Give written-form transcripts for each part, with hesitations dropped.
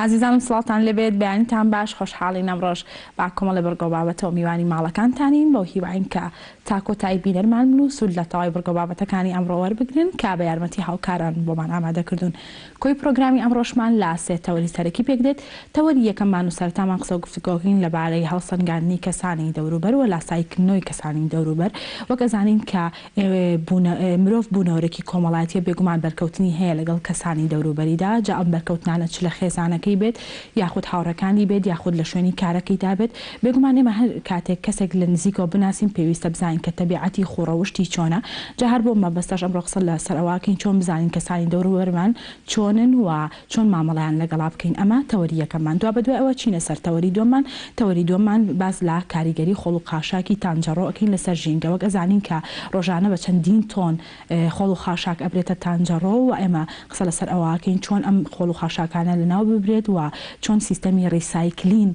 ئازیزانم سڵاتان لەبێت بەیانیتان باش خۆشحاڵی نەمڕۆژ با کۆمەڵی بەرگۆ بابەتەوە میوانی ماڵەکانتانین بۆ هیواین کە تاکۆتایی بینەرمان بن و سود لە تەواوی بەرگۆ بابەتەکانی ئەمڕۆ وەربگرن کا بە یارمەتی هاوکاران بۆمان ئامادەکردوون. کۆی پرۆگرامی ئەمڕۆژمان لا سێ تەوەری سەرەکی پێک دێت. تەوەری یەکەممان و سەرتامان قسە و گفتوگۆکەین لەبارەی هەڵسەنگاندنی کەسانی دەوروبەر و لاسایکردنەوەی کەسانی دەوروبەر. وەک ئەزانین کە مرۆڤ بوونەوەرەی کۆمەڵایەتیە بێگومان بەرکەوتنی هەیە لەگەڵ کەسانی دەوروبەریدا، جا ئەم بەرکەوتنانە چ لە خێزانەکەی بێت یاخود هاوڕەکانی بێت یاخود لە شوێنی کارەکەیدا بێت. بێگومان ئێمە هەر کاتێک کەسێک لە نزیکەوە بناسیین پێویستە بزانین کە تەبیعەتی خوڕەوشتی چۆنە. جا هەر بۆ مەبەستەش ئەمڕۆ قسە لە سەرەواکەین چۆن بزانین کەسانی دەوروبەرمان چۆنن و چۆن مامەڵەیان لەگەڵا بکەین. ئەمە تەوەری یەکەممان. دوا بەدوای ئەوە چینە سەر تەوەری دووەممان. تەوەری دووەممان باز لە کاریگەری خۆڵ و خاشاکی تانجەڕۆ ئەکەین لەسەر ژینگە. وەک ئەزانین کە ڕۆژانە بە چەندین تۆن خۆڵ و خاشاک ئەبرێتە تانجەڕۆ و ئێمە قسە لەسەر ئەوەکەین چۆن ئەم خۆڵ و خاشاکانە لەناو ببرێت و چۆن سیستەمی ریسایکلین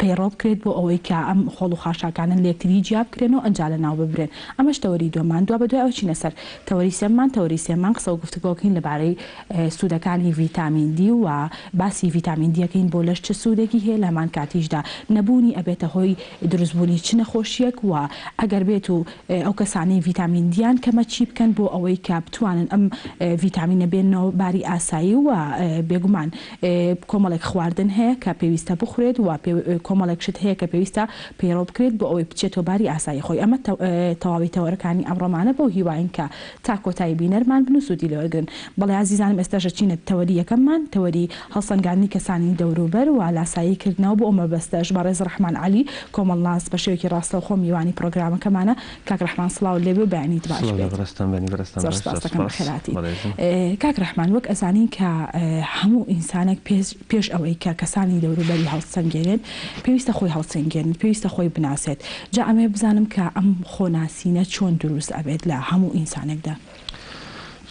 پەیڕۆ بکرێت بۆ ئەوەی کە ئەم خۆڵ و خاشاکانن لە یەکتری جیاب بکرێن و ئەنجا لەناو ببرێن. ئەمەش تەوەری دووەممان. دوا بەدوای ئەوە چینە سەر تەوەری سێممان. تەوەری سێممان قسە و گفتوگۆکەین لەبارەی سوودەکانی ڤیتامین دی و باسی ڤیتامین دیەکەین بۆ لەش چ سوودێکی هەیە لەمان کاتیشدا نەبوونی ئەبێتە هۆی دروستبوونی چ نەخۆشیەک و ئەگەر بێت و ئەو کەسانەی ڤیتامین دیان کەمە چی بکەن بۆ ئەوەی کە بتوانن ئەم ڤیتامینە بێنەوە باری ئاسایی و بێگومان کۆمەڵێک خواردن هەیە کە پێویستە بخورێت و کۆمەڵێک شت هەیە کە پێویستە پەیڕۆ بکرێت بۆ ئەوەی بچێتەوە باری ئاسایی خۆی. ئەمە تەواوی تەوەرەکانی ئەمڕۆمانە بۆ هیواین کە تا کۆتایی بینەرمان بن و سوودی لەوەگرن. بەڵێ عزیزانم ئێستاژە چینە تەوەری یەکەممان، تەوەری هەڵسەنگاندنی کەسانی دەوروبەر و لاساییکردنەوە بۆ ئەمە بەستەش بەڕێز ڕەحمان عەلی کۆمەڵناس بە شێوەیەکی ڕاستەوخۆ میوانی پرۆگرامەکەمانە. کاک ڕەحمان سڵاو لێبێ و بەیانیت باش بێت. کاک ڕەحمان، وەک ئەزانین کە هەموو ئینسانێک پێش ئەوەی کە کەسانی دەوروبەری هەڵسەنگێنێت پێویستە خۆی هەڵسەنگێنێت، پێویستە خۆی بناسێت. جا ئەمێ بزانم کە ئەم خۆناسینە چۆن دروست ئەبێت لە هەموو ئینسانێکدا.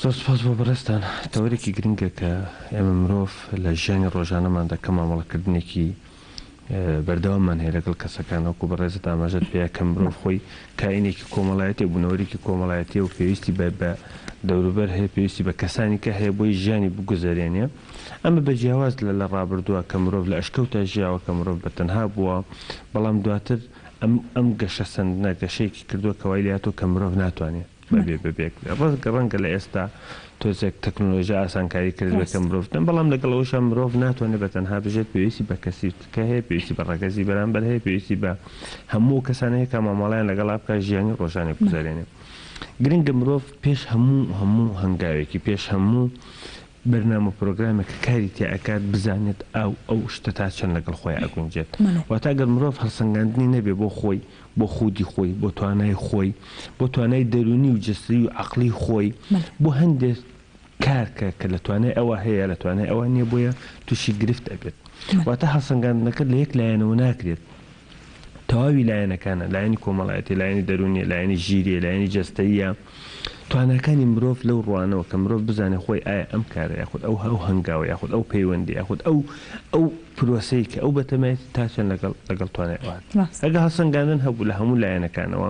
زۆر سپاس بۆ بەڕێستان. تەوەرێکی گرنگە کە ئێمە مرۆڤ لە ژیانی ڕۆژانەماندا کە مامەڵەکردنێکی بەردەواممان هەیە لەگەڵ کەسەکان وەکو بەڕێزت ئاماژەت پێەیە کە مرۆڤ خۆی کائینێکی کۆمەڵایەتی بوونەوەرێکی کۆمەڵایەتی و پێویستی بە دەوروبەر هەیە، پێویستی بە کەسانی کە هەیە بۆی ژیانی بگوزارێنێ. ئەمە بە جیاواز لە ڕابردووە کە مرۆڤ لە ئەشکەوتە ژیاوە کە مرۆڤ بەتەنها بووە، بەڵام دواتر ئەم گەشە سەندنە گەشەیەکی کردووە کە وای لاتۆ کە مرۆڤ ناتوانێت بەبێک ڕەنگە لە ئێستا تۆزێک تەکنۆلۆژیا ئاسانکاری کردووە کە مرۆڤدن، بەڵام لەگەڵەوەشە مرۆڤ ناتوانێت بەتەنها بژێت پێویستی بە کەسی کە هەیە، پێویستی بە ڕێگەزی بەرامبەر هەیە، پێویستی بە هەموو کەسانەیە کە مامەڵەیان لەگەڵا بکە ژیانی ڕۆژانێک بگوزارێنێ. گرنگە مرۆڤ پێش هەموو هەنگاوێکی پێش هەموو بەرنامە پرۆگرامێک کە کاری تێئەکات بزانێت ئەو شتە تا چەند لەگەڵ خۆی ئەگونجێت. واتە ئەگەر مرۆڤ هەڵسەنگاندنی نەبێ بۆ خۆی، بۆ خودی خۆی، بۆ توانای خۆی، بۆ توانای دەرونی و جسری و عەقلی خۆی، بۆ هەندێک کارکە کە لە توانای ئەوە هەیە لە توانای ئەوە نییە بۆیە تووشی گرفت ئەبێت. واتە هەڵسەنگاندنەکە لە یەک لایەنەوە ناکرێت، تەواوی لایەنەکانە، لایەنی کۆمەڵایەتی، لایەنی دەرونیە، لایەنی ژیریە، لایەنی جەستەییە. توانەکانی مرۆڤ لەو ڕوانەوە کە مرۆڤ بزانێت خۆی ئایا ئەم کارە یاخود ئەو هەنگاوە یاخود ئەو پەیوەندی یاخود ئەو پرۆسەی کە ئەو بەتەمایەتی تا چەند لەگەڵ توانای ئەوات. ئەگە هەڵسەنگاندن هەبوو لە هەموو لایەنەکانەوە،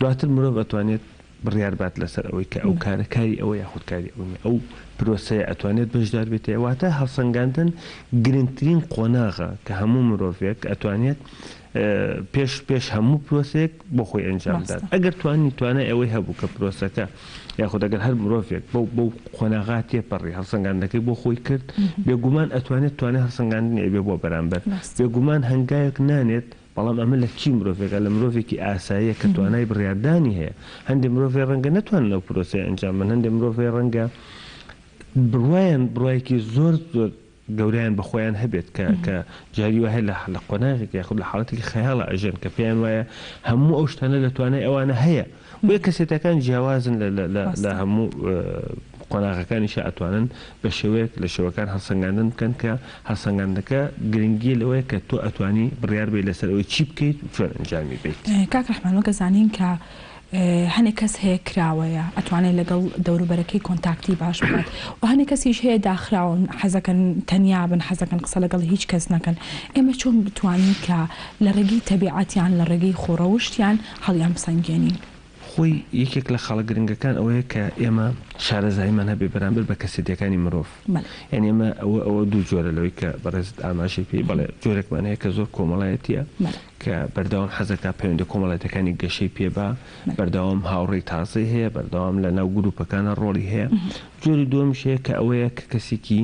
دواتر مرۆڤ ئەتوانێت بڕیار بات لەسەر ئەوەی کە ئەو کارە کاری ئەوە یاخود کاری ئەو پرۆسەیە ئەتوانێت بەشدار بێتەوە. واتە هەڵسەنگاندن گرنگترین قۆناغە کە هەموو مرۆڤێک ئەتوانێت پێش هەموو پرۆسەیەک بۆ خۆی ئەنجامدات. ئەگەر توانای ئەوەی هەبوو کە پرۆسەکە یاخود ئەگەر هەر مرۆڤێک بەو قۆناغات تێپەڕی هەڵسەنگاندنەکەی بۆ خۆی کرد، بێگومان ئەتوانێت توانای هەڵسەنگاندنی ئەبێ بۆ بەرامبەر. بێگومان هەنگایەک نانێت، بەڵام ئەمە لە کی مرۆڤێکە لە مرۆڤێکی ئاساییە کە توانای بڕیاردانی هەیە. هەندێک مرۆڤێ ڕەنگە نەتوانن ئەو پرۆسەی ئەنجام بدەن، هەندێک مرۆڤێ ڕەنگە بڕوایەکی زۆر گەوریان بە خۆیان هەبێت کە جاری وهەیە لە قۆناغێک یاخود لە حاڵەتێکی خەیاڵە ئەژێن کە پێیان وایە هەموو ئەو شتانە لە توانای ئەوانە هەیە. بۆیە کەسێتەکان جیاوازن لە هەموو قۆناغەکانیش ئەتوانن بە شێوەیەک لە شێوەکان هەڵسەنگاندن بکەن کە هەڵسەنگاندنەکە گرنگی لەوەیە کە تۆ ئەتوانی بڕیار بێت لەسەر ئەوەی چی بکەیت و چۆن ئەنجامی بیت. کاک ڕەحمان، وەک ئەزانین کە هەنێک کەس هەیە کراوەیە ئەتوانێت لەگەڵ دەوروبەرەکەی کۆنتاکتی باش بکات و هەنێک کەسیش هەیە داخراون حەزەکەن تەنیا بن، حەزەکەن قسە لەگەڵ هیچ کەس نەکەن. ئێمە چۆن بتوانین کە لە ڕێگەی تەبیعەتیان لە ڕێگەی خۆڕەوشتیان هەڵیان بسەنگێنین؟ خۆی یەکێک لە خاڵە گرنگەکان ئەوەیە کە ئێمە شارەزاییمان هەبێ بەرامبەر بە کەسێتیەکانی مرۆڤ یعنی ئێمە ئەوە دوو جۆرە لەوەی کە بەڕێزت ئاماژەی پێی بەڵێ جۆرێکمان هەیە کە زۆر کۆمەڵایەتیە کە بەردەوام حەزەکە پەیوەندی کۆمەڵایەتەکانی گەشەی پێبا بەردەوام هاوڕێی تازەی هەیە بەردەوام لە ناو گروپەکانە ڕۆڵی هەیە جۆری دووەمیش هەیە کە ئەوەیە کە کەسێکی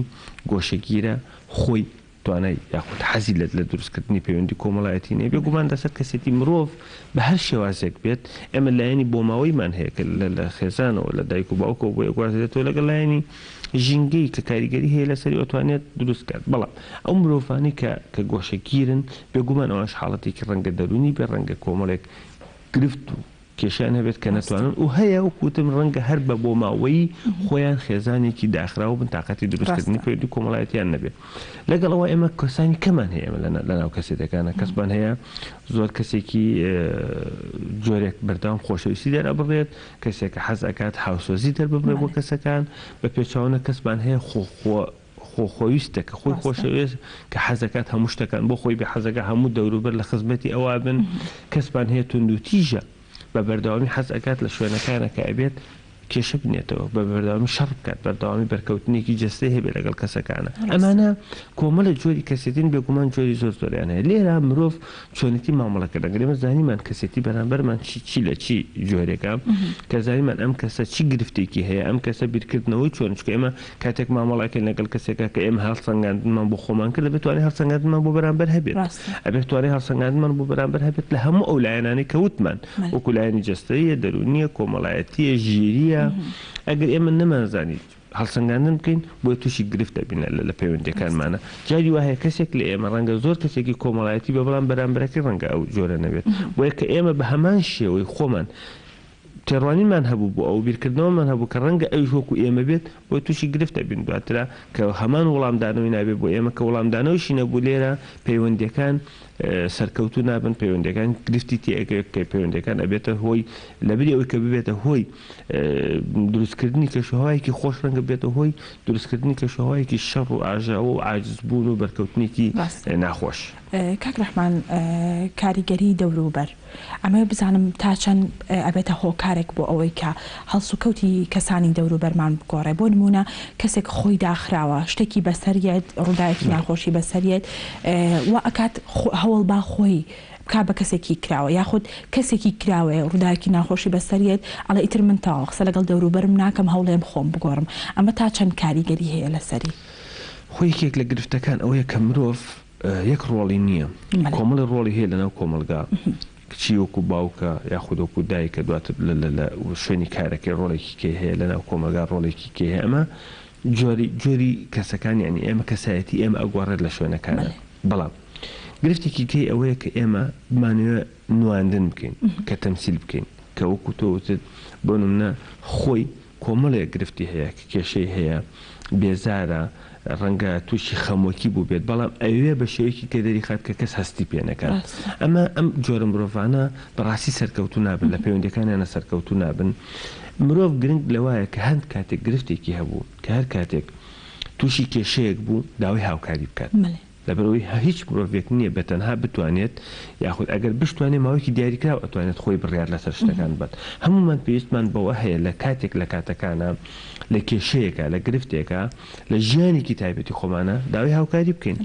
گۆشەگیرە خۆی توانای یاخود حەزی لە دروستکردنی پەیوەندی کۆمەڵایەتی نەیە بێگومان لەسەر کەسێتی مرۆڤ بە هەر شێوازێک بێت ئێمە لایەنی بۆ ماوەیمان هەیە کە لە خێزانەوە لە دایک و باوکەوە بۆ یەکوازێتەوە لەگەڵ لایەنی ژینگەی کە کاریگەری هەیە لەسەری ئۆتوانێت دروستکات بەڵام ئەو مرۆڤانی کە گۆشەگیرن بێگومان ئەوەش حاڵەتێکی ڕەنگە دەرونی بێ ڕەنگە کۆمەڵێک گرفت و کێشیان هەبێت کە نەتوانن و هەیە و کوتم ڕەنگە هەر بە بۆ ماوەی خۆیان خێزانێکی داخراوە بن تااقەتی دروستکردنی پەیوەندی کۆمەڵایەتیان نەبێت لەگەڵەوە ئێمە کەسانی کەمان هەیە لە ناو کەسێتەکانە کەسمان هەیە زۆر کەسێکی جۆرێک بەردەوام خۆشەویستی دەرەبڕێت کەسێکە حەز ئەکات هاوسۆزی دەرببڕێ بۆ کەسەکان بە پێچاوانە کەسمان هەیە خۆخۆویستە کە خۆی خۆشەوێت کە حەزەکات هەموو شتەکان بۆ خۆی بە حەزەکە هەموو دەوروبەر لە خزمەتی ئەوە بن کەسمان هەیە تونند و تیژە بە بەردەوامی حەز ئەکات لە شوێنەکانە کە ئەبێت کێشە بنێتەوە بە بەردەوامی شەڕ بکات بەردەوامی بەرکەوتنێکی جەستەی هەبێت لەگەڵ کەسەکانە ئەمانە کۆمەڵە جۆری کەسێتین بێگومان جۆری زۆر زۆریان هەیە لێرە مرۆڤ چۆنیتی مامەڵەکە دەگرێمە زانیمان کەسێتی بەرامبەرمان چی لە چی جۆرێکە کە زانیمان ئەم کەسە چی گرفتێکی هەیە ئەم کەسە بیرکردنەوەی چۆن چکە ئێمە کاتێک مامەڵەکەین لەگەڵ کەسێکە کە ئێمە هەڵسەنگاندنمان بۆ خۆمان کرد دەبێت توانێت هەڵسەنگاندنمان بۆ بەرامبەر هەبێت ئەبێت توانێت هەڵسەنگاندنمان بۆ بەرامبەر هەبێت لە هەموو ئەو لایەنانی کەوتمان وەکو لایەنی جەستەیە دەرونیە کۆمەڵایەتیە ژیریە ئەگەر ئێمە نەمانزانیت هەڵسەنگاندن بکەین بۆ تووشی گرفت دەبینە لە پەیوەندیەکانمانە جاری وایە کەسێک لە ئێمە ڕەنگە زۆر کەسێکی کۆمەڵایەتی بە بەڵام بەرامبەرەکەی ڕەنگە ئەو جۆرە نەبێت بۆیە کە ئێمە بە هەمان شێوەی خۆمان تێڕوانیمان هەبوو بۆ ئەو بیرکردنەوەمان هەبوو کە ڕەنگە ئەوی وەکو ئێمە بێت بۆ تووشی گرفت دەبین دواترا کە هەمان وەڵامدانەوەی نابێت بۆ ئێمە کە وەڵامدانەوەشی نەبوو لێرە پەیوەندیەکان سەرکەوتو نابن پەیوەندەکان گرفتی تێکە پەیوەندەکان ئەبێتە هۆی لەبری ئەوەی کە ببێتە هۆی دروستکردنی کەشوهەوایەکی خۆش ڕەنگە بێتە هۆی دروستکردنی کەشوهەوایەکی شەڕ و ئاژاوە و عاجزبوون و بەرکەوتنێکی ناخۆش. کاک ڕەحمان کاریگەری دەوروبەر ئەمە بزانم تا چەند ئەبێتە هۆکارێک بۆ ئەوەی کە هەڵسوکەوتی کەسانی دەوروبەرمان بگۆڕێ بۆ نمونە کەسێک خۆی داخراوە شتێکی بەسەریت ڕووداوێکی ناخۆشی بەسەریت و ئەکات هەوڵ با خۆی بکا بە کەسێکی کراوە یاخود کەسێکی کراوێ ڕووداوێکی ناخۆشی بەسەریت ئەڵە ئیتر من تاوە قسە لەگەڵ دەوروبەرم ناکەم هەوڵێم خۆم بگۆڕم ئەمە تا چەند کاریگەری هەیە لەسەری خۆی یەکێک لە گرفتەکان ئەوەیە کە مرۆڤ یەک ڕۆڵی نییە کۆمەڵی ڕۆڵی هەیە لەناو کۆمەلگا کچی وەکو باوکە یاخود وەکو دایکە دواتر لە شوێنی کارەکەی ڕۆڵێکی کێ هەیە لەناو کۆمەلگا ڕۆڵێکی کێ هەیە ئەمە جۆری کەسەکان یعنی ئێمە کەسایەتی ئێمە ئەگوڕێت لە شوێنەکانە بەڵام گرفتێکی کەی ئەوەیە کە ئێمە بمانوێت نواندن بکەین کە تەمسیل بکەین کە وەکو تۆوتت بۆ نمونە خۆی کۆمەڵێک گرفتی هەیە کە کێشەی هەیە بێزارە ڕەنگە تووشی خەمۆکی بوو بێت بەڵام ئەوێ بە شێوەیەکی کە دەریخات کە کەس هەستی پێنەکات ئەمە ئەم جۆرە مرۆڤانە بەڕاستی سەرکەوتو نابن لە پەیوەندەکانیانە سەرکەوتو نابن مرۆڤ گرنگ لەوایە کە هەند کاتێک گرفتێکی هەبوو کە هەر کاتێک تووشی کێشەیەک بوو داوای هاوکاری بکات لەبەرەوەی هیچ مرۆڤێک نییە بەتەنها بتوانێت یاخود ئەگەر بشتوانێت ماوەیەکی دیاریکراوە ئەتوانێت خۆی بڕیار لەسەر شتەکان بێت هەمومان پێویستمان بەوە هەیە لە کاتێک لە کاتەکانە لە کێشەیەکە لە گرفتێکە لە ژیانێکی تایبەتی خۆمانە داوای هاوکاری بکەین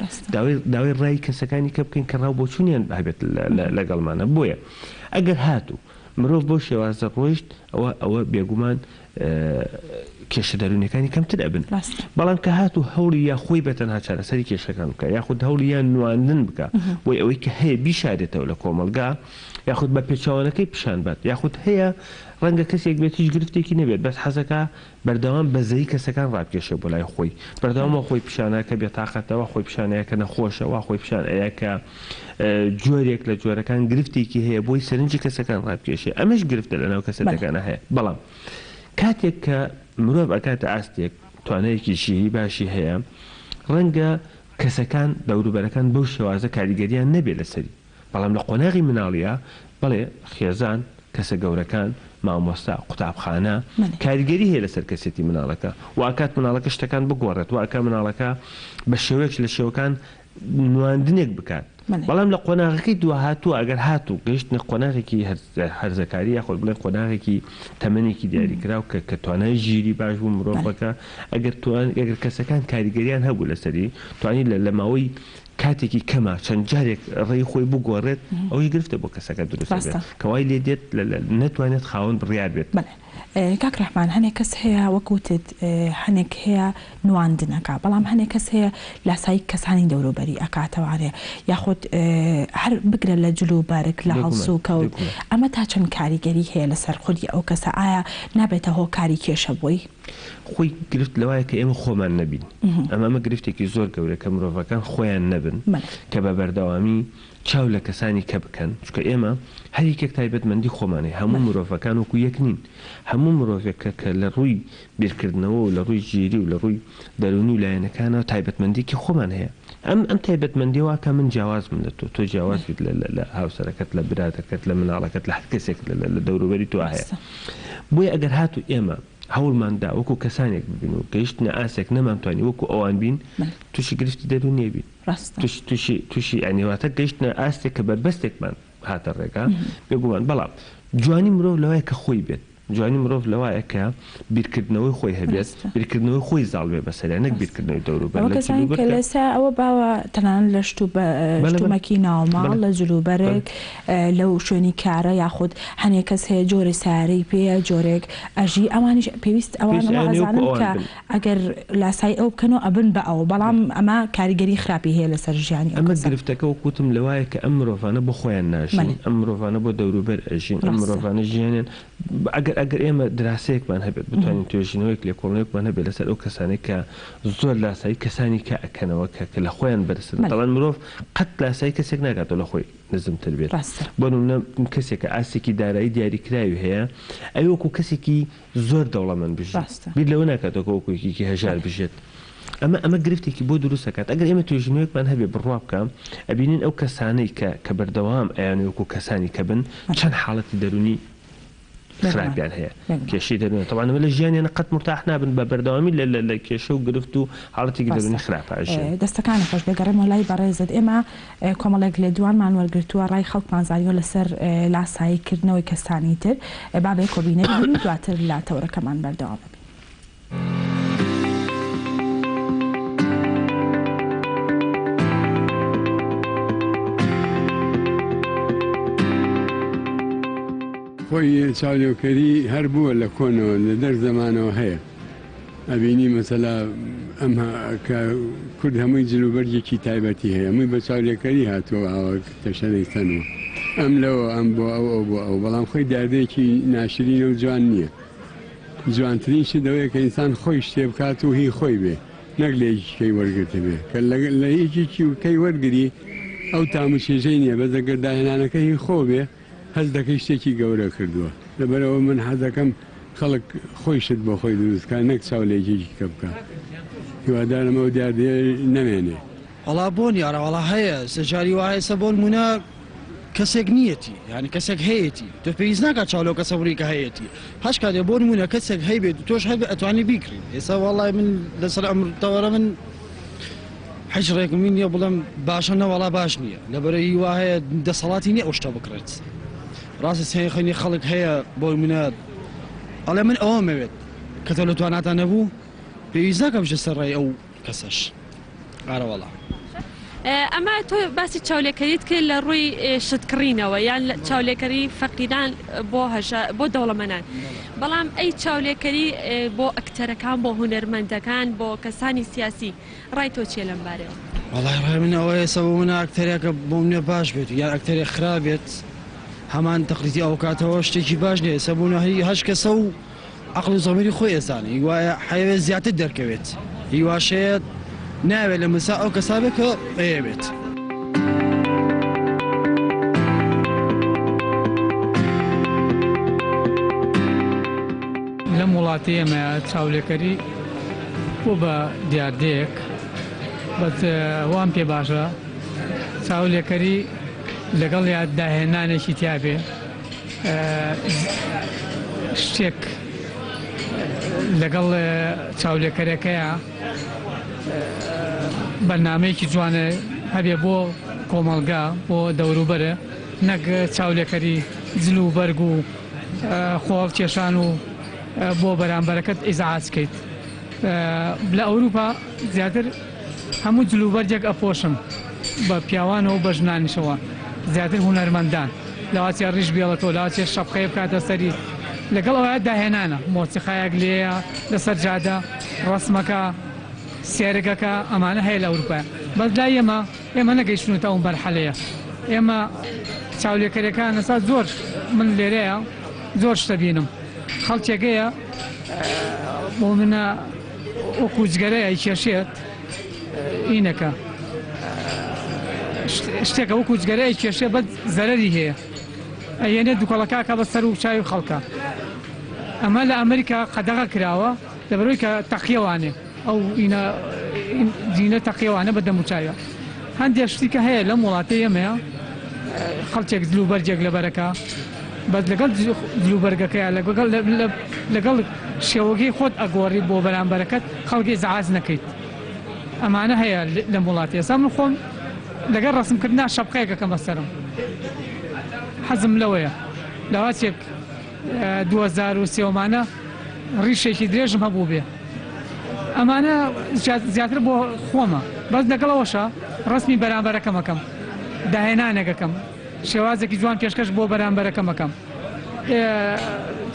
داوای ڕای کەسەکانی کە بکەین کە ڕاو بۆچوونیان هەبێت لەگەڵمانە بۆیە ئەگەر هاتوو مرۆڤ بۆ شێوازە ڕۆیشت ئەوە بێگومان کێشە دەرونیەکانی کەمتر ئەبن بەڵام کە هاتو هەوڵی یا خۆی بەتەنها چارەسەری کێشەکان بکە یاخود هەوڵی یان نواندن بکە بۆی ئەوەی کە هەیە بیشارێتەوە لە کۆمەلگا یاخود بە پێچاوانەکەی پیشان بات یاخود هەیە ڕەنگە کەسێک بێت هیچ گرفتێکی نەبێت بەس حەزەکە بەردەوام بەزەی کەسەکان ڕابکێشە بۆ لای خۆی بەردەوامەوە خۆی پیشانەکە بێتاقەتەوە خۆی پیشانەیەکە نەخۆشەوە خۆی پیشان ئەیەکە جۆرێک لە جۆرەکان گرفتێکی هەیە بۆی سەرنجی کەسەکان ڕابکێشێ ئەمەش گرفتە لەناو کەسەکانە هەیە بەڵام کاتێک کە مرۆڤ ئەکاتە ئاستێک توانەیەکی ژیری باشی هەیە ڕەنگە کەسەکان دەوروبەرەکان بەو شێوازە کاریگەریان نەبێت لەسەری بەڵام لە قۆناغی مناڵیە بەڵێ خێزان کەسە گەورەکان مامۆستا قوتابخانە کاریگەری هەیە لەسەر کەسێتی مناڵەکە واکات مناڵەکە شتەکان بگۆڕێت واکە مناڵەکە بە شێوەیەک لە شێوەکان نواندنێک بکات بەڵام لە قۆناغەکەی دو هاتووە ئەگەر هاتوو گەیشتنە قۆناغێکی هەرزەکاری یاخۆ بڵێن قۆناغێکی تەمەنێکی دیاریکراو کە توانای ژیری باش بوو مرۆڤەکە ئەگەر کەسەکان کاریگەریان هەبوو لەسەری توانی لە ماوەی کاتێکی کەمە چەند جارێک ڕێی خۆی بگۆڕێت ئەوەی گرفتە بۆ کەسەکە دروست بێت کەوای لێ دێت نەتوانێت خاوەن بڕیار بێت. کاک ڕەحمان هەنێک کەس هەیە وەکوتت هەنێک هەیە نواندنەکە بەڵام هەنێک کەس هەیە لاسایی کەسانی دەوروبەری ئەکاتەوانێ یاخود هەر بگرە لە جلوبەرگ لە هەڵسو و کەوت ئەمە تا چەند کاریگەری هەیە لەسەر خودی ئەو کەسە ئایا نابێتە هۆکاری کێشە بووی؟ خۆی گرفت لەوایە کە ئێمە خۆمان نەبین ئەمە گرفتێکی زۆر گەورە کە مرۆڤەکان خۆیان نەبن کە بە بەردەوامی چاو لە کەسانی کە بکەن چکە ئێمە هەریکێک تایبەتمەندی خۆمانەی هەموو مرۆڤەکان وەکو یەک نین هەموو مرۆڤێکە کە لە ڕووی بیرکردنەوە و لە ڕووی ژیری و لە ڕووی دەرونی و لایەنەکانەوە تایبەتمەندێکی خۆمان هەیە ئەم تایبەتمەندی واکە من جیاواز من لە تۆ جیاواز بیت لە هاوسەرەکەت لە براتەکەت لە مناڵەکەت لە هەر کەسێک لە دەوروبەری تۆ هەیە بۆیە ئەگەر هاتو ئێمە هەوڵماندا وەکو کەسانێک ببین و گەیشتنە ئاسێک نەمانتوانی وەکو ئەوان بین تووشی گرفتی دەرونیە بین تووشی ئەنیواتە گەیشتنە ئاستێک کە بەربەستێکمان هاتە ڕێگا بێگومان بەڵام جوانی مرۆڤ لەوایە کە خۆی بێت جوانی مرۆڤ لەوایە کە بیرکردنەوەی خۆی هەبێت بیرکردنەوەی خۆی زاڵ بێ بەسەریان نەک بیرکردنەوەی دەوروبەر لەسا ئەوە باوە تەنان لە شتومەکی ناوماڵ لە جلوبەرێک لەو شوێنی کارە یاخود هەنێک کەس هەیە جۆرە سارەی پێە جۆرێک ئەژی ئەوانیش پێویست ئەوانەوە ئەزانن کە ئەگەر لاسای ئەو بکەنەوە ئەبن بە ئەو بەڵام ئەمە کاریگەری خراپی هەیە لەسەر ژیانی ئەمە گرفتەکە وەکوتم لەوایە کە ئەم مرۆڤانە بۆ خۆیان ناژین ئەم مرۆڤانە بۆ دەوروبەر ئەژین ئەم مرۆڤانە ژیانیان ئەگەر ئێمە دراسەیەکمان هەبێت بتوانین توێژینەوەیک لێکۆڵینەوەکمان هەبێت لەسەر ئەو کەسانی کە زۆر لاسایی کەسانی کە ئەکەنەوە کە لە خۆیان بەرسن دەڵێن مرۆڤ قەت لاسایی کەسێک ناکاتەوە لە خۆی نزمتر بێت بۆ نمونە کەسێکە ئاسێکی دارایی دیاریکراوی هەیە ئەوی وەکو کەسێکی زۆر دەوڵەمەند بژێت بیر لەوە ناکاتەوە وەکویەکی هەژار بژێت ئەمە گرفتێکی بۆ دروست دەکات ئەگەر ئێمە توێژینەوەیەکمان هەبێ بڕوا بکەم ئەبینین ئەو کەسانەی کە بەردەوام ئەیانی وەکو کەسانی کە بن چەند حاڵەتی دەرونی خراپیان هەیە کێشەی دەرونێت تەوانەوە لە ژیانیان قەت مرتاح نابن بە بەردەوامی لە کێشە و گرفت و حاڵەتی دەرونی خراپە دەستەکانی خۆش بێگەڕێمەوە لای بەڕێزت ئێمە کۆمەڵێک لێ دوانمان وەرگرتووە ڕای خەڵکمان زانیوە لەسەر لاساییکردنەوەی کەسانی تر بابێ کۆبینە ببین دواتر لا تەورەکەمان بەردەوام ببین. خۆی چاولێوکەری هەر بووە لە کۆنەوە لە دەر زەمانەوە هەیە ئەبینی مەسەلا ئەم کورد هەمووی جلوبەرگێکی تایبەتی هەیە هەمووی بە چاولێکەری هاتووە ئاوە تەشەدەیتەنەوە ئەم لەوە ئەم بۆ ئەو بۆ ئەو بەڵام خۆی داردەیەکی ناشرینە و جوان نییە جوانترین شت ئەوەیە کە ئینسان خۆی شتێ بکات و هی خۆی بێ نەک لە یەکێکی وەرگرتە بێ کە لە یەکێکی کەی وەرگری ئەو تاموچێژەی نییە بەزەگەر داهێنانەکە هی خۆ بێ هەز دەکەی شتێکی گەورە کردووە لەبەرەوە من حەزەکەم خەڵک خۆی شت بۆ خۆی دروستکە نەک چاولێکێکی کە بکە هیوادارمەوە دیاردێ نەمێنێ وەڵا بۆن یاڕەوەڵا هەیە سەجاری وایە سە بۆن مونە کەسێک نیەتی یعنی کەسێک هەیەی تۆ پێویست ناکات چاولۆ کە سەوری کە هەیەی پاش کاتێ بۆ نمونە کەسێک هەیبێت تۆش هەبێت ئەتوانی بیکڕی ئێستا وەڵای من لەسەر ئەمڕۆوەرە من حەجڕێکم نییە بڵم باشە نەوەڵا باش نییە لەبەرە هی وا هەیە دەسەڵاتی نییە ئەو شتە بکڕێت ڕاستە سێ خەینی خەڵک هەیە بۆ منە ئەڵێ من ئەوە مەوێت کە تۆ لە تواناتان نەبوو پێویست ناکەم ژە سەرڕای ئەو کەسەش ئارەوەڵا ئەمە تۆ باسی چاولێکەریت کرد لە ڕووی شتکڕینەوە یان چاولێکەری فەقیدان بۆ دەوڵەمەنان بەڵام ئەی چاولێکەری بۆ ئەکتەرەکان بۆ هونەرمەندەکان بۆ کەسانی سیاسی ڕای تۆ چیە لەم بارەوە؟ وەڵای ڕای من ئەوەیە سەبە منە ئەکتەرێکە بۆ منێ باش بێت یان ئەکتەرێک خرابێت هەمان تەقلیدی ئەو کاتەوە شتێکی باش نیە سەبوونە هەش کەسە و عەقڵ و زەمیری خۆی ئێزانێ هیوایە حەیەوێت زیاتر دەرکەوێت هیواشەیە ناوێت لە مسا ئەو کەسا بێت کە ئەیەوێت لەم وڵاتی ئێمە چاولێکەری بۆ بە دیاردەیەک بەت وام پێ باشە چاولێکەری لەگەڵ یا داهێنانێکی تیاابێ شتێک لەگەڵ چاولێکەرەکەیە بەرنامەیەکی جوانە هەبێ بۆ کۆمەڵگا بۆ دەوروبەرە نەک چاولێکەری جل و بەرگ و خۆڵ کێشان و بۆ بەرامبەرەکەت ئیزعاج بکەیت لە ئەوروپا زیاتر هەموو جل و بەرجێک ئەپۆشم بە پیاوانەوە بە ژنانیشەوە زیاتر هونەرمەندان لەواتیا ڕیش بێڵەتەوە لەواتێ شەپقەیە بکاتە سەری لەگەڵ ئەوە داهێنانە مۆسیقایەک لێیە لەسەر جادە ڕسمەکە سێرگەکە ئەمانە هەیە لە ئەوروپایە بەس لای ئێمە نەگەیشتونەوە ئەو مەرحەلەیە ئێمە چاولێکەریەکان ئەسا زۆر من لێرەیە زۆر شتە بینم خەڵکێکەیە بۆ منە وەکو جگەرەیە کێشێت ئینەکە شتێکە وەکو جگەرەیە کێشێ بە زەرەری هەیە ئەیێنێت دووکەڵەکە بە سەر و چاوی و خەڵکە ئەمە لە ئەمریکا قەدەغە کراوە لەبەرەوەی کە تەقیەوانێ ئەو دینە تەقیەوانە بە دەموچایە هەندێک شتێکە هەیە لەم وڵاتەی ئێمەیە خەڵکێک دلوبەرجێک لەبەرەکە بەس لەگەڵ دلوبەرگەکەیە لەگەڵ شێوەگەی خۆت ئەگۆڕی بۆ بەرامبەرەکەت خەڵکی زعاز نەکەیت ئەمانە هەیە لەم وڵاتی ئێستا من خۆم لەگەڵ ڕسمکردنا شەپقەیەکەکەم بەسەرم حەزم لەوەیە لەواتێک 2023مانە ڕیشێکی درێژم هەبوو بێ ئەمانە زیاتر بۆ خۆمە بەس لەگەڵەوەشە ڕسمی بەرامبەرەکەمەکەم داهێنانێکەکەم شێوازێکی جوان پێشکەش بۆ بەرامبەرەکەمەکەم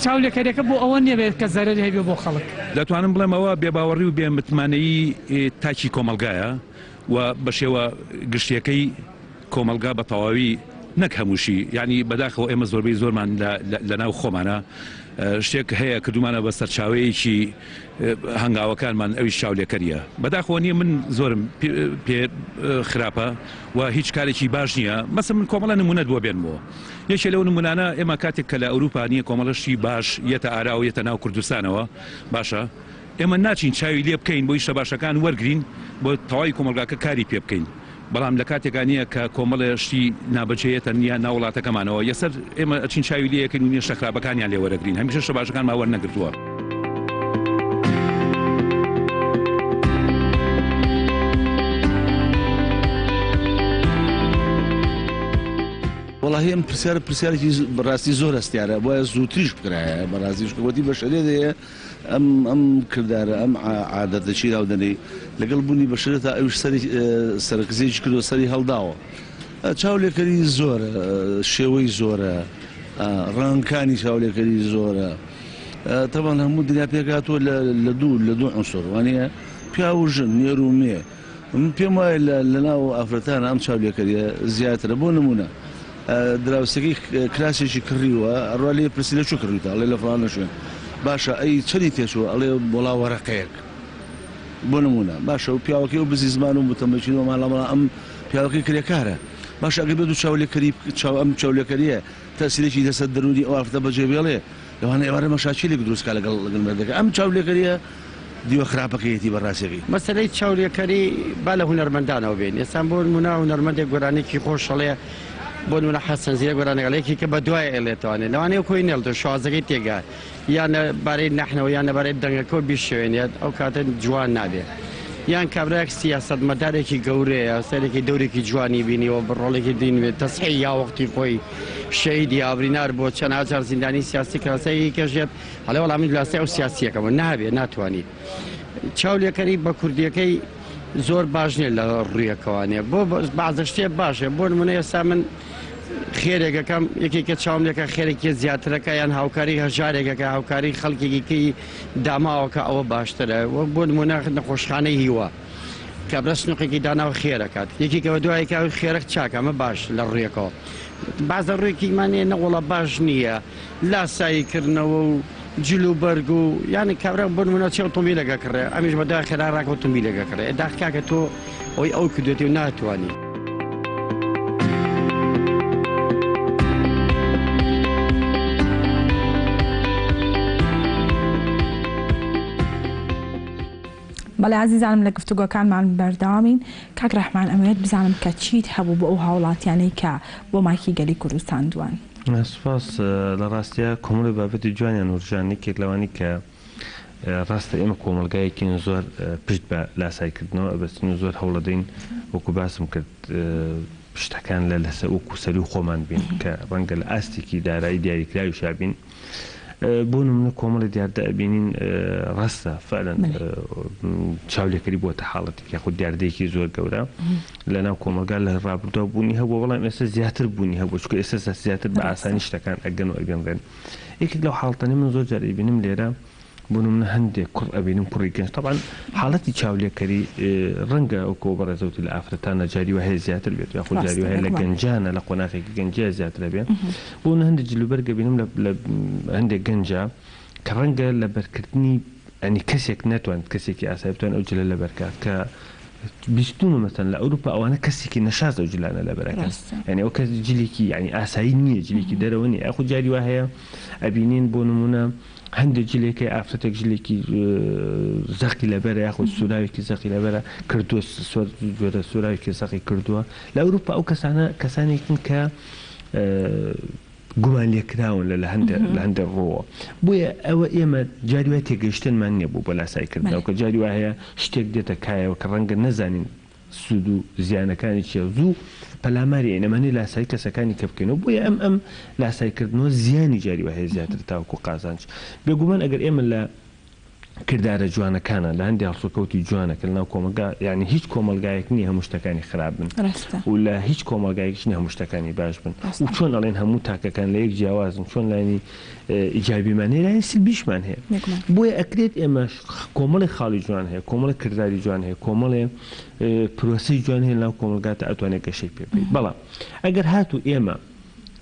چاولێکەریەکە بۆ ئەوە نیەبێت کە زەرەری هەبێ بۆ خەڵک دەتوانم بڵێم ئەوە بێباوەڕی و بێمتمانەیی تاکی کۆمەلگایە و بە شێوە گشتیەکەی کۆمەلگا بە تەواوی نەک هەمووشی یعنی بەداخەوە ئێمە زۆربەی زۆرمان لە ناو خۆمانە شتێک هەیە کردومانە بە سەرچاوەیەکی هەنگاوەکانمان ئەوی چاولێکەریە بەداخەوە نییە من زۆرم پێ خراپە و هیچ کارێکی باش نییە مەسە من کۆمەڵە نمونەت بۆ بێنمەوە یەکێ لەو نمونانە ئێمە کاتێک کە لە ئەوروپا نییە کۆمەڵەشی باش یەتە ئارا و یەتە ناو کوردستانەوە باشە ئێمە ناچین چاوی لێ بکەین بۆ ئیشتە باشەکان وەرگرین بۆ تەواوی کۆمەلگاکە کاری پێ بکەین بەڵام لە کاتێکانیە کە کۆمەڵێشتی نابەجێتە نیە ناوڵاتەکەمانەوە یەسەر ئێمە ئەچین چاوی لێ یەکەین و نیە شەخرابەکانیان لێ وەرەگرین هەمیشە شە باشەکان ماوەەر نەگرتووە. وڵاهی ئەم پرسیارێکی بەڕاستی زۆر هەستیارە بۆیە زووتریش بکرایە بەڕاستیشکەوەتی بەشەرێ دەیە ئەم کردارە ئەم عادەتە چیراو دەنێ لەگەڵ بوونی بەشرێتە ئەوش سەرکزێکی کردو سەری هەڵداوە چاولێکەری زۆرە شێوەی زۆرە ڕانکانی چاولێکەری زۆرە تەبان هەموو دنیا پێکاتوە لە دوو عنسوڕ وانە پیا و ژن نێر و مێ من پێم وایە لە ناو ئافرەتانە ئەم چاولێکەریە زیاترە بۆ نمونە دراوسەکەی کراسێکی کڕیوە ئەڕوا لێ پرسی لە چ کڕیتە ئەڵێ لە فڵانە شوێن باشە ئەی چەندی تێچوە ئەڵێ بۆڵا وەرەقەیەک بۆ نمونە باشە و پیاوەکەی و بزی زمان و متەمەچینەوە ماڵەمەڵ ئەم پیاوەکەی کرێکارە باشە ئەگە بێت و چاولێکەری ئەم چاولێکەریە تەسیرێکی دەسەر دەرونی ئەو ئافرەتە بەجێ بێڵێ لەوانە ئێوارە مەشاچیلێک دروستکە لەگەڵ مردەکە ئەم چاولێکەریە دیوە خراپەکەیەتی بەڕاستیەکەی مەسەلەی چاولێکەری با لە هونەرمەندانەوە بێن ئێستا بۆ نمونە هونەرمەندێک گۆرانێکی خۆشەڵەیە بۆ نمونە حەسەن زیرە گۆرانەگەڵەیەکی کە بە دوای ئێڵێتوانێت لەوانەیە کۆی نێڵدە شازەکەی تێگات یانە بارەی نەحنەوە یانە بارەی دەنگەکە بیشێنێت ئەو کاتە جوان نابێت یان کابراەک سیاست مەدارێکی گەورەیە سەرێکی دەورێکی جوانی بینیەوە بڕۆڵێکی دینوێت تەسحی یا وەختی خۆی شەیدی ئابرینار بۆ چەند ئاجار زیندانی سیاسی کەسەیە کەژێت هەڵێ وەڵامی لاسی ئەو سیاسیەکەمە نابێت ناتوانیت چاولێکەری بە کوردیەکەی زۆر باش نیە لە ڕوویەکەوانێ بۆ بەعزە شتێ باشە بۆ نمونە ئێستا من خێرێکەکەم یەکێکە چاوم لێکە خێرێکی زیاترەکە یان هاوکاری هەژارێکەکە هاوکاری خەڵکێکی داماوەکە ئەوە باشترە بۆ نمونە نەخۆشخانەی هیوە کە برە سنووقێکی داناو خێرەکات یەکێکەوە دوایەکە خێرەک چاکە ئەمە باش لە ڕوویەکەوە بازە ڕوویەکیمانێ نەوەڵە باش نییە لاساییکردنەوە و جل و بەرگ و یانی کابرا بۆ نمونە چێ ئۆتۆمبیلەکە کڕێ ئەمیش بەدای خێرا ڕاکە ئۆتۆمبیلەکە کڕێ داخکاکە تۆ ئەوی ئەو کردوێتی و ناتوانی بەڵێ عزیزانم لە گفتوگۆکانمان بەردەوامین کاک ڕەحمان ئەمەوێت بزانم کە چیت هەبوو بۆ ئەو هاوڵاتیانەی کە بۆ مایکی گەلی کوردستان دوان سوپاس لە ڕاستیە کۆمەڵی بابەتی جوانیان وژانێکێک لەوانی کە ڕاستە ئێمە کۆمەلگایەکین زۆر پشت بە لاسایکردنەوە ئەبەستین و زۆر هەوڵەدەین وەکو باسم کرد شتەکان لەسەر وەکو سەری خۆمان بین کە ڕەنگە لە ئاستێکی دارایی دیاریکراوی شابین بۆ نمونە کۆمەڵی دیاردە ئەبینین ڕاستە فعلەن چاولێکەری بۆتە حاڵەتی یاخود دیاردەیەکی زۆر گەورە لە ناو کۆمەلگا لە ڕابردووە بوونی هەبوو بەڵام ئێستا زیاتر بوونی هەبوو چکە ئێستا زیاتر بە ئاسانی شتەکان ئەگەن و ئەگەنڕێن یەکێک لەو حاڵەتانەی من زۆر جار ئەبینم لێرە بۆ نمونە هەندێک کوڕ ئەبینم کوڕی گەنج طبعاً حاڵەتی چاولێکەری ڕەنگە ئەو کۆ بەڕێزەوتی لە ئافرەتانە جاری وهەیە زیاتر بێت یاخود جاری وهەیە لە گەنجانە لە قۆناغێکی گەنجە زیاتر بێت بۆ هەندێک جلوبەرگە بینم لە هەندێک گەنجە کە ڕەنگە لە بەرکردنی ئەنی کەسێک ناتوانێت کەسێکی ئاسایی بتوان ئەو جلە لە بەرکات کە بیستونە مەسەن لە ئەوروپا ئەوانە کەسێکی نەشاز ئەو جلانە لە بەرەکەن یعنی ئەو کەس جلێکی ینی ئاسایی نییە جلێکی دەرەوە نیە ئەخو جاری وا هەیە ئەبینین بۆ نمونە هەندێک جلێکی ئافرەتێک ژلێکی زەقی لەبەرە یاخود سوراوێکی زەقی لەبەرە کردووە جۆرە سوراوێکی زەقی کردووە لە ئەوروپا ئەو کەسانێکن کە گومان لێکراون لە هەندێک ڕۆوە بۆیە ئەوە ئێمە جاری وای تێگەیشتنمان نییە بوو بۆ لاسایکردنەوە کە جاری وا هەیە شتێک دێتە کایەوە کە ڕەنگە نەزانین سوود و زیانەکانی چیە زوو پەلاماری ئێنەمانی لاسایی کەسەکانی کە بکەینەوە بۆیە ئەم لاسایکردنەوە زیانی جاری وهەیە زیاتر تاوەکو قازانج بێگومان ئەگەر ئێمە لە کردارە جوانەکانە لە هەندی هەڵسوکەوتی جوانەکە لە ناو کۆمەلگا یعنی هیچ کۆمەلگایەک نییە هەموو شتەکانی خراپ بن و لە هیچ کۆمەلگایەکیش نیە هەموو شتەکانی باش بن و چۆن ئەڵێن هەموو تاکەکان لە یەک جیاوازن چۆن لانی ئیجابیمان هەیە لانی سلبیشمان هەیە بۆیە ئەکرێت ئێمە کۆمەڵی خاڵی جوان هەیە کۆمەڵی کردداری جوان هەیە کۆمەڵێ پرۆسی جوان هەیە لەناو کۆمەلگاتە ئەتوانێت گەشەی پێ بکەیت بەڵام ئەگەر هاتوو ئێمە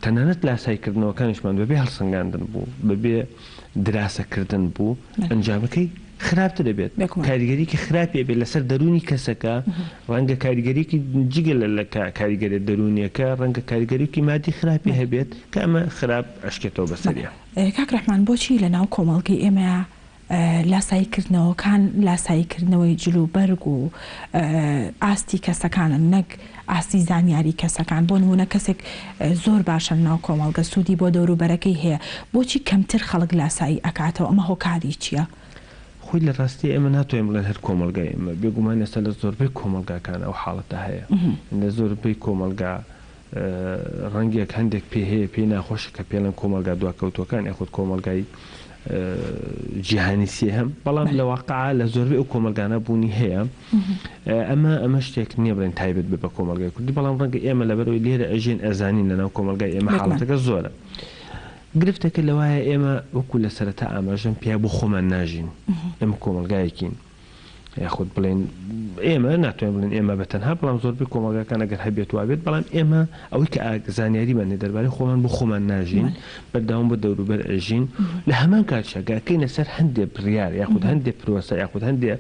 تەنانەت لاسایکردنەوەکانیشمان بەبێ هەڵسەنگاندن بوو بەبێ دراسەکردن بوو ئەنجامەکەی خراپتر دەبێت کاریگەریکی خراپی بێت لەسەر دەرونی کەسەکە ڕەنگە کاریگەریکی جگە لە کاریگەری دەرونیەکە ڕەنگە کاریگەریکی مادی خراپی هەبێت کە ئەمە خراپ ئەشکێتەوە بەسەریە کاک ڕەحمان بۆچی لە ناو کۆمەڵگەی ئێمە لاساییکردنەوەکان لاساییکردنەوەی جلوبەرگ و ئاستی کەسەکانن نەک ئاستی زانیاری کەسەکان بۆ نمونە کەسێک زۆر باشە ناو کۆمەڵگە سوودی بۆ دەوروبەرەکەی هەیە بۆچی کەمتر خەڵک لاسایی ئەکاتەوە ئەمە هۆکاری چییە؟ خۆی لە ڕاستی ئێمە ناتوانین بڵێن هەر کۆمەلگای ئێمە بێگومان ئێستا لە زۆربەی کۆمەلگاکان ئەو حاڵەتە هەیە لە زۆربەی کۆمەلگا ڕەنگێک هەندێک پێ هەیە پێی ناخۆشە کە پێڵەن کۆمەلگا دواکەوتوەکان یاخود کۆمەلگای جیهانی سێ هەم بەڵام لە واقعا لە زۆربەی ئەو کۆمەلگانە بوونی هەیە ئەمە شتێک نییە بڵێن تایبەت بە کۆمەلگای کوردی بەڵام ڕەنگە ئێمە لەبەرەوەی لێرە ئەژین ئەزانین لەناو کۆمەلگای ئێمە حاڵەتەکە زۆرە گرفتەکە لەوایە ئێمە وەکو لە سەرەتا ئاماژەم پیا بۆ خۆمان ناژین ئەمە کۆمەلگایەکین یاخود بڵێن ئێمە ناتوانین بڵێن ئێمە بەتەنها بەڵام زۆربەی کۆمەلگاکان ئەگەر هەبێت وابێت بەڵام ئێمە ئەوەی کە زانیاریمان هەیە دەربارەی خۆمان بۆ خۆمان ناژین بەردەوام بۆ دەوروبەر ئەژین لە هەمان کاتشەکەکەینە سەر هەندێک بڕیار یاخود هەندێک پرۆسە یاخود هەندێک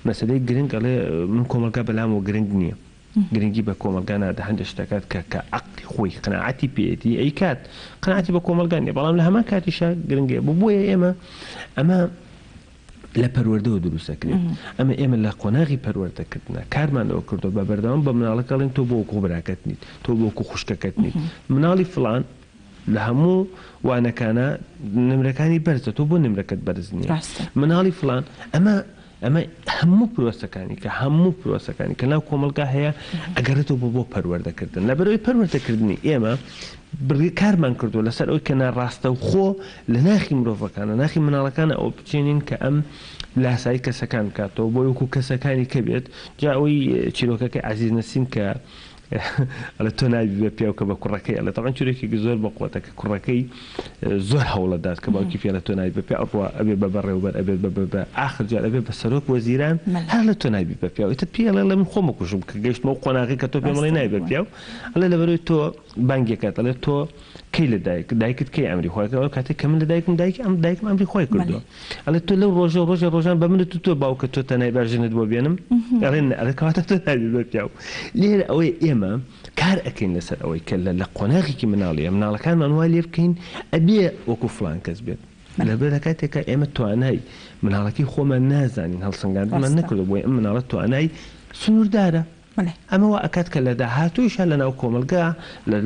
مەسەلەی گرنگ ئەڵێ من کۆمەلگا بەلامەوە گرنگ نییە گرنگی بە کۆمەلگانە هەندێک شتەکات کە عەقلی خۆی قەناعەتی پێێتی ئەی کات قەناعەتی بە کۆمەلگان نیە بەڵام لە هەمان کاتیشە گرنگێ بۆیە ئێمە ئەمە لە پەروەردەوە دروستەکرێت ئێمە لە قۆناغی پەروەردەکردنە کارمانەوە کردو بە بەردەوام بە مناڵەکەڵێن تۆ بۆ وەکو براکەت نیت تۆ بۆ وەکو خوشکەکەت نیت مناڵی فڵان لە هەموو وانەکانە نمرەکانی بەرزە تۆ بۆ نمرەکەت بەرز نیە مناڵی فڵان ئەمە هەموو پرۆسەکانی کە هەموو پرۆسەکانی کە ناو کۆمەلگا هەیە ئەگەڕێتەوە بۆ پەروەردەکردن لەبەرەوەی پەروەردەکردنی ئێمە کارمان کردو لەسەر ئەوی کە ناڕاستە و خۆ لە ناخی مرۆڤەکانە ناخی مناڵەکانە ئەو بچێنین کە ئەم لاسایی کەسەکان بکاتەوە بۆ وەکو کەسەکانی کە بێت جا ئەوەی چیرۆکەکەی عەزیز نەسیم کە ئەلە تۆ نابی بە پیاو کە بە کوڕەکەی ئەلە تەڵەن چورێکی زۆر بەقوتە کە کوڕەکەی زۆر هەوڵەدات کە باوکی پێ لە تۆ نابی بە پیا ئەڕوا ئەبێ بە بەڕێوبەر ئەبێت بە ئاخر جار ئەبێ بە سەرۆک وەزیران هەر لە تۆ نابی بە پیاو ئێتر پێ ئەڵێ من خۆمە کوژم کە گەیشتمەوە قۆناغی کە تۆ پێم بڵێ نابی بە پیاو ئەڵێ لەبەرەوەی تۆ بانگێکات ئەڵێ تۆ کەی لە دایکت کەی ئەمری خۆیەوە کاتێک کە من لە دایکم دایکم ئەمری خۆی کردووە ئەڵێ تۆ لەو ڕۆژان بە منت تۆ باوکە تۆ تەنای باشژنت بۆ بێنم ئەڵێ کەواتە تۆ نابی بە پیاو لێرە ئەوەی ئێمە کار ئەەکەین لەسەر ئەوەی کە لە قۆناغێکی مناڵیە مناڵەکانمان وای لێ بکەین ئەبێ وەکو فڵان کەس بێت لەبەر کاتێکە ئێمە توانای مناڵەکەی خۆمان نازانین هەڵسەنگاندمان نەکردو بۆی ئەم مناڵەت توانای سنووردارە ئەمەوە ئەکات کە لە داهاتوویشە لە ناو کۆمەلگا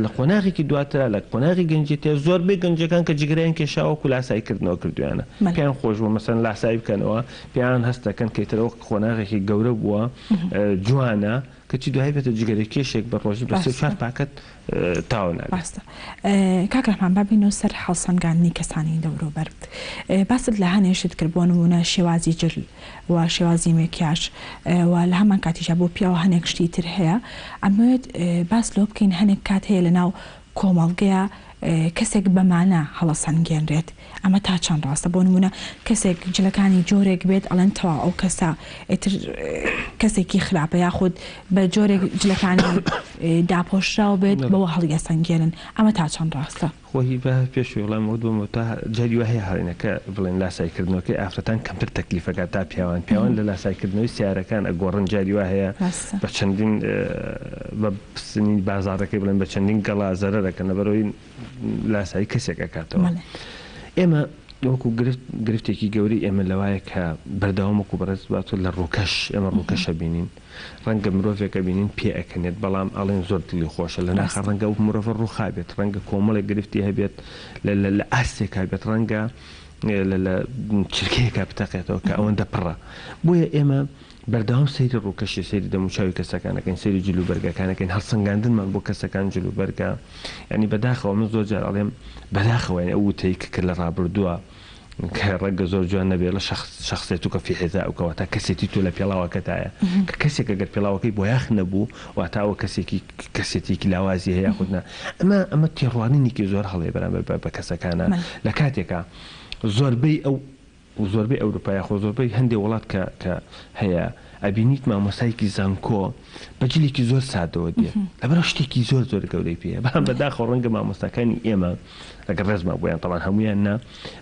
لە قۆناغێکی دواترە لە قۆناغی گەنجێتێ زۆربەی گەنجەکان کە جگرەیان کێشاوەکو لاسایکردنەوە کردویانە پێیان خۆش بوو مەسەن لاسایی بکەنەوە پێیان هەستەکەن کەیترەوە قۆناغێکی گەورە بووە جوانە کەچی دوای بێتە جگەرە کێشێک بە ڕۆژی بە 4 پاکەت تاو نابێت. کاک ڕەحمان بابینەوە سەر هەڵسەنگاندنی کەسانی دەوروبەر باست لە هەنێشت کرد بۆ نمونە شێوازی جل و شێوازی مێکیاژ و لە هەمان کاتیژە بۆ پیاوە هەنێک شتی تر هەیە ئەمەوێت باس لۆ بکەین هەنێک کات هەیە لە ناو کۆمەڵگەیە کەسێک بەمانە هەڵەسەنگێنرێت ئەمە تا چەند ڕاستە بۆ نمونە کەسێک جلەکانی جۆرێک بێت ئەڵەن تەوا ئەو کەسە کەسێکی خراپە یاخود بە جۆرێک جلەکانی داپۆشراوە بێت بەوە هەڵگە سەنگێنن ئەمە تا چەند ڕاستە خۆی بە پێشوی وڵام وەدومە تا جاری وە هەیە هەڵێنەکە بڵێن لاسایکردنەوەکەی ئافرەتان کەمتر تەکلیفەکە تا پیاوان لە لاسایکردنەوەی سیارەکان ئەگۆڕن جاری وە هەیە بە چەندین بە پسنی بازاڕەکەی بڵێن بە چەندین گەڵا زەرەرەکەن لەبەرەوەی لاسایی کەسێک ئەکاتەوە ئێمە وەکو گرفتێکی گەوری ئێمە لەوایە کە بەرداوامەکو بەڕێز باتۆ لە ڕووکەش ئێمە ڕووکەشە بینین ڕەنگە مرۆڤێکە بینین پێ ئەکەنێت بەڵام ئەڵێن زۆر دڵی خۆشە لە ناخە ڕەنگە و مرۆڤ ڕووخا بێت ڕەنگە کۆمەڵێک گرفتی هەبێت لە ئاستێکا بێت ڕەنگە لە چرکەیەکە بتەقێتەوە کە ئەوەندە پڕە بۆیە ئێمە بەردەوام سەیری ڕووکەشی سەیری دەموچاوی کەسەکانەکەین سەیری جلوبەرگەکانەکەین هەڵسەنگاندنمان بۆ کەسەکان جلوبەرگە ینی بەداخەوە من زۆر جار ئەڵێم بەداخەوەین ئەو وتەی کە لە ڕابردووە کە ڕەنگە زۆر جوان نەبێت لە شخصێت و کە فی حێزاوکەوە تا کەسێتی تو لە پێڵاوەکەتایە کە کەسێک ئەگەر پێڵاوەکەی بۆ یاخ نەبوو واتاوە کەسێتێکی لاوازی هەیە خودنا ئەمە تێڕوانینێکی زۆر هەڵێ بەرامبەر بە کەسەکانە لە کاتێکە زۆربەی ئەوروپای خۆ زۆربەی هەندێک وڵات کە هەیە ئەبینیت مامۆسایکی زانکۆ بەجلێکی زۆر سادەوە دێ لەبەر شتێکی زۆر گەورەی پێە بەڵام بەداخەوە ڕەنگە مامۆستاکانی ئێمە ئەگەر ڕێزمان بۆیان تەمان هەمویان نا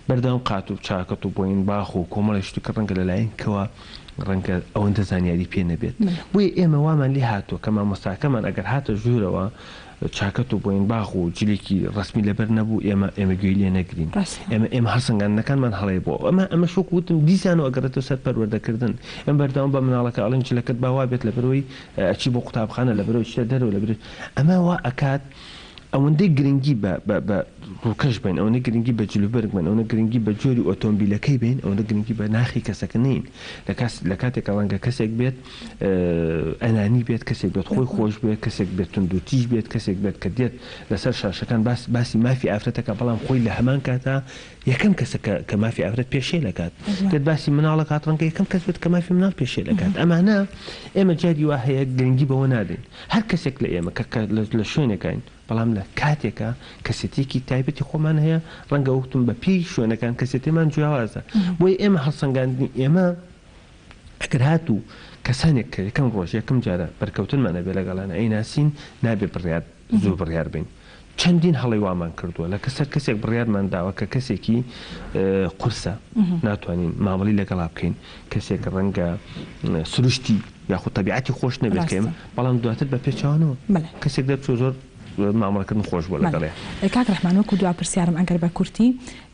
بەردەوام قات و چاکەت و بۆین باخ و کۆمەڵی شتی کە ڕەنگە لەلایەنکەوە ڕەنگە ئەوەندە زانیاری پێ نەبێت بۆیە ئێمە وامان لێ هاتووە کە مامۆستاکەمان ئەگەر هاتە ژوورەوە چاکەت و بۆین باخ و جلێکی ڕسمی لەبەر نەبوو ئێمە گوێی لێ نەگرین ئێمە هەڵسەنگاندنەکانمان هەڵەیە بۆ ئەمە شوک وتم دیسان و ئەگەرێتەوە سەر پەروەردەکردن ئەم بەردەوام بە مناڵەکە ئەڵێن جلەکەت باوا بێت لەبەرەوەی ئەچی بۆ قوتابخانە لەبەرەوەی شتە دەرەوە لەبەر ئەمە وا ئەکات ئەوەندەی گرنگی بە ڕووکەش بین ئەوەندە گرنگی بە جلوبەرگ بن ئەوەندە گرنگی بە جۆری ئۆتۆمبیلەکەی بین ئەوەندە گرنگی بە ناخی کەسەکە نین لە کاتێک ڕەنگە کەسێک بێت ئەنانی بێت کەسێک بێت خۆی خۆش بێت کەسێک بێت تونندوتیژ بێت کەسێک بێت کە دێت لەسەر شاشەکان باسی مافی ئافرەتەکە بەڵام خۆی لە هەمان کاتە یەکەم کەسە کە مافی ئافرەت پێشێ لەکات دێت باسی مناڵە کات ڕەنگە یەکەم کەس بێت کە مافی مناڵ پێشێ لەکات ئەمانە ئێمە جاری وا هەیە گرنگی بەوە نادەین هەر کەسێک لە ئێمە کە لە شوێنەکەین بەڵام لە کاتێکە کەسێتێکی تایبەتی خۆمان هەیە ڕەنگە وتم بە پێی شوێنەکان کەسێتێمان جیاوازە بۆی ئێمە هەڵسەنگاندنی ئێمە ئەگەر هاتوو کەسانێک کە یەکەم ڕۆژ یەکەم جارە بەرکەوتنمانە بێ لەگەڵانە ئەیناسین نابێ زوو بڕیار بین چەندین هەڵی وامان کردووە لە کەسێک بڕیارمان داوە کە کەسێکی قورسە ناتوانین مامەڵی لەگەڵا بکەین کەسێک ڕەنگە سروشتی یاخود تەبیعەتی خۆش نەبێتکەم بەڵام دواتر بە پێچوانەوە کەسێک دەبچوو زۆر مامەڵەکردن خۆش بۆ لەگەڵێ کاک ڕەحمان وەکو دوا پرسیارم ئەگەر بە کورتی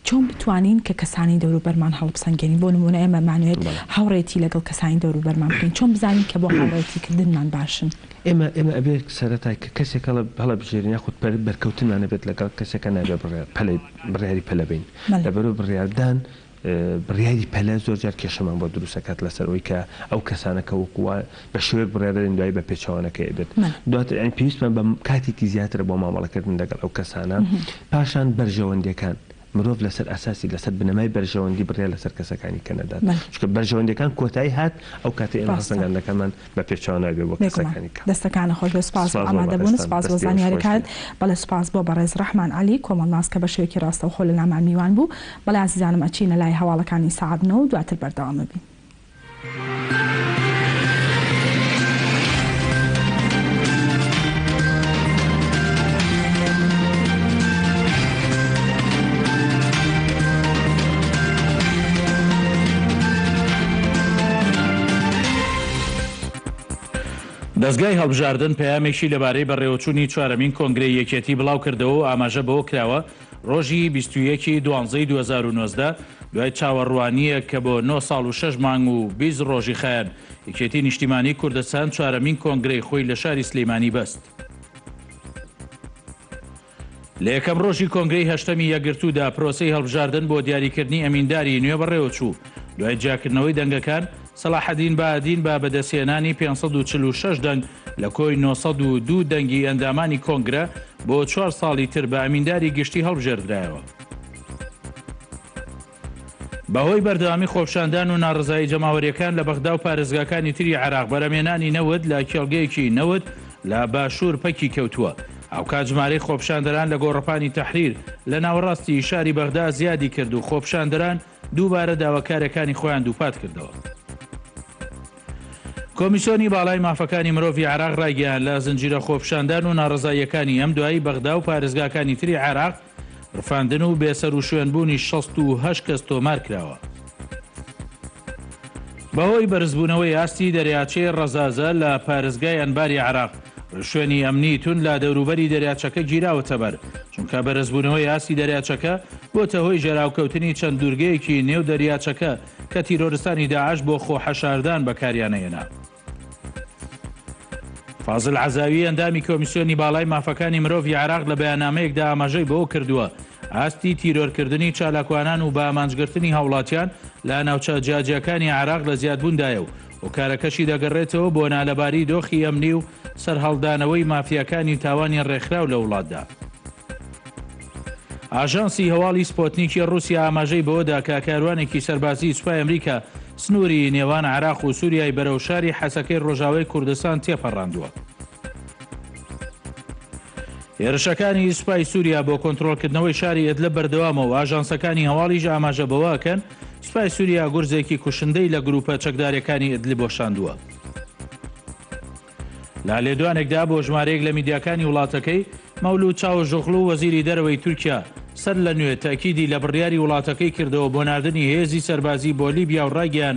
چۆن بتوانین کە کەسانی دەوروبەرمان هەڵبسەنگێنین بۆ نمونە ئێمە مانوێت هاوڕێتی لەگەڵ کەسانی دەوروبەرمان بکەین چۆن بزانین کە بۆ هاوڕێتیکردنمان باشن ئێمە ئەبێت سەرەتای کە کەسێکە هەڵە بژێرین یاخود بەرکەوتنمانە بێت لەگەڵ کەسێکە نابێ بڕیاری پەلە بین لەبەرەوە بڕیاردان بڕیاری پەلە زۆر جار کێشەمان بۆ دروستەکات لەسەرەوەی کە ئەو کەسانەکە وەکووە بە شوێک بڕیاردەین دوای بە پێچەوانەکەی بێت دواتر ئەین پێویستمان بە کاتێکی زیاتر بۆ مامەڵەکردن لەگەڵ ئەو کەسانە پاشان بەرژەوەندەکان مرۆڤ لەسەر ئاساسی لەسەر بنەمای بەرژەوەندی بڕیار لەسەر کەسەکانی کەنەدات چکە بەرژەوەندەکان کۆتایی هات ئەو کاتی ئێمە هەڵسەنگاندەکانمان بە پێچەوانە بێ بۆ کەسەکانی دەستەکانە خۆش بە سپاس ئامادەبوون سپاس بۆ زانیاریەکانت بەڵێ سپاس بۆ بەڕێز ڕەحمان عەلی کۆمەڵناس کە بە شێوەیەکی ڕاستەوخۆ لە نامان میوان بوو بەڵێ عزیزانم ئەچینە لای هەواڵەکانی سەعاتنەوە و دواتر بەردەوامە بین. دەستگای هەڵبژاردن پەیامێکی لەبارەی بەڕێوەچوونی چوارەمین کۆنگرەی یەکێتی بڵاو کردەوە و ئاماژە بەوە کراوە ڕۆژی 21/12/2019 دوای چاوەڕوانیە کە بۆ 9 ساڵ و 6 مانگ و 20 ڕۆژی خایان یەکێتی نیشتیمانی کوردستان چوارەمین کۆنگرەی خۆی لە شاری سلەیمانی بەست. لە یەکەم ڕۆژی کۆنگرەی هەشتەمی یەکگرتوودا پرۆسەی هەڵبژاردن بۆ دیاریکردنی ئەمینداری نوێ بەڕێوەچوو. دوای جیاکردنەوەی دەنگەکان سەلاحەدین بەئادین با بەدەستهێنانی 546 دەنگ لە کۆی 902 دەنگی ئەندامانی کۆنگرە بۆ 4 ساڵی تر بە ئەمینداری گشتی هەڵبژێردرایەوە. بەهۆی بەردەوامی خۆپشاندان و ناڕزایی جەماوەریەکان لە بەغدا و پارێزگاکانی تری عێراق بەرەمێنانی نەوت لە کێڵگەیەکی نەوت لە باشوور پەکی کەوتووە. ئەو کاتژمارەی خۆپشاندەران لە گۆڕەپانی تەحریر لە ناوەڕاستی شاری بەغدا زیادی کرد و خۆپشاندەران دووبارە داواکارەکانی خۆیان دووپات کردەوە. کۆمیسیۆنی باڵای مافەکانی مرۆڤی عێراق ڕایگەیان لە زنجیرە خۆپشاندان و ناڕزاییەکانی ئەم دوایی بەغدا و پارێزگاکانی تری عێراق ڕفاندن و بێسەر و شوێنبوونی 68 کەس تۆمار کراوە. بەهۆی بەرزبوونەوەی ئاستی دەریاچەی ڕەزازە لە پارێزگای ئەنباری عێراق شوێنی ئەمنی تون لە دەوروبەری دەریاچەکە گیراوەتە بەر، چونکە بەرزبوونەوەی ئاستی دەریاچەکە بۆتە هۆی ژێراوکەوتنی چەند دوورگەیەکی نێو دەریاچەکە کە تیرۆریستانی داعش بۆ خۆحەشاردان بەکاریانەهێنا. فازل عەزاوی ئەندامی کۆمیسیۆنی باڵای مافەکانی مرۆڤی عێراق لە بەیاننامەیەکدا ئاماژەی بەوە کردووە ئاستی تیرۆرکردنی چالاکوانان و بە ئامانجگرتنی هاوڵاتیان لە ناوچە جیاجیەکانی عێراق لە زیادبووندایە و کارەکەشی دەگەڕێتەوە بۆ نالەباری دۆخی ئەمنی و سەرهەڵدانەوەی مافیەکانی تاوانی ڕێکخراو لە وڵاتدا. ئاژانسی هەواڵی سپۆتنیکی رووسیا ئاماژەی بەوەدا کە کاروانێکی سەربازی سوپای ئەمریکا سنووری نێوان عێراق و سووریای بەرەو شاری حەسەکەی ڕۆژاوای کوردستان تێپەڕاندووە. هێرشەکانی سوپای سووریا بۆ کۆنتڕۆڵکردنەوەی شاری ئیدلب بەردەوامەوە و ئاژانسەکانی هەواڵیش ئاماژە بەوەکەن سوپای سووریا گورزێکی کوشندەی لە گروپە چەکدارەکانی ئیدلب بۆشاندووە. لە لێدوانێکدا بۆ ژمارەیەک لە میدیاکانی وڵاتەکەی مەولود چاوشۆغلو وەزیری دەرەوەی تورکیا سەر لە نوێ تاکیدی لە بڕیاری وڵاتەکەی کردەوە بۆ ناردنی هێزی سەربازی بۆ لیبیا و ڕاگەیان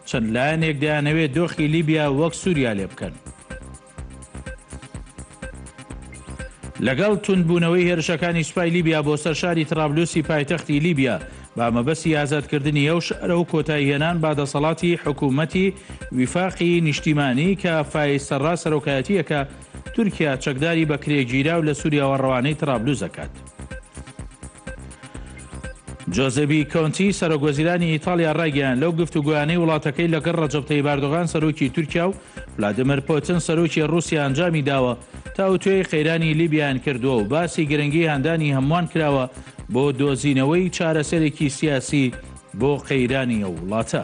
چەند لایەنێک دەیانەوێت دۆخی لیبیا وەک سووریا لێ بکەن. لەگەڵ توندبوونەوەی هێرشەکانی سوپای لیبیا بۆ سەر شاری ترابلوسی پایتەختی لیبیا با مەبەستی ئازادکردنی ئەو شارە و کۆتاییهێنان بادەسەڵاتی حکوومەتی ویفاقی نیشتیمانی کە فایسەڕا سەرۆکایەتیەکە تورکیا چەکداری بە کرێگیرا و لە سووریاوە ڕەوانەی ترابلوس دەکات. جۆزەبی کۆنتی سەرۆکوەزیرانی ئیتالیا ڕایگەیان لەو گفتوگویانەی وڵاتەکەی لەگەڵ ڕەجەب تەیب ئەردۆغان سەرۆکی تورکیا و ڤلادیمیر پۆتین سەرۆکی رووسیا ئەنجامی داوە تا وتوێی خەیرانی لیبیان کردووە و باسی گرنگی هەندانی هەمووان کراوە بۆ دۆزینەوەی چارەسەرێکی سیاسی بۆ خەیرانی ئەو وڵاتە.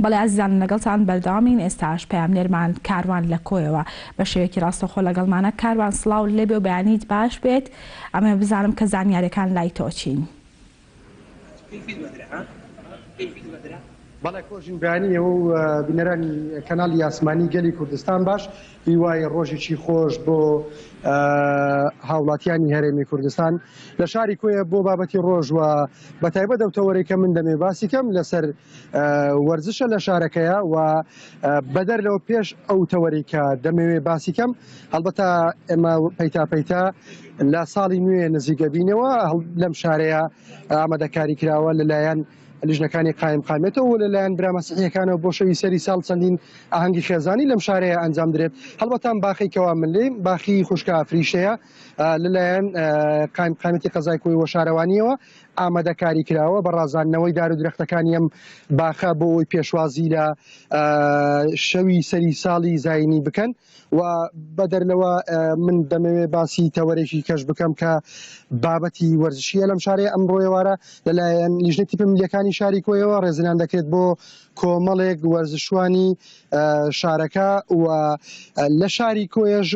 بەڵێ عزیزان لەگەڵتان بەردەوامین ئێستاش پەیامنێرمان کاروان لە کۆیەوە بە شێوەیەکی ڕاستەخۆ لەگەڵمانە. کاروان سڵاو لێبێ و بەیانیت باش بێت، ئەمە بزانم کە زانیاریەکان لای تۆ چین. بەڵێ کۆژین بەیانیە و بینەرانی کەناڵی ئاسمانی گەلی کوردستان باش هیوایە ڕۆژێکی خۆش بۆ هاوڵاتیانی هەرێمی کوردستان لە شاری کۆیە بۆ بابەتی ڕۆژ و بەتایبەت دەوتەوەرەی کە من دەمێ باسی کەم لەسەر وەرزشە لە شارەکەیە و بەدەر لەوە پێش ئەو تەوەری کە دەمەوێ باسی کەم هەڵبەتە ئێمە پەیتا لە ساڵی نوێ نزیگە بینەوە لەم شارەیە ئامادەکاری کراوە لەلایەن لیژنەکانی قایم قامێتەوە لەلایەن برا مەسیحیەکانەوە بۆ شەوی سەری ساڵ چەندین ئاهەنگی خێزانی لەم شارەیە ئەنجام درێت هەڵبەتان باخێکەوە من لێ باخی خوشکە ئەفریشەیە لەلایەن قایم قامەتی قەزای کۆی وە شارەوانیەوە ئامادەکاری کراوە بە ڕازاندنەوەی دار و درەختەکانی ئەم باخە بۆ ئەوی پێشوازی لە شەوی سەری ساڵی زاینی بکەن و بەدەرلەوە من دەمەوێت باسی تەوەرێکی کەش بکەم کە بابەتی وەرزشیە لەم شارەیە ئەمڕۆیەوارە لەلایەن لیژنەی تیپە ملیەکانی شاری کۆیەوە ڕێزنان دەکرێت بۆ کۆمەڵێک وەرزشوانی شارەکە و لە شاری کۆیەش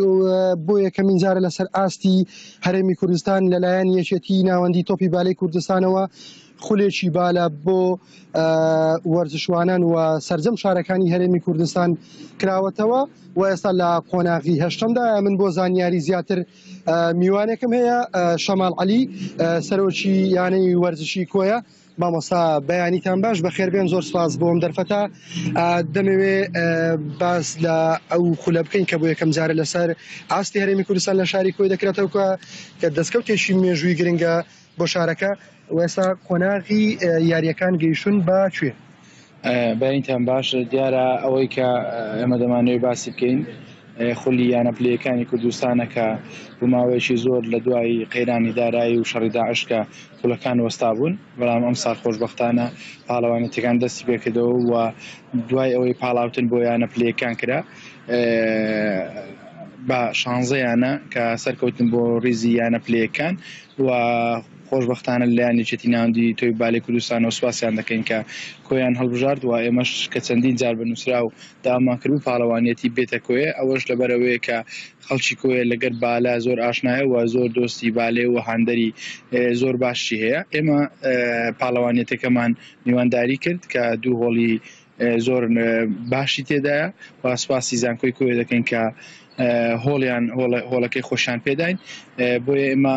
بۆ یەکەمین جارە لەسەر ئاستی هەرێمی کوردستان لەلایەن یەکێتی ناوەندی تۆپی بالای کوردستانەوە خولێکی بالە بۆ وەرزشوانان و سەرجەم شارەکانی هەرێمی کوردستان کراوەتەوە و ئێستا لە قۆناغی هەشتمدا من بۆ زانیاری زیاتر میوانێکم هەیە شەماڵ عەلی سەرۆکی یانەی وەرزشی کۆیە مامۆستا بەیانیتان باش بەخێربێن زۆر سپاس بۆم دەرفەتە دەمەوێ باس لە ئەو خولە بکەین کە بۆ یەکەم جارە لەسەر ئاستی هەرێمی کوردستان لە شاری کۆی دەکرێتەوە کە دەستکەوتێکی مێژووی گرنگە بۆ شارەکە و ئێستا قۆناغی یاریەکان گەیشتون بە کوێ بەینتان باش دیارە ئەوەی کە ئێمە دەمانەوێت باسی بکەین خولی یانە پلەکانی کوردستانە کە بماوەیەکی زۆر لە دوای قەیرانی دارایی و شەڕی داعشکە خولەکان وەستا بوون بەڵام ئەم ساڵ خۆشبەختانە پاڵەوانێتەکان دەستی پێکردەوە و دوای ئەوەی پاڵاوتن بۆ یانە پلەکان کرا بە شانزەیانە کە سەرکەوتن بۆ ڕیزی یانە پلەکان و خۆشبەختانە لەلایەن یەکێتی ناوەندی تۆی بالای کوردستان و سوپاسیان دەکەین کە کۆیان هەڵبژارد و ئێمەش کە چەندین جار بنووسرا و داماکرد و پاڵەوانیەتی بێتە کۆیە ئەوەش لەبەرەوەیە کە خەڵکی کۆیە لەگەر بالا زۆر ئاشنایە و زۆر دۆستی بالێ و هاندەری زۆر باشی هەیە ئێمە پاڵەوانیەتەکەمان میوانداری کرد کە دوو هۆڵی زۆر باشی تێدایە و سوپاسی زانکۆی کۆیە دەکەین کە هۆڵەکەی خۆشیان پێداین بۆیە ئێمە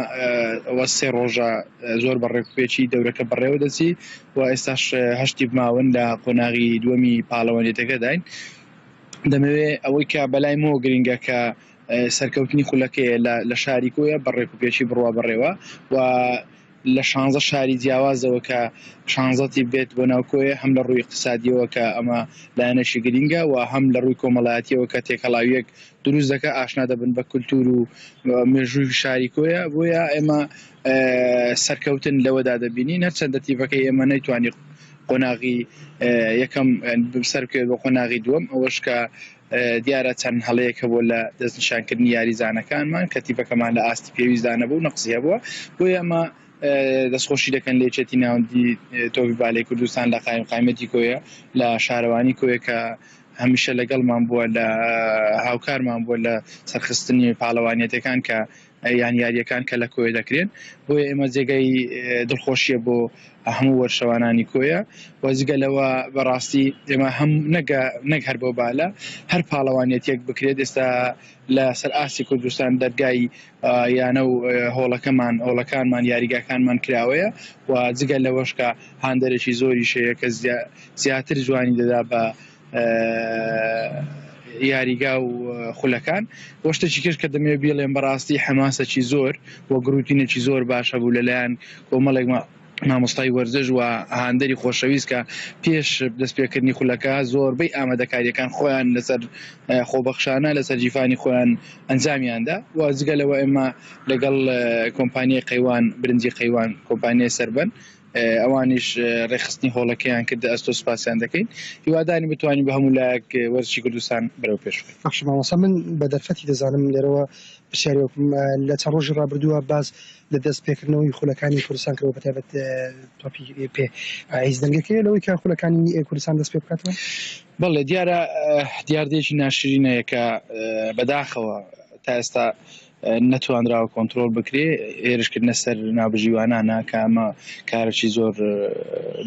ئەوە سێ ڕۆژە زۆر بەڕێکوپێکی دەورەکە بەڕێوە دەچی و ئێستاش هەشتی بماون لە قۆناغی دووەمی پاڵەوانێتەکە داین دەمەوێت ئەوەی کە بەلای مۆ گرنگە کە سەرکەوتنی خولەکەیە لە شاری کۆیە بەڕێکوپێکی بڕوا بەڕێوە و لە 16 شاری جیاوازەوە کە 16 بێت بۆ ناوکۆیە هەم لە ڕووی اقتصادیەوە کە ئەمە لایەنەشی گرینگە و هەم لە ڕووی کۆمەڵایەتیەوە کە تێکەڵاویەک دروست دەکە ئاشنا دەبن بە کولتور و مێژووی شاری کۆیە بۆیە ئێمە سەرکەوتن لەوەدا دەبینین هەرچەندە تیڤەکەی ئێمە نەیتوانی قۆناغی یەکەم سەرکەوێت بە قۆناغی دووەم ئەوەش کە دیارە چەند هەڵەیەکە بۆ لە دەستنیشانکردنی یاریزانەکانمان کە تیڤەکەمان لە ئاستی پێویستدانە بوو نەقزیە بووە بۆیە ئەمە دەستخۆشی دەکەن لە یەکێتی ناوەندی تۆپی بالای کوردستان لە قایم قامەتی کۆیە لە شارەوانی کۆیە کە هەمیشە لەگەڵمان بووە لە هاوکارمان بووە لە سەرخستنی پاڵەوانیەتەکان کە یان یاریەکان کە لە کۆیە دەکرێن بۆیە ئێمە جێگەی دڵخۆشیە بۆ هەموو وەرشەوانانی کۆیە وەزگەلەوە بەڕاستی ئێمە هەم نەک هەر بۆ بالە هەر پاڵەوانێتێک بکرێت ئێستا لە سەر ئاسی کوردستان دەرگای یانە و هۆڵەکانمان یاریگاکانمان کراوەیە و جگە لەوەش کە هاندەرێکی زۆری شەیە کە زیاتر جوانی دەدا بە یاریگا و خولەکان وەشتێکی کرد کە دەمێ بێڵێن بەڕاستی حەماسەکی زۆر وە گروتینێکی زۆر باشە بوو لەلایەن کۆمەڵێک مامۆستای وەرزش و هاندەری خۆشەویست کە پێش دەستپێکردنی خولەکە زۆربەی ئامادەکاریەکان خۆیان لەسەر خۆبەخشانە لەسەر جیفانی خۆیان ئەنجامیاندا و جگەلەوە ئێمە لەگەڵ کۆمپانیای قەیوان برنجی قەیوان کۆمپانیای سەربەن ئەوانیش ڕێخستنی هۆڵەکەیان کرد ئەستۆ سوپاسیان دەکەین هیوادانی بتوانین بە هەموو لایەک وەرزشی کوردستان بەرەو پێش مامۆستا من بە دەرفەتی دەزانم لێرەوە پرسیارێکم لە چەند ڕۆژی ڕابردووە باز لە دەست پێکردنەوەی خولەکانی کوردستان کەەوە بەتایبەت تۆپی پێ هیچ دەنگەکەی لەوەی کە خولەکانی کوردستان دەست پێ بکاتەوە بەڵێ دیاردێکی ناشرینەیە کە بەداخەوە تا ئێستا نەتوانراوە کۆنتترۆل بکرێ ئێرشکردنە سەر ناوبژیوانانە کە ئەمە کارێکی زۆر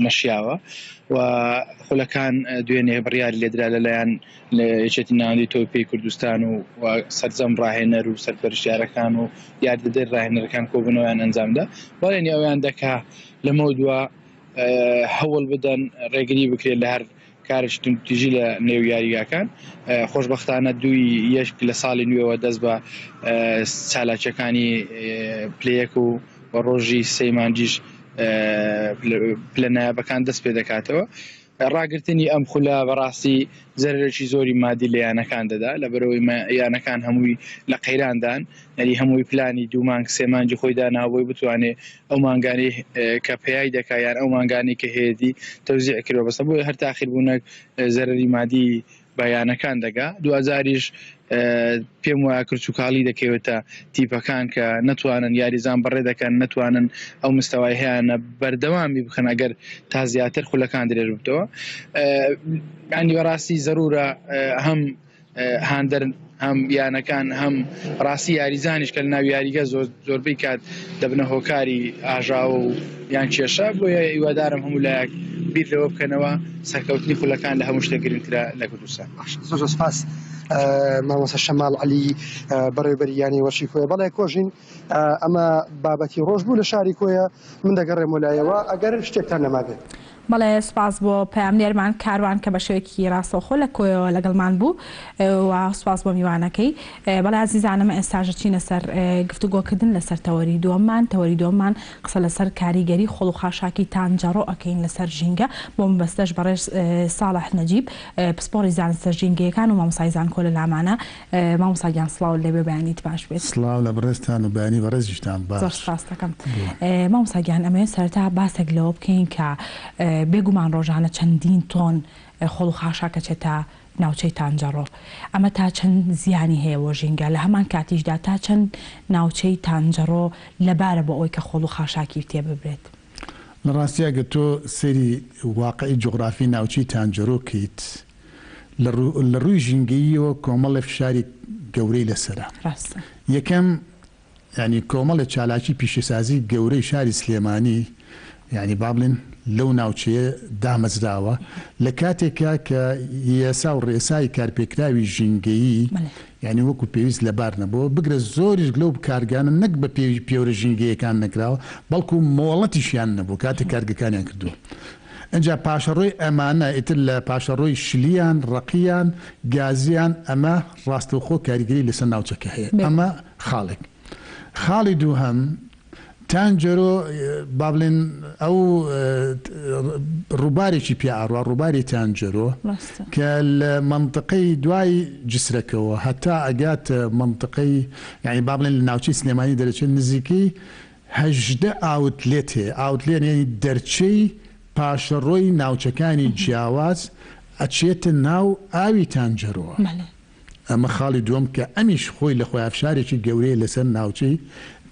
نەشیاوە و خولەکان دوێنێ بڕیاری لێدرا لەلایەن لە یەکێتی ناوەندی تۆپی کوردستان و سەرجەم ڕاهێنەر و سەرپەرشتیارەکان و یاردەدەر ڕاهێنەرەکان کۆبوونەوەیان ئەنجامدا بەڵێنی ئەویان دەکا لەمە دووە هەوڵ بدەن ڕێگری بکرێت لە هەر کارێکی تونتیژی لە نێو یاریگاکان خۆشبەختانە دووی یەک لە ساڵی نوێەوە دەست بە چالاکیەکانی پلەیەک و ڕۆژی سەیمانجیش پلەنایابەکان دەست پێ دەکاتەوە. ڕاگررتنی ئەم خولە بەڕاستی زەرێکی زۆری مادی لە یانەکان دەدا لە بەرەوەی یانەکان هەمووی لە قەیراندان یعنی هەمووی پلانی 2 مانگ 3 مانگی خۆی داناوەی بتوانێت ئەو مانگانی کە پێیای دەکایان ئەو مانگانی کە هەیەی تەوزیع کردەوە بەسە بۆی هەر تاخیر بوونەک زەرری مادی بەیانەکان دەگا 2000ش پێم وایە کرچووکاڵی دەکەوێتە تیپەکان کە نەتوانن یاریزان بەڕێ دەکەن نەتوانن ئەو مستەوای هەیەە بەردەوامی بخەن ئەگەر تا زیاتر خولەکان درێژ بتەوە. ینی بەڕاستی زەرورە هەم هاندەرن هەم یانەکان هەم ڕاستی یاریزانیش کە لە ناو یاریگە زۆربەی کات دەبنە هۆکاری ئاژاوە و یان کێشە بۆیە هیوادارم هەموو لایەک بیر لەوە بکەنەوە سەرکەوتنی خولەکان لە هەموو شتە گرنگترە لە کوردستان. زۆر سپاس مامۆستا شەماڵ عەلی بەڕێوەبەریانی وەرشی کۆیە. بەڵێ کۆژین ئەمە بابەتی ڕۆژ بوو لە شاری کۆیە من دەگەڕێمەوە لایەوە ئەگەر شتێکتان نەماگەن. بەڵێ سپاس بۆ پاملێرمان کاروان کە بە شێوەیەکی ڕاستەوخۆ لە کۆیەوە لەگەڵمان بوو و سپاس بۆ میوانەکەی. بەڵێ عزیزانەمە ئێستاژە چینە سەر گفتوگۆکردن لەسەر تەوەری دووەممان قسە لەسەر کاریگەری خۆڵ و خاشاکی تانجەڕۆ ئەکەین لەسەر ژینگە بۆ مەبەستەش بەڕێژ ساڵح نەجیب پسپۆڕی زانستە ژینگەیەکان و مامۆسای کۆ لە لامانە. مامۆساگیان سڵاو لێبێ بەیانیت باش بێت. سڵاو لە بەڕێزتان و بەیانی بەڕێزیشتان باش. زۆر سپاس دەکەم. مامۆساگیان ئەمەوێت سەرەتا باسێک لەوە بکەین کە بێگومان ڕۆژانە چەندین تۆن خۆڵ و خاشاکە چێتە ناوچەی تانجەڕۆ. ئەمە تا چەند زیانی هەیە بۆ ژینگە لە هەمان کاتیشدا تا چەند ناوچەی تانجەڕۆ لەبارە بۆ ئەوی کە خۆڵ و خاشاکی تێ ببرێت. لە ڕاستی ئەگە تۆ سەیری واقعی جوغرافی ناوچەی تانجەڕۆ کەیت لە ڕووی ژینگەییەوە کۆمەڵی فشاری گەورەی لەسەرە. یەکەم ینی کۆمەڵە چالاکی پیشەسازی گەورەی شاری سلێمانی یعنی با بڵێن لەو ناوچەیە دامەزراوە لە کاتێکا کە یاسا و ڕێسای کارپێکراوی ژینگەیی یعنی وەکو پێویست لەبار نەبووە بگرە زۆریش لەو کارگانە نەک بە پێوە ژینگەیەکان نەکراوە بەڵکو مۆڵەتیشیان نەبوو کاتێک کارگەکانیان کردووە. ئەجا پاشەڕۆی ئەمانە ئیتر لە پاشەڕۆی شلیان ڕقیان گازیان ئەمە ڕاستەوخۆ کاریگەری لەسەر ناوچەکە هەیە. ئەمە خاڵێک. خاڵی دووهەم تانجەرۆ با بڵێن ئەو ڕووبارێکی پیاڕوە ڕووباری تانجەرۆ کە لە منطقەی دوای جسرەکەەوە هەتا ئەگات منطقەی یعنی با بڵێن لە ناوچەی سلێمانی دەرەچێت نزیکەی 18 ئاوتلێت هەیە. ئاوتلێن یعنی دەرچەی پاشەڕۆی ناوچەکانی جیاواز ئەچێتە ناو ئاوی تانجەرۆوە. ئەمە خاڵی دووەم کە ئەمیش خۆی لە خۆی ئافشارێکی گەورەیە لەسەر ناوچەی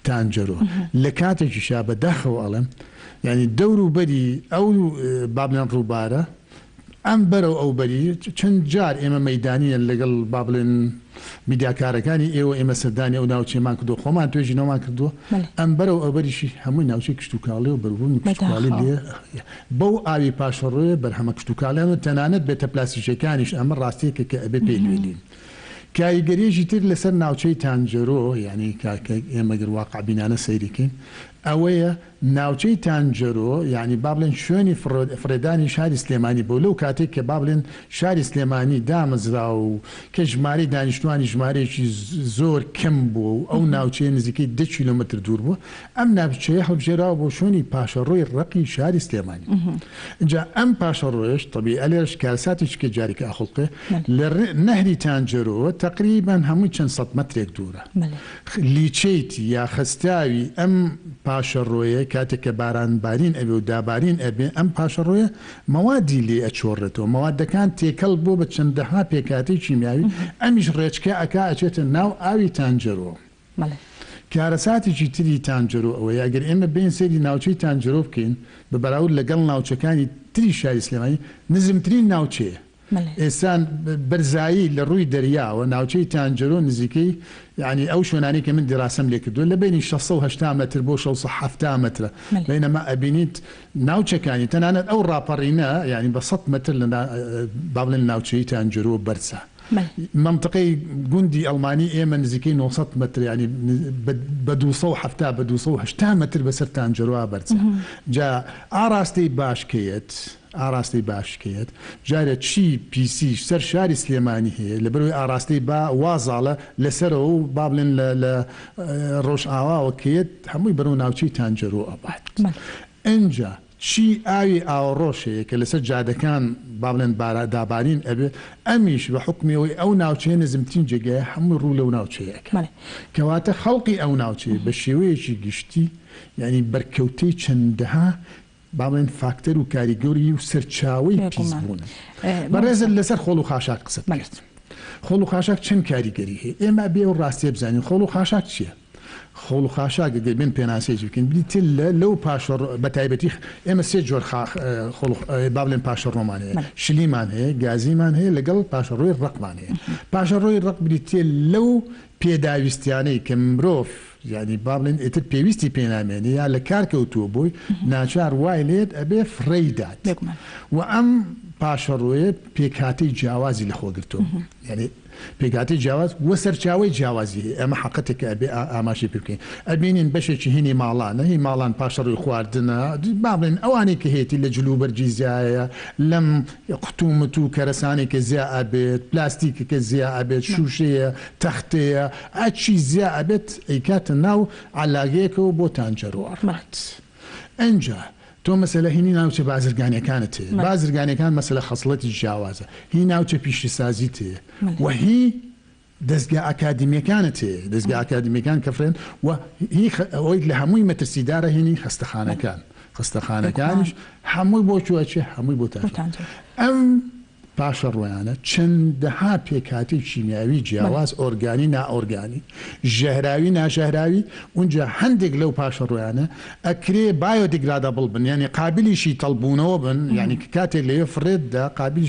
تانجەرۆ. لە کاتێکیشا بەداخەوە ئەڵێم ینی دەور و بەری ئەو بابلێن ڕووبارە ئەم بەرەو ئەو بەری چەند جار ئێمە مەدانیە لەگەڵ بابلێن میدیاکارەکانی ئێوە ئێمە سەردانی ئەو ناوچێمان کردو خۆمان توێژی نەوەمان کردووە ئەم بەرەو ئەو بەریشی هەمووی ناوچەی کشتتوکاڵی و بەربوون کشتتوکاڵی لێ بەو ئاوی پاشەڕۆیە بەرهەمە کشتتوکاڵیان و تەنانەت بێتە پلاسیشەکانیش ئەمە ڕاستەیەکە کە ئەبێ پێی لێنین. کاریگەریەکی تر لەسەر ناوچەی تانجەرۆ ینی ئێمەگەر واقع بینانە سەیریکەین ئەوەیە ناوچەی تانجەرۆ یعنی با بڵێن شوێنی فرێدانی شاری سلێمانی بۆ لەو کاتێک کە با بڵێن شاری سلێمانی دامەزرا و کە ژمارەی دانیشتوانی ژمارەیەکی زۆر کەم بووە و ئەو ناوچەیە نزیکەی 10 کیلۆمتر دوور بوو ئەم ناوچەیە هەڵبژێراوە بۆ شوێنی پاشەڕۆی ڕقی شاری سلێمانی. اینجا ئەم پاشەڕۆیش طبیعی ئەلێرش کارساتێکی کە جارێکە ئاخڵقێ لە نەهری تانجەرۆ تقریبان هەمووی چەند سەد مەترێک دوورە. لیچەیتی یا خستاوی ئەم پاشەڕۆیە کاتێک کە بارانبارین ئەبێ و دابارین ئەبێ ئەم پاشەڕۆیە مەوادی لێ ئەچۆڕێتەوە مەوادەکان تێکەڵ بۆ بە چەندەها پێکاتی چیمیاوی ئەمیش ڕێچکە ئەکا ئەچێتە ناو ئاوی تانجەرۆ. کارەساتێکی تری تانجەرۆ ئەوە یاگەر ئێمە بین سێری ناوچەی تانجەرۆ بکەین بە بەراورد لەگەڵ ناوچەکانی تری شاری سلێمانی نزمترین ناوچەیە. ئێستان بەرزایی لە ڕووی دەریاوە ناوچەی تانجەرۆ نزیکەی ینی ئەو شوێنانی کە من دیڕاسەم لێ کردووە لە بینی 680 متر بۆ 670 مترە بینەمە ئەبینیت ناوچەکانی تەنانەت ئەو ڕاپەڕینە ینی بە 100 متر لە با بڵێن ناوچەی تانجەرۆ بەرزە. منطقەی گوندی ئەڵمانی ئێمە نزیکەی 900 متر ینی بە 270 بە 280 متر بەسەر تانجەرۆ بەرزە. جا ئاڕاستی باشکەیت ئاڕاستی باشکەیت جارە چی پیسیش سەر شاری سلێمانی هەیە لە بەروی ئاڕاستی با وازاڵە لەسەرەوە و با بڵێن لە ڕۆژ ئاواوەکەیت هەمووی بەرەو ناوچەی تانجەرۆ ئەبات. ئەنجا چی ئاوی ئاوڕۆشەیە کە لەسەر جادەکان با بڵێن دابارین ئەبێ ئەمیش بە حکمەوەی ئەو ناوچەیە نزمترین جێگایە هەموو ڕوو لەو ناوچەیەکە کەواتە خەڵقی ئەو ناوچەیە بە شێوەیەکی گشتی ینی بەرکەوتەی چەندەها با بڵێن فاکتەر و کاریگەوری و سەرچاوی پیسبوون بەڕێزە لەسەر خۆڵ و خاشاک قسە کرد خۆڵ و خاشاک چەند کاریگەری هەیە ئێمە بێ و ڕاستیە بزانین خۆڵ و خاشاک چییە؟ خۆڵ و خاشاک بێن پێناسێکی بکەین بریتە لەو پاشە بە تایبەتی ئێمە سێ جۆر با بڵێن پاشە ڕۆمان هەیە شلیمان هەیە گازیمان هەیە لەگەڵ پاشەڕۆی ڕقمان هەیە پاشەڕۆی ڕق بریتێ لەو پێداویستیانەی کە مرۆڤ یعنی با بڵێن ئێتر پێویستی پێنامێنێ یا لە کار کەوتووە بۆی ناچار وای لێت ئەبێ فڕێدات و ئەم پاشەڕۆیە پێکهاتەی جیاوازی لە خۆگرتووە یعنی پێکاتی جیاواز وە سەرچاوی جیاوازی ئەمە حقەتێک ئەبێ ئاماشی پێ بکەین ئەبینین بەشێکی هینی ماڵانە هی ماڵان پاشەڕووی خواردنە با بڵێن ئەوانەی کە هێتی لە جلوبەرجی زیایە لەم قوتومت و کەرەسانی کە زیا ئەبێت پلاستیکە کە زیا ئەبێت شوشەیە تەختەیە ئاچی زیا ئەبێت ئەیکاتە ناو علاگەیەکەوە بۆ تانجەڕوار ئەنجا تۆ مەسەلە هینی ناوچە بازرگانیەکانت هەیە بازرگانیەکان مەسەلە خەسڵەتی جیاوازە هی ناوچە پیشتی سازی تێ و هی دەستگا ئاکادمیەکانت هەیە دەستگا ئاکادمیەکان کە فرێن و هی ئەوەی لە هەمووی مەترسیدارە هینی خستەخانەکانیش هەمووی بۆ چوەچێ هەمووی بۆ تانجە ئەم پاشە ڕۆیانە چەندەها پێکاتی کیمیاوی جیاواز ئۆرگانی نائۆرگانی ژەهراوی ناژەهراوی اونجا هەندێک لەو پاشە ڕۆیانە ئەکرێ بایۆدیگرادەبڵ بن یعنی قابلی شیتەڵبوونەوە بن یعنی کاتێک لەوێ فرێتدا قابلی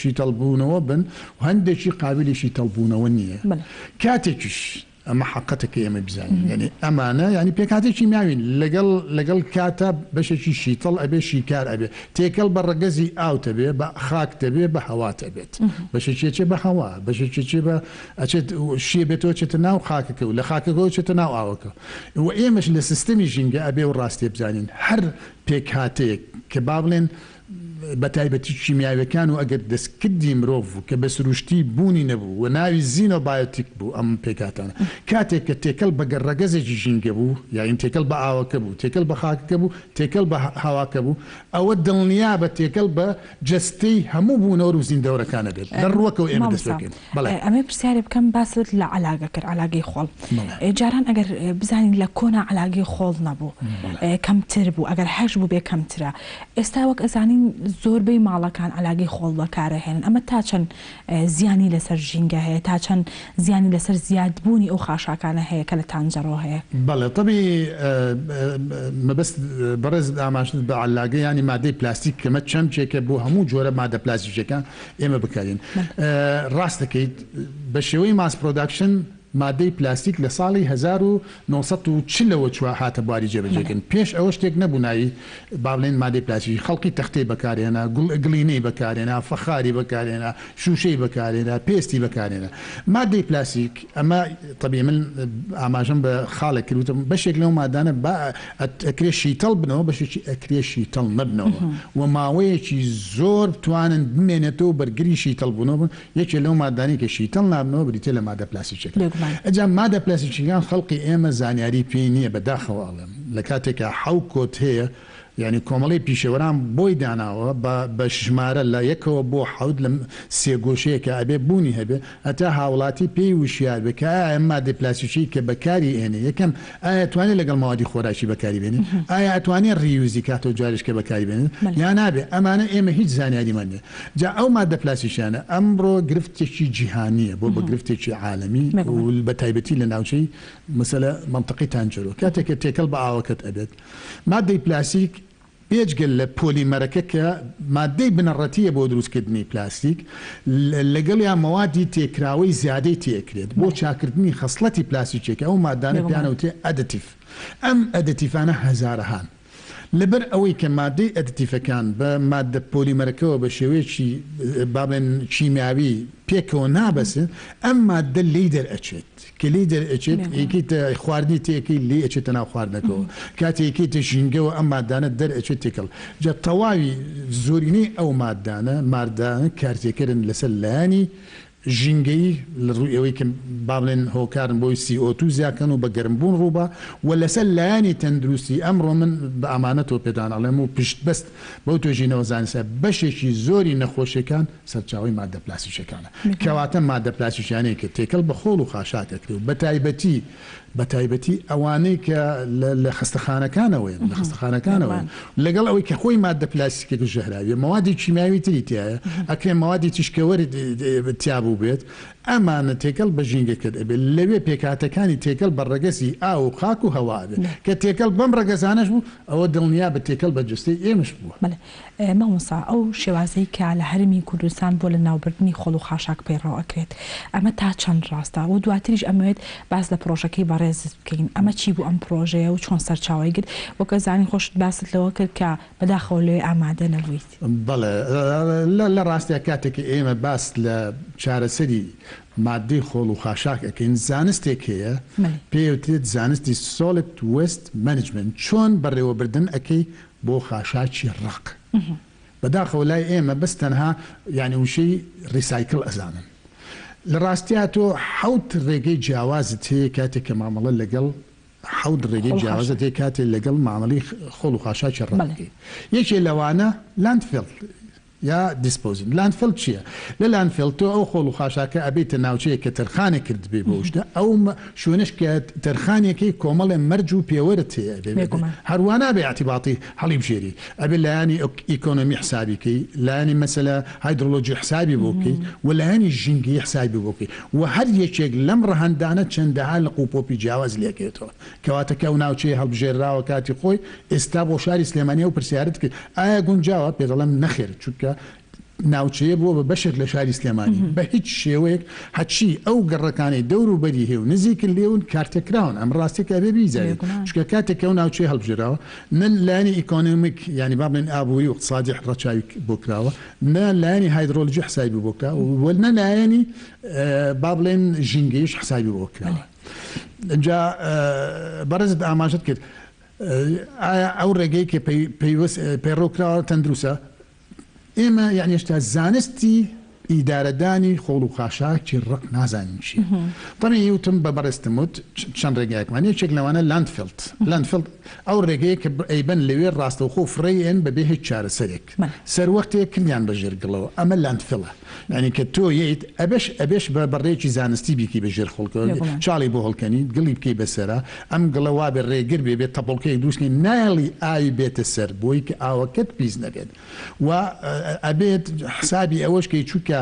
شیتەڵبوونەوە بن و هەندێکی قابلی شیتەڵبوونەوە نییە کاتێکیش ئەمە حقەتەکە ئێمە بزانین یعنی ئەمانە ینی پێکاتێکی میاوین لەگەڵ کاتە بەشێکی شیتەڵ ئەبێ شیکار ئەبێ تێکەڵ بە ڕەگەزی ئاوتە بێ بە خاکتە بێ بە هەواتە بێت بەشێکێ بە هەوا بەشێکێ بە ئەچێت شیە بێتەوە چێتە ناو خاکەکە و لە خاکەکەەوە چێتە ناو ئاوەکە و ئێمەش لە سیستەمی ژینگە ئەبێ و ڕاستێ بزانین هەر پێکهاتەیەک کە با بڵێن بە تایبەتی کیمیاویەکان و ئەگەر دەستکردی مرۆڤ کە بە سروشتی بوونی نەبوو و ناوی زینۆبایۆتیک بوو ئەم پێکاتانە کاتێک کە تێکەڵ بە گەڕەگەزێکی ژینگە بوو یاین تێکەڵ بە ئاوەکە بوو تێکەڵ بە خاکەکە بوو تێکەڵ بە هاواکە بوو ئەوە دڵنیا بە تێکەڵ بە جستەی هەموو بوونەوە و زیندەوەرەکانە بێت لە ڕوەکەەوە ئێمە دەستەکەین ئەمە پرسیارێ بکەم باست لە علاگە کرد علاگەی خۆڵ جاران ئەگەر بزانین لە کۆنا علاگەی خۆڵ نەبوو کەمتر بوو ئەگەر هەش بوو بێ کەمترە ئێستا وەک ئەزانین زۆربەی ماڵەکان علاگەی خۆڵ بەکارەهێنن ئەمە تا چەند زیانی لەسەر ژینگە هەیە تا چەند زیانی لەسەر زیادبوونی ئەو خاشاکانە هەیە کە لە تانجەڕۆ هەیە بەڵێ طبی مەبەست بەڕێز ئاماژت بە علاگە ینی مادەی پلاستیک کەمە چەمچێکە بۆ هەموو جۆرە مادە پلاستیکەکان ئێمە بکارین ڕاست دەکەیت بە شێوەی ماس پرۆداکشن مادەی پلاستیک لە ساڵی 1940ەوە چوە هاتە بواری جێبەجێکردن پێش ئەوە شتێک نەبوونایی با بڵێن مادەی پلاستیکی خەڵکی تەختەی بەکارێنە گڵینەی بەکارێنە فەخاری بەکارێنە شوشەی بەکارێنە پێستی بەکارێنە مادەی پلاستیک ئەمە طبیعی من ئاماژەم بە خاڵێک کردوتم بەشێک لەو مادانە ئەکرێ شیتەڵ بنەوە بەشێکی ئەکرێ شیتەڵ نەبنەوە و ماوەیەکی زۆر بتوانن بمێنێتەوە بەرگری شیتەڵ بوونەوە بن یەکێ لەو مادانی کە شیتەڵ نابنەوە بریتێ لە مادە پلاستیکەکە ئەجا مادە پلاستیکیەکان خەڵقی ئێمە زانیاری پێی نییە بەداخەواڵم لە کاتێکە حەو کۆت هەیە یعنی کۆمەڵی پیشەوەران بۆی داناوە بە ژمارە لە یەکەوە بۆ حەوت لە سێگۆشەیەکە ئەبێ بوونی هەبێ ئەتا هاوڵاتی پێی وشیار بکە ئایا مادە پلاستیکی کە بەکاری ئێنێ یەکەم ئایا توانێت لەگەڵ ماوەدی خۆراکی بەکاری بێنێت ئایا ئەتوانێت ڕیوزی کاتەوە جارشکە بەکاری بێنێت یا نابێ ئەمانە ئێمە هیچ زانیاریمان نیە جا ئەو مادە پلاستیکیانە ئەمڕۆ گرفتێکی جیهانیە بۆ بە گرفتێکی عالەمی و بە تایبەتی لە ناوچەی مەسەلە مەنتەقەی تانجەرۆ کاتێککە تێکەڵ بە ئاوەکەت ئەبێت مادەی پلاستیک پێچگەل لە پۆلیمەرەکە کە مادەی بنەڕەتیە بۆ دروستکردنی پلاستیک لەگەڵ یا مەوادی تێکراوەی زیادەی تێکرێت بۆ چاکردنی خەسڵەتی پلاستیکێکە ئەو مادانە پیانەوتێ ئەدەتیف ئەم ئەدەتیفانە هەزارەهان لەبەر ئەوەی کە مادەی ئەدەتیفەکان بە مادە پۆلیمەرەکەەوە بە شێوەیەکی بابێن کیمیاوی پێکەوە نابەسن ئەم مادە لی دەرئەچێت کە لی دەرئەچێت یەکیتە خواردنی تێکی لی ئەچێتە ناو خواردنەکەەوە کاتێکیتە ژینگەوە ئەم مادانە دەرئەچێت تێکەڵ جا تەواوی زۆرینەی ئەو مادانە کارتێکردن لەسەر لایانی ژینگەی لە ڕووی ئەوەی کە با بڵێن هۆکارن بۆی CO2 زیاکەن و بە گەرمبوون ڕووبە و لەسەر لایانی تەندروستی ئەمڕۆ من بە ئامانەتەوە پێدان ئەڵێم و پشت بەست بەو توێژینەوە زانستە بەشێکی زۆری نەخۆشیەکان سەرچاوی مادە پلاسیکەکانە کەواتە مادە پلاسیکیانەیە کە تێکەڵ بە خۆڵ و خاشاکەکرێ و بەتایبەتی ئەوانەی کە لە خستەخانەکانەوەی لە خستەخانەکانەوە لەگەڵ ئەوەی کە خۆی مادە پلاسیکێک ژەهراوی موادی کیمیاوی تری تایە ئەکرێ موادی تیشکەوەری تیابوو بێت ئەمانە تێکەڵ بە ژینگەکرد ئەبێت لەوێ پێکاتەکانی تێکەڵ بە ڕەگەسی ئاو و خاک و هەوا بێت کە تێکەڵ بەم ڕەگەزانەش بوو ئەوە دڵنیا بە تێکەڵ بە جستەی ئێمەش بووە مامۆستا ئەو شێوازەی کە لە هەرمی کوردستان بۆ لە ناوبردنی خۆڵ و خاشاک پەیڕەو ئەکرێت ئەمە تا چەند ڕاستە و دواتریش ئەمەوێت باس لە پرۆژەکەی بەڕێز بکەین ئەمە چی بوو ئەم پرۆژەیە و چۆن سەرچاوی گرت وەکە زانی خۆشت باست لەوە کرد کە بەداخەوە لێ ئامادە نەبوویت بەڵێ لە ڕاستیە کاتێکی ئێمە باس لە چارەسەری مادەی خۆڵ و خاشاک ئەەکەین زانستێک هەیە پێوتێت زانستی سۆلت وست مانجمنت چۆن بەڕێوەبردن ئەەکەی بۆ خاشاکی ڕق بەداخەوە لای ئێمە بەس تەنها یعنی وشەی ریسایکل ئەزانن لە ڕاستیا تۆ حوت ڕێگەی جیاوازت هەیە کاتێک کە مامەڵە لەگەڵ حوت ڕێگەی جیاوازت هەیە کاتێک لەگەڵ مامەڵی خۆڵ و خاشاکی ڕقی یەکێ لەوانە لاندفیل یا دیسپۆزین لاندفیل چییە لە لاندفیل تۆ ئەو خۆڵ و خاشاکە ئەبێتە ناوچەیە کە تەرخانە کرد بێ بۆشتە ئەو شوێنش کە تەرخانێکی کۆمەڵێ مەرج و پێوەرت هەیە هەروانە بێ ئاعتیباطی هەڵی بژێری ئەبێ لایانی ئیکۆنۆمی حسابیکەی لایانی مەسەلە هایدرۆلۆجی حسابی بۆکەی و لایانی ژینگی حسابی بۆکەی و هەر یەکێک لەم ڕەهەندانە چەندەها لە قوپۆپی جیاواز لێکێتەوە کەواتە کە ئەو ناوچەیە هەڵبژێراوە کاتی خۆی ئێستا بۆ شاری سلێمانیە و پرسیارت کرد ئایا گونجاوە پێ دەڵێم نەخێر چونکە ناوچەیە بووە بە بەشێک لە شاری سلێمانی بە هیچ شێوەیەک هەچی ئەو گەڕەکانی دەور و بەری هێو نزیکن لێون کارتێکراون ئەم ڕاستێکە بێ بیزانێت چکە کاتێک ئەو ناوچەیە هەڵبژێراوە نە لایانی ئیکۆنۆمیک ینی با بڵێن ئابووری و اقتصادی ڕەچاوی بۆ کراوە نە لایانی هایدرۆلۆژی حسابی بۆ کراوە و نە لایانی با بڵێن ژینگەیش حسابی بۆ کراوە اینجا بەڕێزت ئاماژت کرد ئەو ڕێگەی کە پەیڕۆکراوە تەندروسە ئێمە یعنی هێشتا زانستی ئیدارەدانی خۆڵ و خاشاکی ڕق نازانین چی تەنی وتم بە بەڕێستموت چەند ڕێگایەکمان یەکێک لەوانە لاندفیلد ئەو ڕێگەیە کە ئەیبەن لەوێ ڕاستەوخۆ فڕێن بەبێ هیچ چارەسەرێک سەروەختەیە کلیان بەژێرگڵەوە ئەمە لاندفیلە ینی کە تۆ ییت ئەبێش بە بەڕێکی زانستی بیکی بەژێر خۆڵکەوە چاڵی بۆ هەڵکەنی گڵی بکەی بەسەرا ئەم گڵەوا بێ ڕێگر بێت تەپڵکەیەک دروستکەی نایڵی ئاوی بێتە سەر بۆی کە ئاوەکەت پیس نەبێت و ئەبێت حسابی ئەوەشکەی چووکە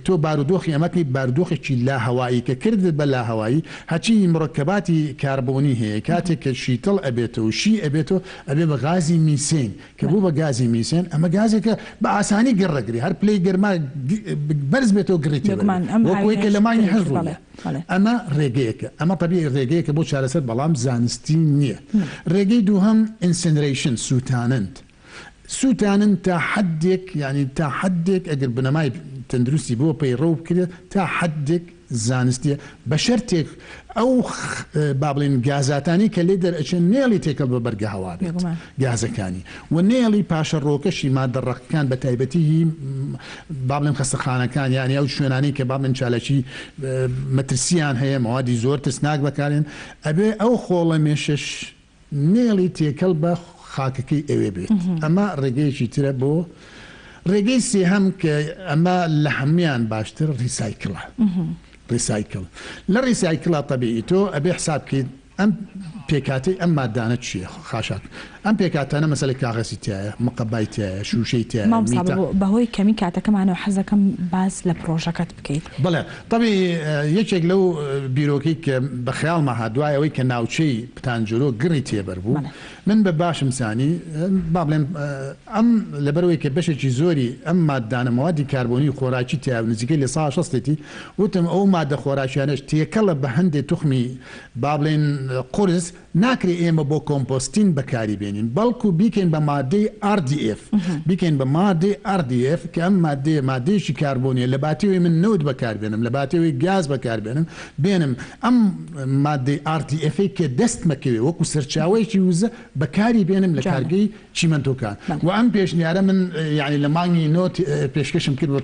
تۆ بارودۆخی ئەمەکەی بارودۆخێکی لا هەوایی کە کردت بە لا هەوایی هەچی مڕکەباتی کاربوونی هەیە کاتێک کە شیتڵ ئەبێتەوە شی ئەبێتەوە ئەبێ بە غازی میسین کە بوو بە گازی میسێن ئەمە گازێکە بە ئاسانی گەڕەگری هەر پلەی گەرما بەرز بێتەوە گڕیتی وەکوەی کە لە مانی هەژڕە ئەمە ڕێگەیەکە ئەمە طبیعی ڕێگەیەکە بۆ چارەسەر بەڵام زانستی نییە ڕێگەی دووهەم ئینسنریشن سووتانن تا حدێک ینی تا حدێک ئەگەر بنەمای تەندروستی بۆ پەیڕەو بکرێت تا حدێک زانستیە بە شەرتێک ئەو با بڵێن گازاتانی کە لێ دەرئەچێن نێڵی تێکەڵ بە بەرگە هەوا بێت گازەکانی و نێڵی پاشە ڕۆکەشی مادە ڕقەکان بە تایبەتی با بڵێن خەستەخانەکان یانی ئەو شوێنانی کە با بڵێن چالەکی مەترسیان هەیە مەوادی زۆر ترسناک بەکارێن ئەبێ ئەو خۆڵە مێشش نێڵی تێکەڵ بە خاکەکەی ئەوێ بێت ئەمە ڕێگەیەکی ترە بۆ ڕێگەی سێهەم کە ئەمە لە هەمویان باشتر ریسایکڵە لە ریسایکڵە طبیعی تۆ ئەبێ حساب بکەیت ئەم پێکاتی ئەم مادانە چییە خاشاک ئەم پێکاتانە مەسەلەی کاغەزی تایە مقەبای تایە شوشەی تایە بەهۆی کەمی کاتەکەمانەوە حەزەکەم باز لە پرۆژەکەت بکەیت بڵێ طبی یەکێک لەو بیرۆکەی کە بە خەیاڵمە هادوایەوەی کە ناوچەی پتانجۆرۆ گڕی تێبەر بوو من بە باشم سانی با بڵێن ئەم لەبەرەوەی کە بەشێکی زۆری ئەم مادانە موادی کاربۆنی خۆراکی تیا نزیکەی لە 16 وتم ئەو مادە خۆراکیانەش تێکەڵە بە هەندێک توخمی با بڵێن قرس ناکرێ ئێمە بۆ کۆمپۆستین بەکاری بێنین بەڵکو بیکەین بە مادەی RDF بیکەین بە مادەی RDF کە ئەم مادەیەکی کاربۆنیە لە باتیەوەی من نەوت بەکاربێنم لە باتیەوەی گاز بەکاربێنم بێنم ئەم مادەی RDF کە دەست مەکەوێ وەکو سەرچاوەیەکی وزە بەکاری بێنم لە کارگەی چیمەنتۆکان و ئەم پێشنیارە من یعنی لە مانگی نۆت پێشکەشم کرد بە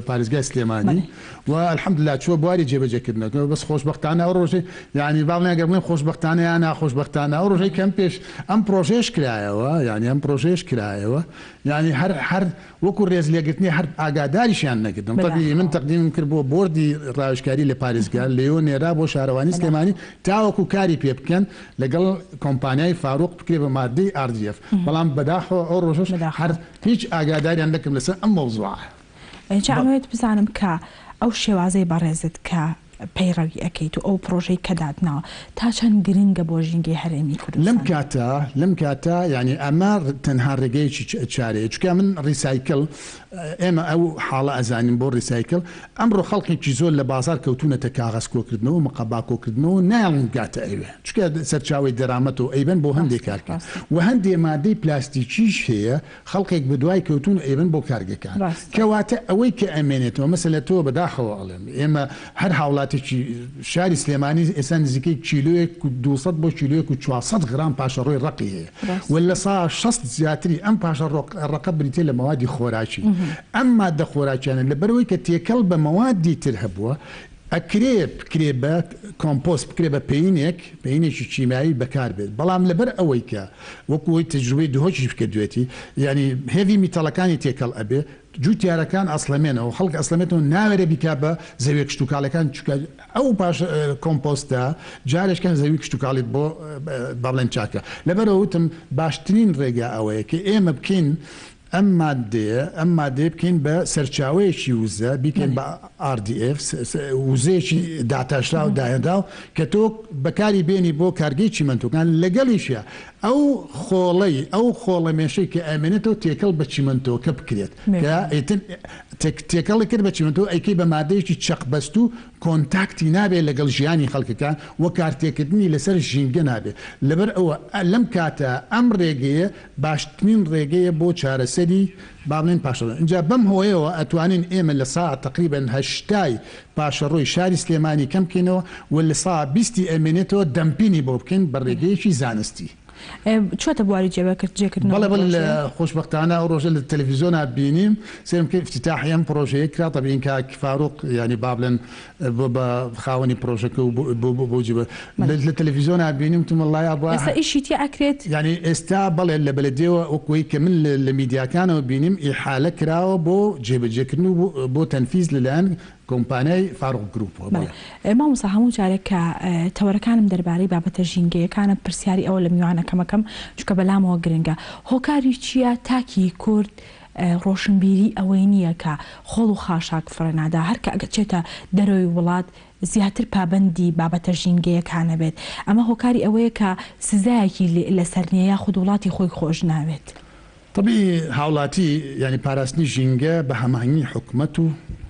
پارێزگای سلێمانی و الحەمدلله چوە بواری جێبەجێکردنەوە بەس خۆشبەختانە ئەو ڕۆژەی یعنی باڵێ ئەگەر بڵێن خۆشبەختانە یان ناخۆشبەختانە ئەو ڕۆژەی کەم پێش ئەم پرۆژێش کرایەوە یعنی ئەم پرۆژێش کرایەوە یعنی هەر وەکو ڕێز لێگرتنی هەر ئاگاداریشیان نەکردم طبیعی من تەقدیمم کرد بۆ بۆردی ڕاوێژکاری لە پارێزگا لێو نێرا بۆ شارەوانی سلێمانی تاوەکو کاری پێ بکەن لەگەڵ کۆمپانیای فاروق بکرێ بە مادەی RDF بەڵام بەداخەوە ئەو ڕۆژەش هەر هیچ ئاگاداریان نەکردم لەسەر ئەم مەوزوعە ئەوێت بزانم کە ئەو شێوازەی بەڕێزت کە پەیڕەوی ئەەکەیت و ئەو پرۆژەی کەدادنەوە تا چەند گرنگە بۆ ژینگەی هەرێمی کوردستان لەم کاتە ینی ئەمە تەنها ڕێگەیەکی چارەیە چکە من ڕیسایکل ئێمە ئەو حاڵە ئەزانین بۆ ڕیسایکل ئەمڕۆ خەڵکێکی زۆر لە بازار کەوتونەتە کاغەز کۆکردنەوە مەقەبا کۆکردنەوە ناڵگاتە ئەوێ چکە سەرچاوی دەرامەت و ئەیبەن بۆ هەندێک کارکە و هەندێ مادەی پلاستیکیش هەیە خەڵکێک بەدوای کەوتون ئەیبەن بۆ کارگەکان کەواتە ئەوەی کە ئەمێنێتەوە مەسەلە تۆ بەداخەوە ئەڵێم ئێمە هەر هاوڵاتێکی شاری سلێمانی ئێستا نزیکەی کیلویەک 200 بۆ کیلویەک و 400 غرام پاشەڕۆی ڕقی هەیە ولا سا 60 زیاتری ئەم پاشە ڕقە بریتێ لە مەوادی خۆراکی ئەم مادە خۆراکیانە لەبەرەوەی کە تێکەڵ بە مەوادی تر هەبووە ئەکرێ بکرێ بە کۆمپۆست بکرێ بە پێینێکی چیمایی بەکار بێت بەڵام لەبەر ئەوەی کە وەکوی تجروبەی دهۆکی بکردوێتی ینی هێوی میتەڵەکانی تێکەڵ ئەبێ جوتیارەکان ئەسڵەمێنەوە خەڵک ئەسڵەمێتەوە ناوێرە بیکا بە زەوی کشتتوکاڵەکان ئەو باش کۆمپۆستە جارێککەن زەوی کشتتوکاڵیت بۆ بەڵێن چاکە لەبەرەوە وتم باشترین ڕێگا ئەوەیە کە ئێمە بکەین ئەم مادێ بکەین بە سەرچاوەیەکی وزە بیکەین بە RDF وزەیەکی داتاشرا و داهێدا و کە تۆ بەکاری بێنی بۆ کارگەی چیمەنتۆکان لەگەڵیشە ئەو خۆڵەمێشەی کە ئەمێنێتەوە تێکەڵ بە چیمەنتۆکە بکرێت تێکەڵی کرد بە چیمەنتۆ ئەیکەی بە مادەیەکی چەقبەست و کۆنتاکتی نابێت لەگەڵ ژیانی خەڵکەکان و کارتێکردنی لەسەر ژینگە نابێت لەبەر ئەوە لەم کاتە ئەم ڕێگەیە باشترین ڕێگەیە بۆ چارەسەری باڵێن پاشەڕۆی اینجا بەم هۆیەوە ئەتوانین ئێمە لە ساعت تقریباً 8 پاشەڕۆی شاری سلێمانی کەم بکەینەوە و لە ساعت 20 ئەمێنێتەوە دەمپینی بۆ بکەین بە ڕێگەیەکی زانستی چۆتە بواری جێبەکردن بەڵێ لە خۆشبەختانە ئەو ڕۆژە لە تەلەڤیزۆنا بینیم سێم کە افتتاحیان پرۆژەیە کرا تەبین کە فاروق ینی بابلن بە خاوەنی پرۆژەکە و بۆ جێبە لە تەلەڤیزۆنا بینیم تو وڵای بووە ئێستا ئیشیتی ئەکرێت ینی ئێستا بەڵێ لە بەلەدێوە وەکوی کە من لە میدیاکانەوە بینیم ئیحالە کراوە بۆ جێبەجێکردن و بۆ تەنفیز لەلایەن کۆمپانیای فاروق گروپ مامۆستا هەموو جارێک کە تەوەرەکانم دەربارەی بابەتە ژینگەیەکانە پرسیاری ئەوە لە میوانەکەمەکەم چکە بەلامەوە گرنگە هۆکاری چییە تاکی کورد ڕۆشنبیری ئەوەی نییە کە خۆڵ و خاشاک فرەنادا هەرکە ئەگەچێتە دەرەوەی وڵات زیاتر پابندی بابەتە ژینگەیەکانە بێت ئەمە هۆکاری ئەوەیە کە سزایەکی لەسەر نیە یاخود وڵاتی خۆی خۆش ناوێت طبعی هاوڵاتی ینی پاراستنی ژینگە بە هەماهنگی حکومەت و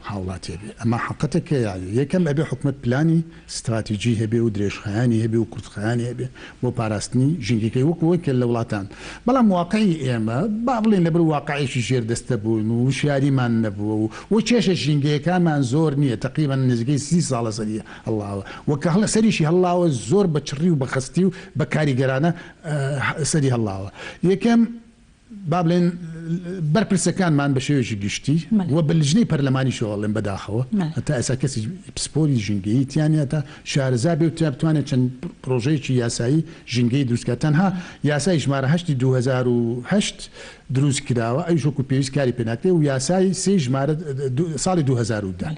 هاوڵاتی هەبێ ئەمە حقەتەکە یەکەم ئەبێ حکومت پلانی استراتیجی هەبێ و درێژخایانی هەبێ و کورتخایانی هەبێ بۆ پاراستنی ژینگەکەی وەکە لە وڵاتان بەڵام واقعی ئێمە با بڵێن لەبەر واقعیشی ژێردەستە بوون و شاریمان نەبووە و کێشە ژینگەیەکانمان زۆر نییە تقریبا نزیکەی 30 ساڵە سەریە هەڵاوە وەکە هەڵە سەریشی هەڵاوە زۆر بە چڕی و بە خستی و بە کاریگەرانە سەری هەڵاوە یەکەم با بڵێن بەرپرسەکانمان بە شێوێکی گشتی و بەلژنەی پەرلەمانی شۆڵێن بەداخەوە هەتا ئێستا کەسی پسپۆری ژینگەیی تیانە تا شارەزا بێ و بتوانێت چەند پرۆژەیەکی یاسایی ژینگەی دروستکە تەنها یاسای ژمارە 8 2008 دروست کراوە ئەویش وەکو پێویست کاری پێناکرێ و یاسای سێ ژمارە ساڵی 2010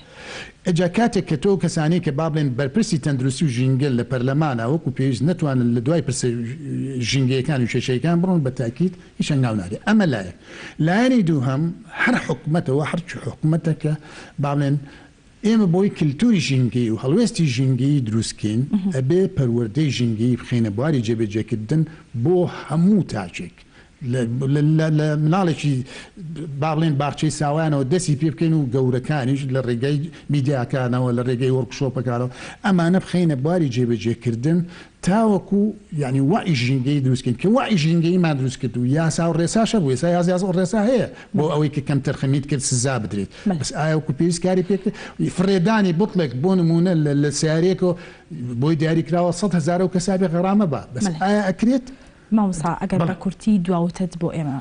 ئەجا کاتێک کە تۆ کەسانی کە با بڵێن بەرپرسی تەندروستی و ژینگە لە پەرلەمانە وەکو پێویست نتوانن لە دوای پرسە ژینگەیەکان و شێشەیەکان بڕۆن بە تاکید هیچ ئەنگاو نارێ ئەمە لایە لایەنی دووهەم هەر حکومەتەوە هەرچی حکومەتەکە با بڵێن ئێمە بۆی کللتوری ژینگەی و هەڵوێستی ژینگەی دروستکەین ئەبێ پەروەردەی ژینگەی بخینە بواری جێبەجێکردن بۆ هەموو تاچێک مناڵێکی با بڵێن باخچەی ساوانەوە دەستی پێ بکەین و گەورەکانیش لە ڕێگەی میدیاکانەوە لە ڕێگەی وەرکشۆپەکانەوە ئەمانە بخەینە بواری جێبەجێکردن تاوەکو ینی وای ژینگەی دروستکەین کە وای ژینگەیمان دروست کرد و یاسا و ڕێساشە بوو ێسا یاز ڕێسا هەیە بۆ ئەوەی کە کەم تەرخەمیت کرد سزا بدرێت بەس ئایاکو پێویست کاری پێکرد فڕێدانی بڵێک بۆ نمونە لە سیارێکەوە بۆی دیاریکراوە 100,000 و کەسابێ غەرامە بە بەس ئایا ئەکرێت مامۆستا ئەگەر بە کورتی دواوتت بۆ ئێمە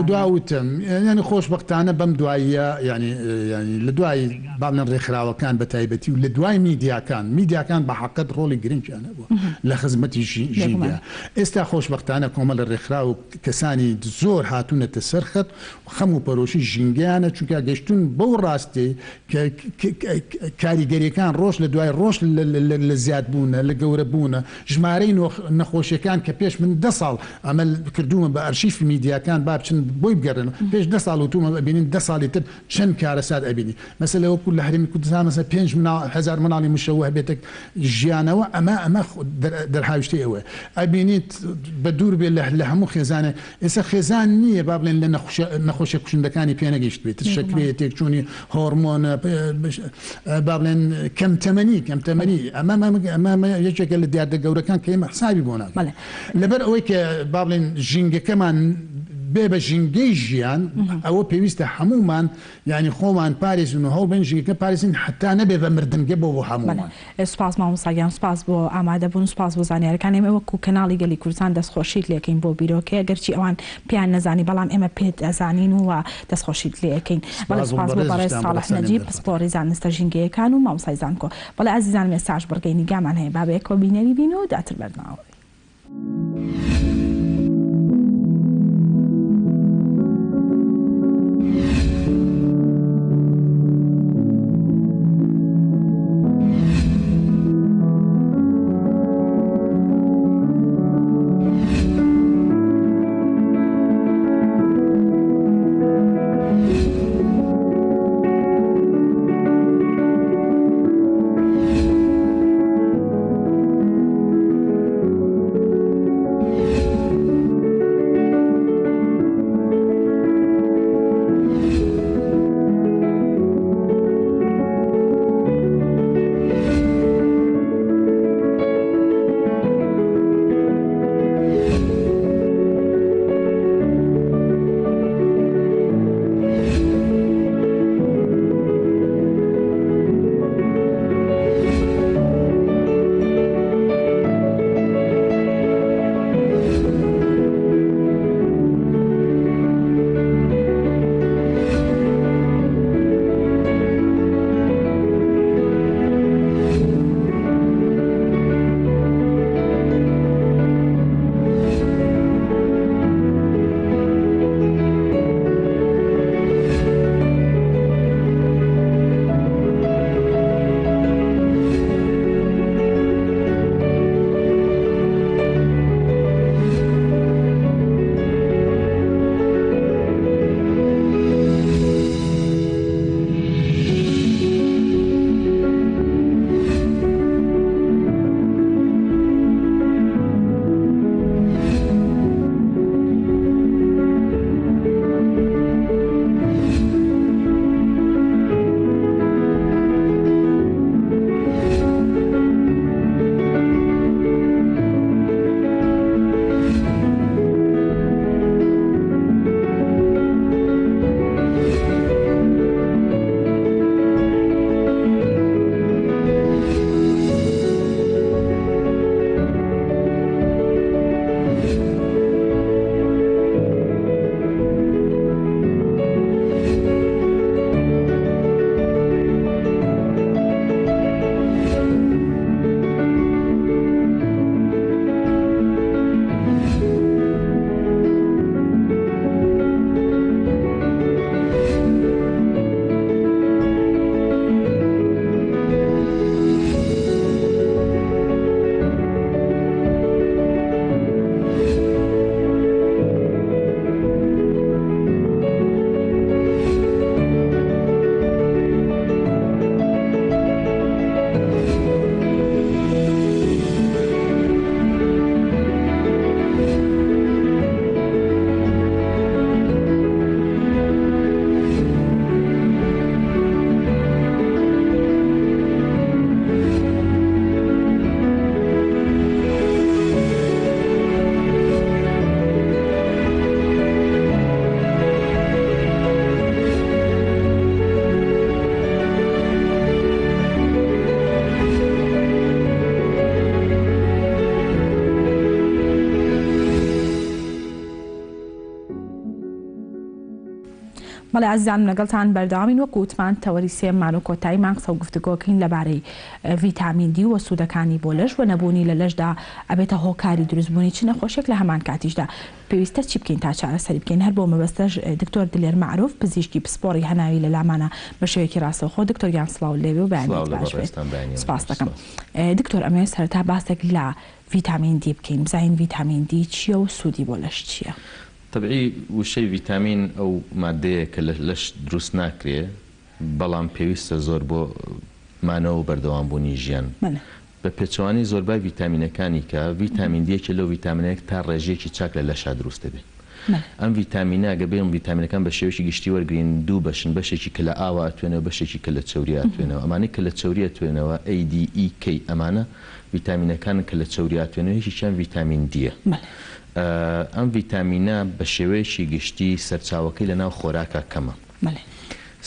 دواوتم ینی خۆشبەختانە بەم دواییە ینی لە دوای باڵێن ڕێکخراوەکان بە تایبەتی و لە دوای میدیاکان بە حقت ڕۆڵی گرنگیانە بووە لە خزمەتی ژینگە ئێستا خۆشبەختانە کۆمەڵە ڕێکخرا و کەسانی زۆر هاتوونەتە سەرخەت خەم و پەرۆشی ژینگیانە چونکە گەشتون بەو ڕاستی کاریگەریەکان ڕۆژ لە دوای ڕۆژ لە زیادبوونە لە گەورە بوونە ژمارەی نەخۆشیەکان کە پێش من 10 ساڵ ئەمە کردومە بە ئەرشیفی میدیاکان با بچن بۆی بگەڕن پێش 10 ساڵ وتومە ئەبینین 10 ساڵی تر چەند کارەسات ئەبینی مەسەلە وەکو لە هەرێمی کوردستان مەسە 5,000 مناڵی مشەوە هەبێتە ژیانەوە ئەمە دەرهاوشتی ئەوە ئەبینیت بە دوور بێ لە هەموو خێزانە ئێستا خێزان نییە با بڵێن لە نەخۆشە کوشندەکانی پێ نەگەیشت بێت شکرێ تێکچوونی هۆرمۆنە با بڵێن کەم تەمەنی ئەمە یەکێکە لە دیاردە گەورەکان کە ئێمە حسابی بۆ ناکەین لەبەر ئەوەی کە با بڵێن ژینگەکەمان بێ بە ژینگەی ژیان ئەوە پێویستە هەمومان ینی خۆمان پارێزن و هەڵبێن ژینگەکە پارێزین حتا نەبێ بە مردنگە بۆ هەمومان سوپاس مامۆستاگیان سوپاس بۆ ئامادەبوون سوپاس بۆ زانیارەکان ئێمە وەکو کەناڵی گەلی کوردستان دەستخۆشیت لێکەین بۆ بیرۆکەیە گەرچی ئەوان پیان نەزانی بەڵام ئێمە پێت ئەزانین و دەستخۆشیت لێەکەین بەڵێ سوپاس بۆ بەڕێز ساڵح نەجیب پسپۆڕی زانستە ژینگەیەکان و مامۆستای زانکۆ بەڵێ ئازیزان مێساژ بڕگەینی گامان هەیە با بەیەکەوە بینەری بین و داتر بەرناوە بەڵێ عزیزان لەگەڵتان بەردەوامین وەکو وتمان تەوەری سێممان و کۆتایی مانگسە و گفتوگۆکەین لەبارەی ڤیتامین دی و سوودەکانی بۆ لەش و نەبوونی لە لەشدا ئەبێتە هۆکاری دروستبوونی چ نەخۆشێک لە هەمان کاتیشدا پێویستە چی بکەین تا چارەسەری بکەین. هەر بۆ مەبەستەش دکتۆر دلێر معروف پزیشکی پسپۆڕی هەناوی لە لامانە بە شێوەیەکی ڕاستەوخۆ. دکتۆر گیان سڵاو لێوێ و بەیانی باش بێت. سپاس دەکەم. دکتۆر ئەمەوێ سەرەتا باسێک لە ڤیتامین دی بکەین، بزانین ڤیتامین دی چییە و سوودی بۆ لەش چییە؟ طبعی وشەی ڤیتامین ئەو مادەیە کە لەش دروست ناکرێ بەڵام پێویستە زۆر بۆ مانەوە و بەردەوامبوونی ژیان. بە پێچەوانی زۆربای ڤیتامینەکانی کە ڤیتامین دیەکی لەو ڤیتامینەیەک تا ڕێژەیەکی چاک لە لەشا دروست دەبێت. ئەم ڤیتامینە ئەگە بێن ڤیتامینەکان بە شێوەیەکی گشتی وەرگین دوو بەشن، بەشێکی کە لە ئاوا ئەتوێنەوە، بەشێکی کە لە چەوریە ئەتوێنەوە. ئەمانەی کە لە چەوریە توێنەوە ADEK ئەمانە ڤیتامینەکان کە لە چەوریە توێنەوەیەکیان ڤیتامین دیە. ئەم ڤیتامینە بە شێوەیەکی گشتی سەرچاوەکەی لە ناو خۆراکە کەمە.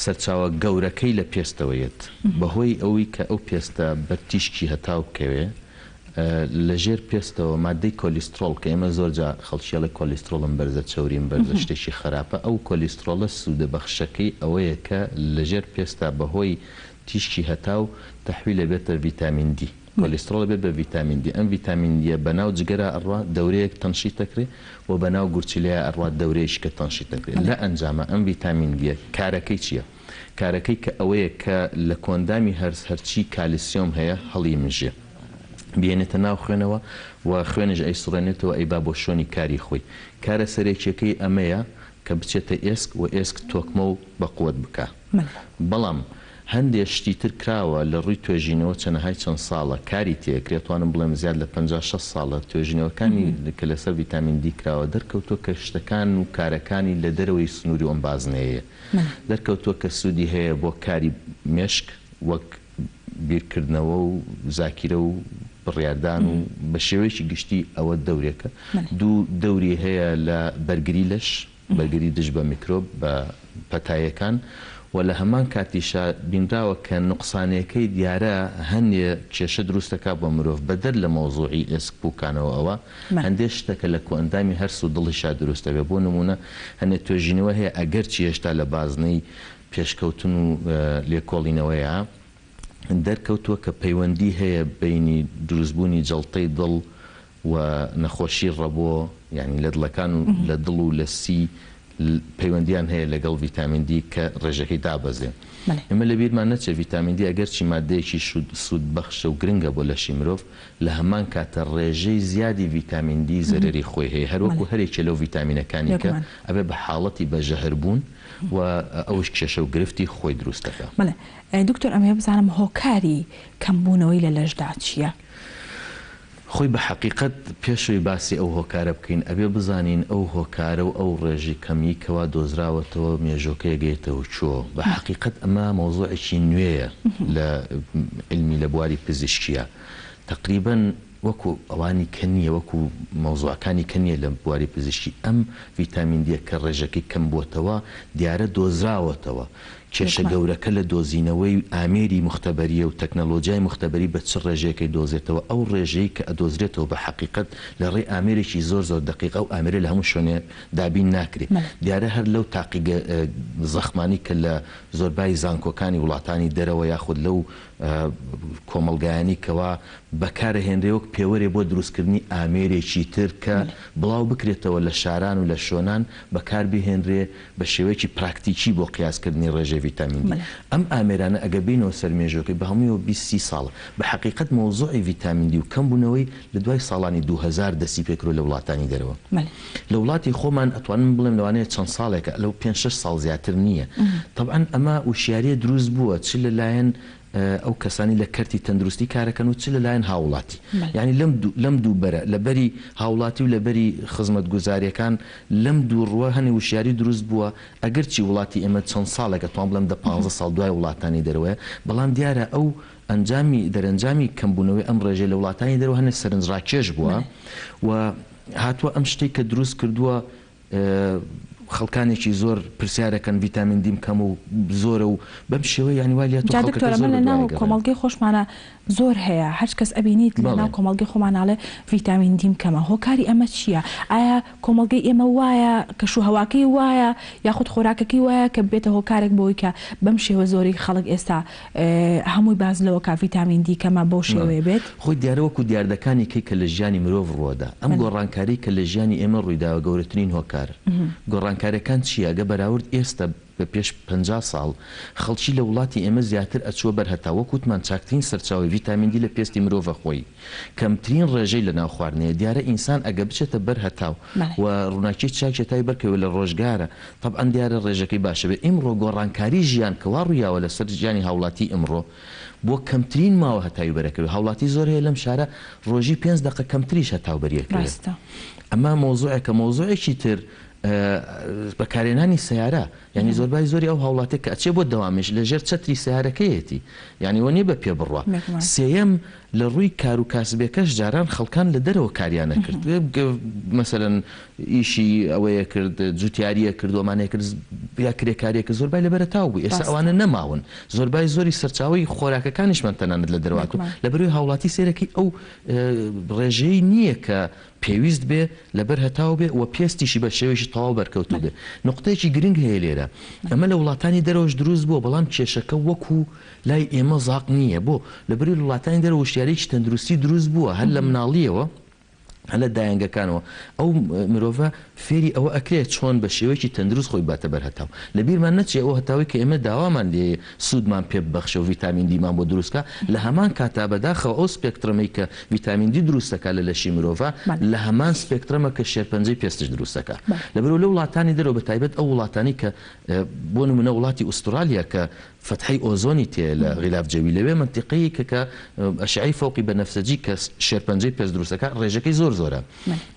سەرچاوە گەورەکەی لە پێستەوەیەت بەهۆی ئەوەی کە ئەو پێستە بەرتیشکی هەتاو بکەوێ لەژێر پێستەوە مادەی کۆلیسترۆل کە ئێمە زۆرجا خەڵکیڵە کۆلیسترۆڵم بەرزە چەوریم بەرزە شتێکی خراپە، ئەو کۆلیسترۆلە سوودە بەخشەکەی ئەوەیە کە لەژێر پێستا بەهۆی تیشکی هەتاو تەحویل لەبێتە ڤیتامین دی. کۆلیسترۆڵ بێت بە ڤیتامین دی. ئەم ڤیتامین دیە بەناو جگەرە ئەڕوا دەورەیەک تەنشیت دەکرێت و بەناو گورچیلەیە ئەڕوا دەورەیەش کە تەنشیت دەکرێت. لە ئەنجامە ئەم ڤیتامین دیە کارەکەی چییە؟ کارەکەی کە ئەوەیە کە لە کۆندامی هەرچی کالیسیۆم هەیە هەڵی مژێ بێنێتە ناو خوێنەوە و خوێنش ئەیسڕێنێتەوە ئەیبا بۆ شۆنی کاری خۆی. کارە سەرێکیەکەی ئەمەیە کە بچێتە ئێسک و ئێسک تۆکمە و بەقوت بکە. بەڵام هەندێک شتی تر کراوە لە ڕووی توێژینەوە چەنەهای چەند ساڵە کاری تێکرێتوانم بڵێم زیاد لە 56 ساڵە توێژینەوەکانی کە لەسەر ڤیتامین دی کراوە دەرکەوتۆ کە شتەکان و کارەکانی لە دەرەوەی سنووری ئەم بازنەیە دەرکەوتۆ کە سوودی هەیە بۆ کاری مێشک وەک بیرکردنەوە و زاکیرە و بڕیاردان و بە شێوەیەکی گشتی ئەوە دەورێکە. دوو دەوری هەیە لە بەرگری لەش، بەرگری دژ بە میکرۆب بە پەتایەکان و لە هەمان کاتیشا بینراوە کە نوقسانەکەی دیارە هەندێ کێشە دروستەکە بۆ مرۆڤ بەدەر لە مۆزوعی ئێسک بووکانەوە ئەوە هەندێک شتەکە لە کۆئەندامی هەرس و دڵیشا دروستە بێ. بۆ نمونە هەندێک توێژینەوە هەیە ئەگەر چی هێشتا لە بازنەی پێشکەوتن و لێکۆڵینەوەیە دەرکەوتووە کە پەیوەندی هەیە بینی دروستبوونی جەڵتەی دڵ و نەخۆشی ڕەبۆ یعنی لە دڵەکان و لە دڵ و لە سی پەیوەندیان هەیە لەگەڵ ڤیتامین دی کە ڕێژەکەی دابەزێ. ئێمە لە بیرمان نەچێ ڤیتامین دی ئەگەر چی مادەیەکی سوود بەخشە و گرنگە بۆ لەشی مرۆڤ لە هەمان کاتە ڕێژەی زیادی ڤیتامین دی زەرری خۆی هەیە هەروەکو هەرێکێ لەو ڤیتامینەکانی کە ئەبێ بە حاڵەتی بەژەهربوون و ئەوش کێشە و گرفتی خۆی دروست دەکات. دکتۆر ئەمێ بزانم هۆکاری کەمبوونەوەی لە لەشدا چییە؟ خۆی بە حقیقت پێشوی باسی ئەو هۆکارە بکەین ئەبێ بزانین ئەو هۆکارە و ئەو ڕێژی کەمی کەوا دۆزراوەتەوە مێژۆکەیە گەیتەوە چووە. بە حقیقت ئەمە مۆزوعێکی نوێیە لە علمی لە بواری پزیشکیە. تقریبا وەکو ئەوانی کە نییە وەکو مۆزوعەکانی کە نییە لە بواری پزیشکی ئەم ڤیتامین دیە کە ڕێژەکەی کەم بووتەوە دیارە دۆزراوەتەوە. کێشە گەورەکە لە دۆزینەوەی ئامێری مختبەریە و تەکنەلۆژیای مختبەری بە چ ڕێژەیەکی دۆزێتەوە ئەو ڕێژەی کە ئەدۆزرێتەوە بە حقیقت لە ڕێی ئامێرێکی زۆر زۆر دقیقە و ئامێرە لە هەموو شوێنێ دابین ناکرێت. دیارە هەر لەو تاقیگە زەخمانی کە لە زۆربای زانکۆکانی وڵاتانی دەرەوە یاخود لەو کۆمەڵگایانی کەوا بەکارهێنرێوەک پێوەرێ بۆ دروستکردنی ئامێرێکی تر کە بڵاو بکرێتەوە لە شاران و لە شۆنان بەکار بهێنرێ بە شێوەیەکی پراکتیکی بۆ قیاسکردنی ڕێژەی ڤیتامین دی. ئەم ئامێرانە ئەگە بینەوە سەرمێژۆکەی بە هەموویەوە 20 ساڵە بە حقیقت مۆزوعی ڤیتامین دی و کەمبوونەوەی لە دوای ساڵانی 2000 دەستی پێکرۆ لە وڵاتانی دەرەوە. لە وڵاتی خۆمان ئەتوانم بڵێم لەوانەیە چەند ساڵێکە لەو 5-6 ساڵ زیاتر نییە. طبعاً ئەمە وشیاریە دروست بووە چ لەلایەن ئەو کەسانی لە کەرتی تەندروستی کارەکەن و چ لەلایەن هاوڵاتی. یعنی لەم دوو بەرە لەبەری هاوڵاتی و لەبەری خزمەت گوزاریەکان لەم دوو ڕوە هەنێ وشیاری دروست بووە ئەگەر چی وڵاتی ئێمە چەند ساڵێکە توان بڵێم 15 ساڵ دوای وڵاتانی دەرەوەیە بەڵام دیارە ئەو دەرەنجامی کەمبوونەوەی ئەم ڕێژەی لە وڵاتانی دەرەوە هەنێ سەرنجڕاکێش بووە و هاتووە ئەم شتێک کە دروست کردووە خەڵکانێکی زۆر پرسیارەکەن ڤیتامین دیم کەم و زۆرە و بەم شێوەیە یانی وای لێت دکتۆرە من لە ناو کۆمەڵگەی خۆشمانە زۆر هەیە هەر کەس ئەبینیت لەناو کۆمەڵگەی خۆماناڵێ ڤیتامین دیم کەمە هۆکاری ئەمە چییە؟ ئایا کۆمەڵگەی ئێمە وایە کەشوهەواکەی وایە یاخود خۆراکەکەی وایە کە بێتە هۆکارێک بۆی کە بەم شێوە زۆری خەڵک ئێستا هەمووی باز لەوە کا ڤیتامین دی کەمە بۆ شێوەیە بێت خۆی دیارەوەکو دیاردەکانی کەی کە لە ژیانی مرۆڤ ڕۆدا ئەم گۆڕانکاری کە لە ژیانی ئێمە ڕوویداوە گەورەترین هۆکار گۆڕانکاریەکان چییە؟ گە بەراورد ئێستا بە پێش 50 ساڵ خەڵکی لە وڵاتی ئێمە زیاتر ئەچووە بەرهەتا وەکوتمان چاکترین سەرچاوی ڤیتامین دی لە پێستی مرۆڤە خۆی کەمترین ڕێژەی لە ناو خواردنەیە دیارە ئینسان ئەگە بچێتە بەرهەتاو و ڕووناکی چاکێتای بەرکەوە لە ڕۆژگارە طبعاً دیارە ڕێژەکەی باشە بێت ئیمڕۆ گۆڕانکاری ژیان کەوا ڕوویاوە لەسەر ژیانی هاوڵاتی ئەمڕۆ بۆ کەمترین ماوە هەتاوی بەرەکەوێت هاوڵاتی زۆر هەیە لەم شارە ڕۆژی 5 دقە کەمتریش هەتاو بەریەکەوێت ئەمە مۆزوعێکە مۆزوعێکی تر بەکارێنانی سیارە یعنی زۆربای زۆری ئەو هاوڵاتێک کە ئەچێ بۆ دەوامیش لەژێر چەتری سیارەکەیەتی یعنی وەنی بە پێ بڕوە سێەم لە ڕووی کار و کاسبێکەش جاران خەڵکان لە دەرەوە کاریانە کرد مەسەرەن ئیشی ئەوەیە کرد جوتیاریە کردومانەیە کرد یا کرێکاریەکە زۆربای لەبەرە تاو بوو ئێستا ئەوانە نەماون زۆربای زۆری سەرچاوی خۆراکەکانیشمان تەنانەت لە دەرواتوە لە بەروی هاوڵاتی سێرەکەی ئەو ڕێژەی نییە کە پێویست بێ لەبەر هەتاو بێ و پێستیشی بە شێوێکی تەواو بەرکەوتو بێ نقطەیەکی گرنگ هەیە لێرە ئەمە لە وڵاتانی دەرەوەش دروست بووە بەڵام کێشەکە وەکو لای ئێمە زاق نییە بۆ لەبەری وڵاتانی دەرەوە وشیارێکی تەندروستی دروست بووە هەر لە مناڵیەوە هەلە دایەنگەکانەوە ئەو مرۆڤە فێری ئەوە ئەکرێت چۆن بە شێوەیەکی تەندروست خۆی باتە بەرهەتاو لە بیرمان نەچێ ئەو هەتاوی کە ئێمە داوامان لێ سوودمان پێ ببەخشە و ڤیتامین دیمان بۆ دروستکە لە هەمان کاتا بەداخەوە ئەو سپێکترەمەی کە ڤیتامین دی دروستەکە لە لەشی مرۆڤە لە هەمان سپێکترەمە کە شێرپەنجەی پێستش دروستەکە لەبەرەوە لە وڵاتانی دەرەوە بەتایبەت ئەو وڵاتانی کە بۆ نمونە وڵاتی ئوسترالیا کە فتحی ئۆزۆنی تێ لە غیلاف جەوی لەوێ منتیقەیە کە ئەشعەی فەوقی بەنەفسەجی کە شێرپەنجەی پێست دروستەکە ڕێژەکەی زۆر زۆرە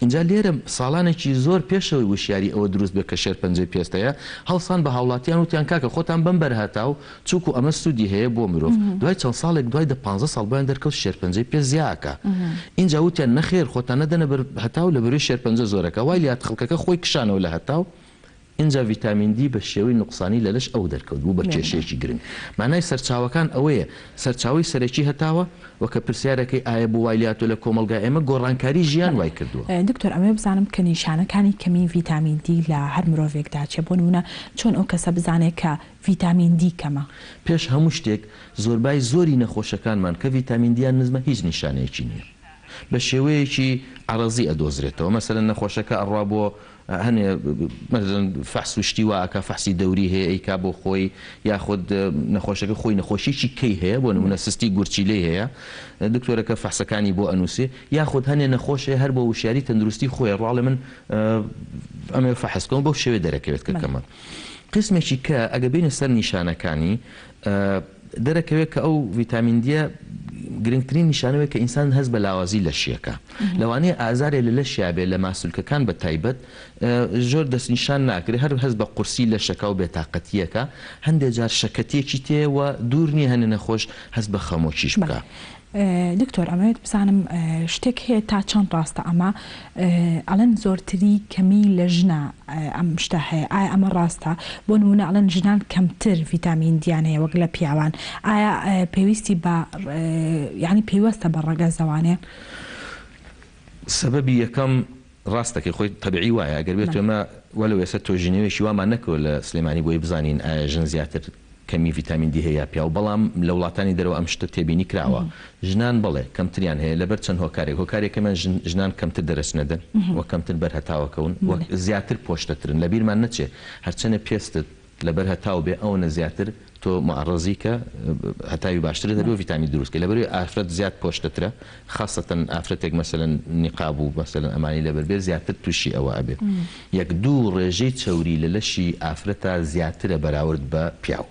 اینجا لێرە ساڵانێکی زۆر پێشەوەی وشیاری ئەوە دروست بێت کە شێرپەنجەی پێستەیە هەڵسان بە هاوڵاتیان وتیان کاکە خۆتان بەم بەرهەتاو چووکو ئەمە سوودی هەیە بۆ مرۆڤ دوای چەند ساڵێک دوای 15 ساڵ بۆیان دەرکەوت شێرپەنجەی پێست زیاکە اینجا وتیان نەخێر خۆتان نەدەنە هەتاو لە بەروی شێرپەنجە زۆرەکە وای لات خەڵکەکە خۆی کشانەوە لە هەتاو اینجا ڤیتامین دی بە شێوەی نوقسانی لە لەش ئەو دەرکەوت بوو بە کێشەیەکی گرنگ مانای سەرچاوەکان ئەوەیە سەرچاوی سەرەکی هەتاوە وەکە پرسیارەکەی ئایا بۆ وایلاتۆ لە کۆمەلگا ئێمە گۆڕانکاری ژیان وای کردووە دکتۆر ئەمە بزانم کە نیشانەکانی کەمی ڤیتامین دی لە هەر مرۆڤێکدا چێ بۆ نمونە چۆن ئەو کەسە بزانێت کە ڤیتامین دی کەمە پێش هەموو شتێک زۆربای زۆری نەخۆشەکانمان کە ڤیتامین دییان نزمە هیچ نیشانەیەکی نییە بە شێوەیەکی عەرەزی ئەدۆزرێتەوە مەسەلەن نەخۆشەکە ئەڕوا بۆ هەنێ فەحس وشتی واکە فەحسی دەوری هەیە ئەیکا بۆ خۆی یاخود نەخۆشەکە خۆی نەخۆشیی کەی هەیە بۆ نمونە سستی گورچیلەی هەیە دکتۆرەکە فەحسەکانی بۆ ئەنووسێ یاخود هەنێ نەخۆشێ هەر بۆ وشیاری تەندروستی خۆی ڕاڵێ من ئەمێ فەحسکەم بۆ شێوێ دەرەکەوێت کەکەمە قسمێکی کە ئەگە بینە سەر نیشانەکانی دەرەکەوێت کە ئەو ڤیتامین دیە گرنگترین نیشانەوەی کە ئینسان هەست بە لاوازی لە شیەکە لەوانەیە ئازارێ لە لەشیابێ لە ماسولکەکان بە تایبەت زۆر دەستنیشان ناکرێت هەر هەست بە قورسی لە شەکە و بێتاقەتیەکە هەندێک جار شەکەتێکی تێوە دوور نییە هەنێ نەخۆش هەست بە خەمۆکیش بکە. دکتۆر ئەمەوێت بزانم شتێک هەیە تا چەند ڕاستە ئەمە ئەڵەن زۆرتری کەمی لە ژنە ئەم شتە هەیە ئایا ئەمە ڕاستە بۆ نمونە ئەڵەن ژنان کەمتر ڤیتامین دییان هەیە وەک لە پیاوان ئایا پێویستی بە یعنی پێوەستە بە ڕەگە زەوانێ سەبەبی یەکەم ڕاستەکە خۆی تەبیعی وایە ئەگەر بێت ئێمە وەلو ێستا تۆژینەوەیشی وامان نەکەوە لە سلێمانی بۆی بزانین ئایا ژن زیاتر کەمی ڤیتامین دی هەیە پیا و بەڵام لە وڵاتانی دەرەوە ئەم شتە تێبینی کراوە ژنان بڵێ کەمتریان هەیە لەبەر چەند هۆکارێکەکەمە ژنان کەمتر دەرەچ نەدەن وە کەمتر بەرهەتاوەکەون زیاتر پۆشتەترن لە بیرمان نەچێ هەرچەنە پێستت لەبەر هەتاو بێ ئەوە زیاتر تۆ معڕزی کە هەتاوی باشتر دەبێت ڤیتامین دروستکە لەبەروی ئافرەت زیاد پۆشتەترە خاصەتەن ئافرەتێک مەسەلەن نیقاب و مەسەلەن ئەمانی لەبەر بێ زیاتر تووشی ئەوە ئەبێت یەک دوو ڕێژەی چەوری لە لەشی ئافرەتە زیاترە بەراورد بە پیاو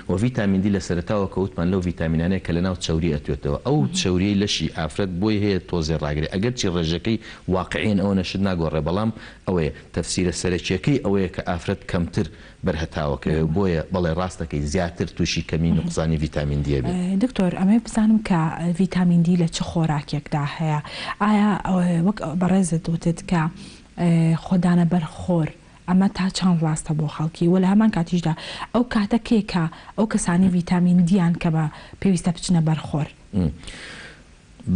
و ڤیتامین دی لە سەرەتاوە کەوتمان لەو ڤیتامینانەیە کە لەناو چەوری ئەتوێتەوە ئەو چەوریەی لەشی ئافرەت بۆی هەیە تۆزێ ڕاگرێت ئەگەر چی ڕێژەکەی واقعین ئەوە نەشت ناگۆڕێ بەڵام ئەوەیە تەفسیرە سەرەکیەکەی ئەوەیە کە ئافرەت کەمتر بەرهەتاوەکە بۆیە بەڵێ ڕاستەکەی زیاتر تووشی کەمی نوقسانی ڤیتامین دیە بێت. دکتۆر ئەمە بزانم کە ڤیتامین دی لە چ خۆراکێکدا هەیە ئایا وەک بەڕێزت وتت کە خۆدانە بەرخۆر ئەمە تا چەند ڕاستە بۆ خەڵکی وە لە هەمان کاتیشدا ئەو کاتە کێکە ئەو کەسانی ڤیتامین دییان کە بە پێویستە بچنە بەرخۆر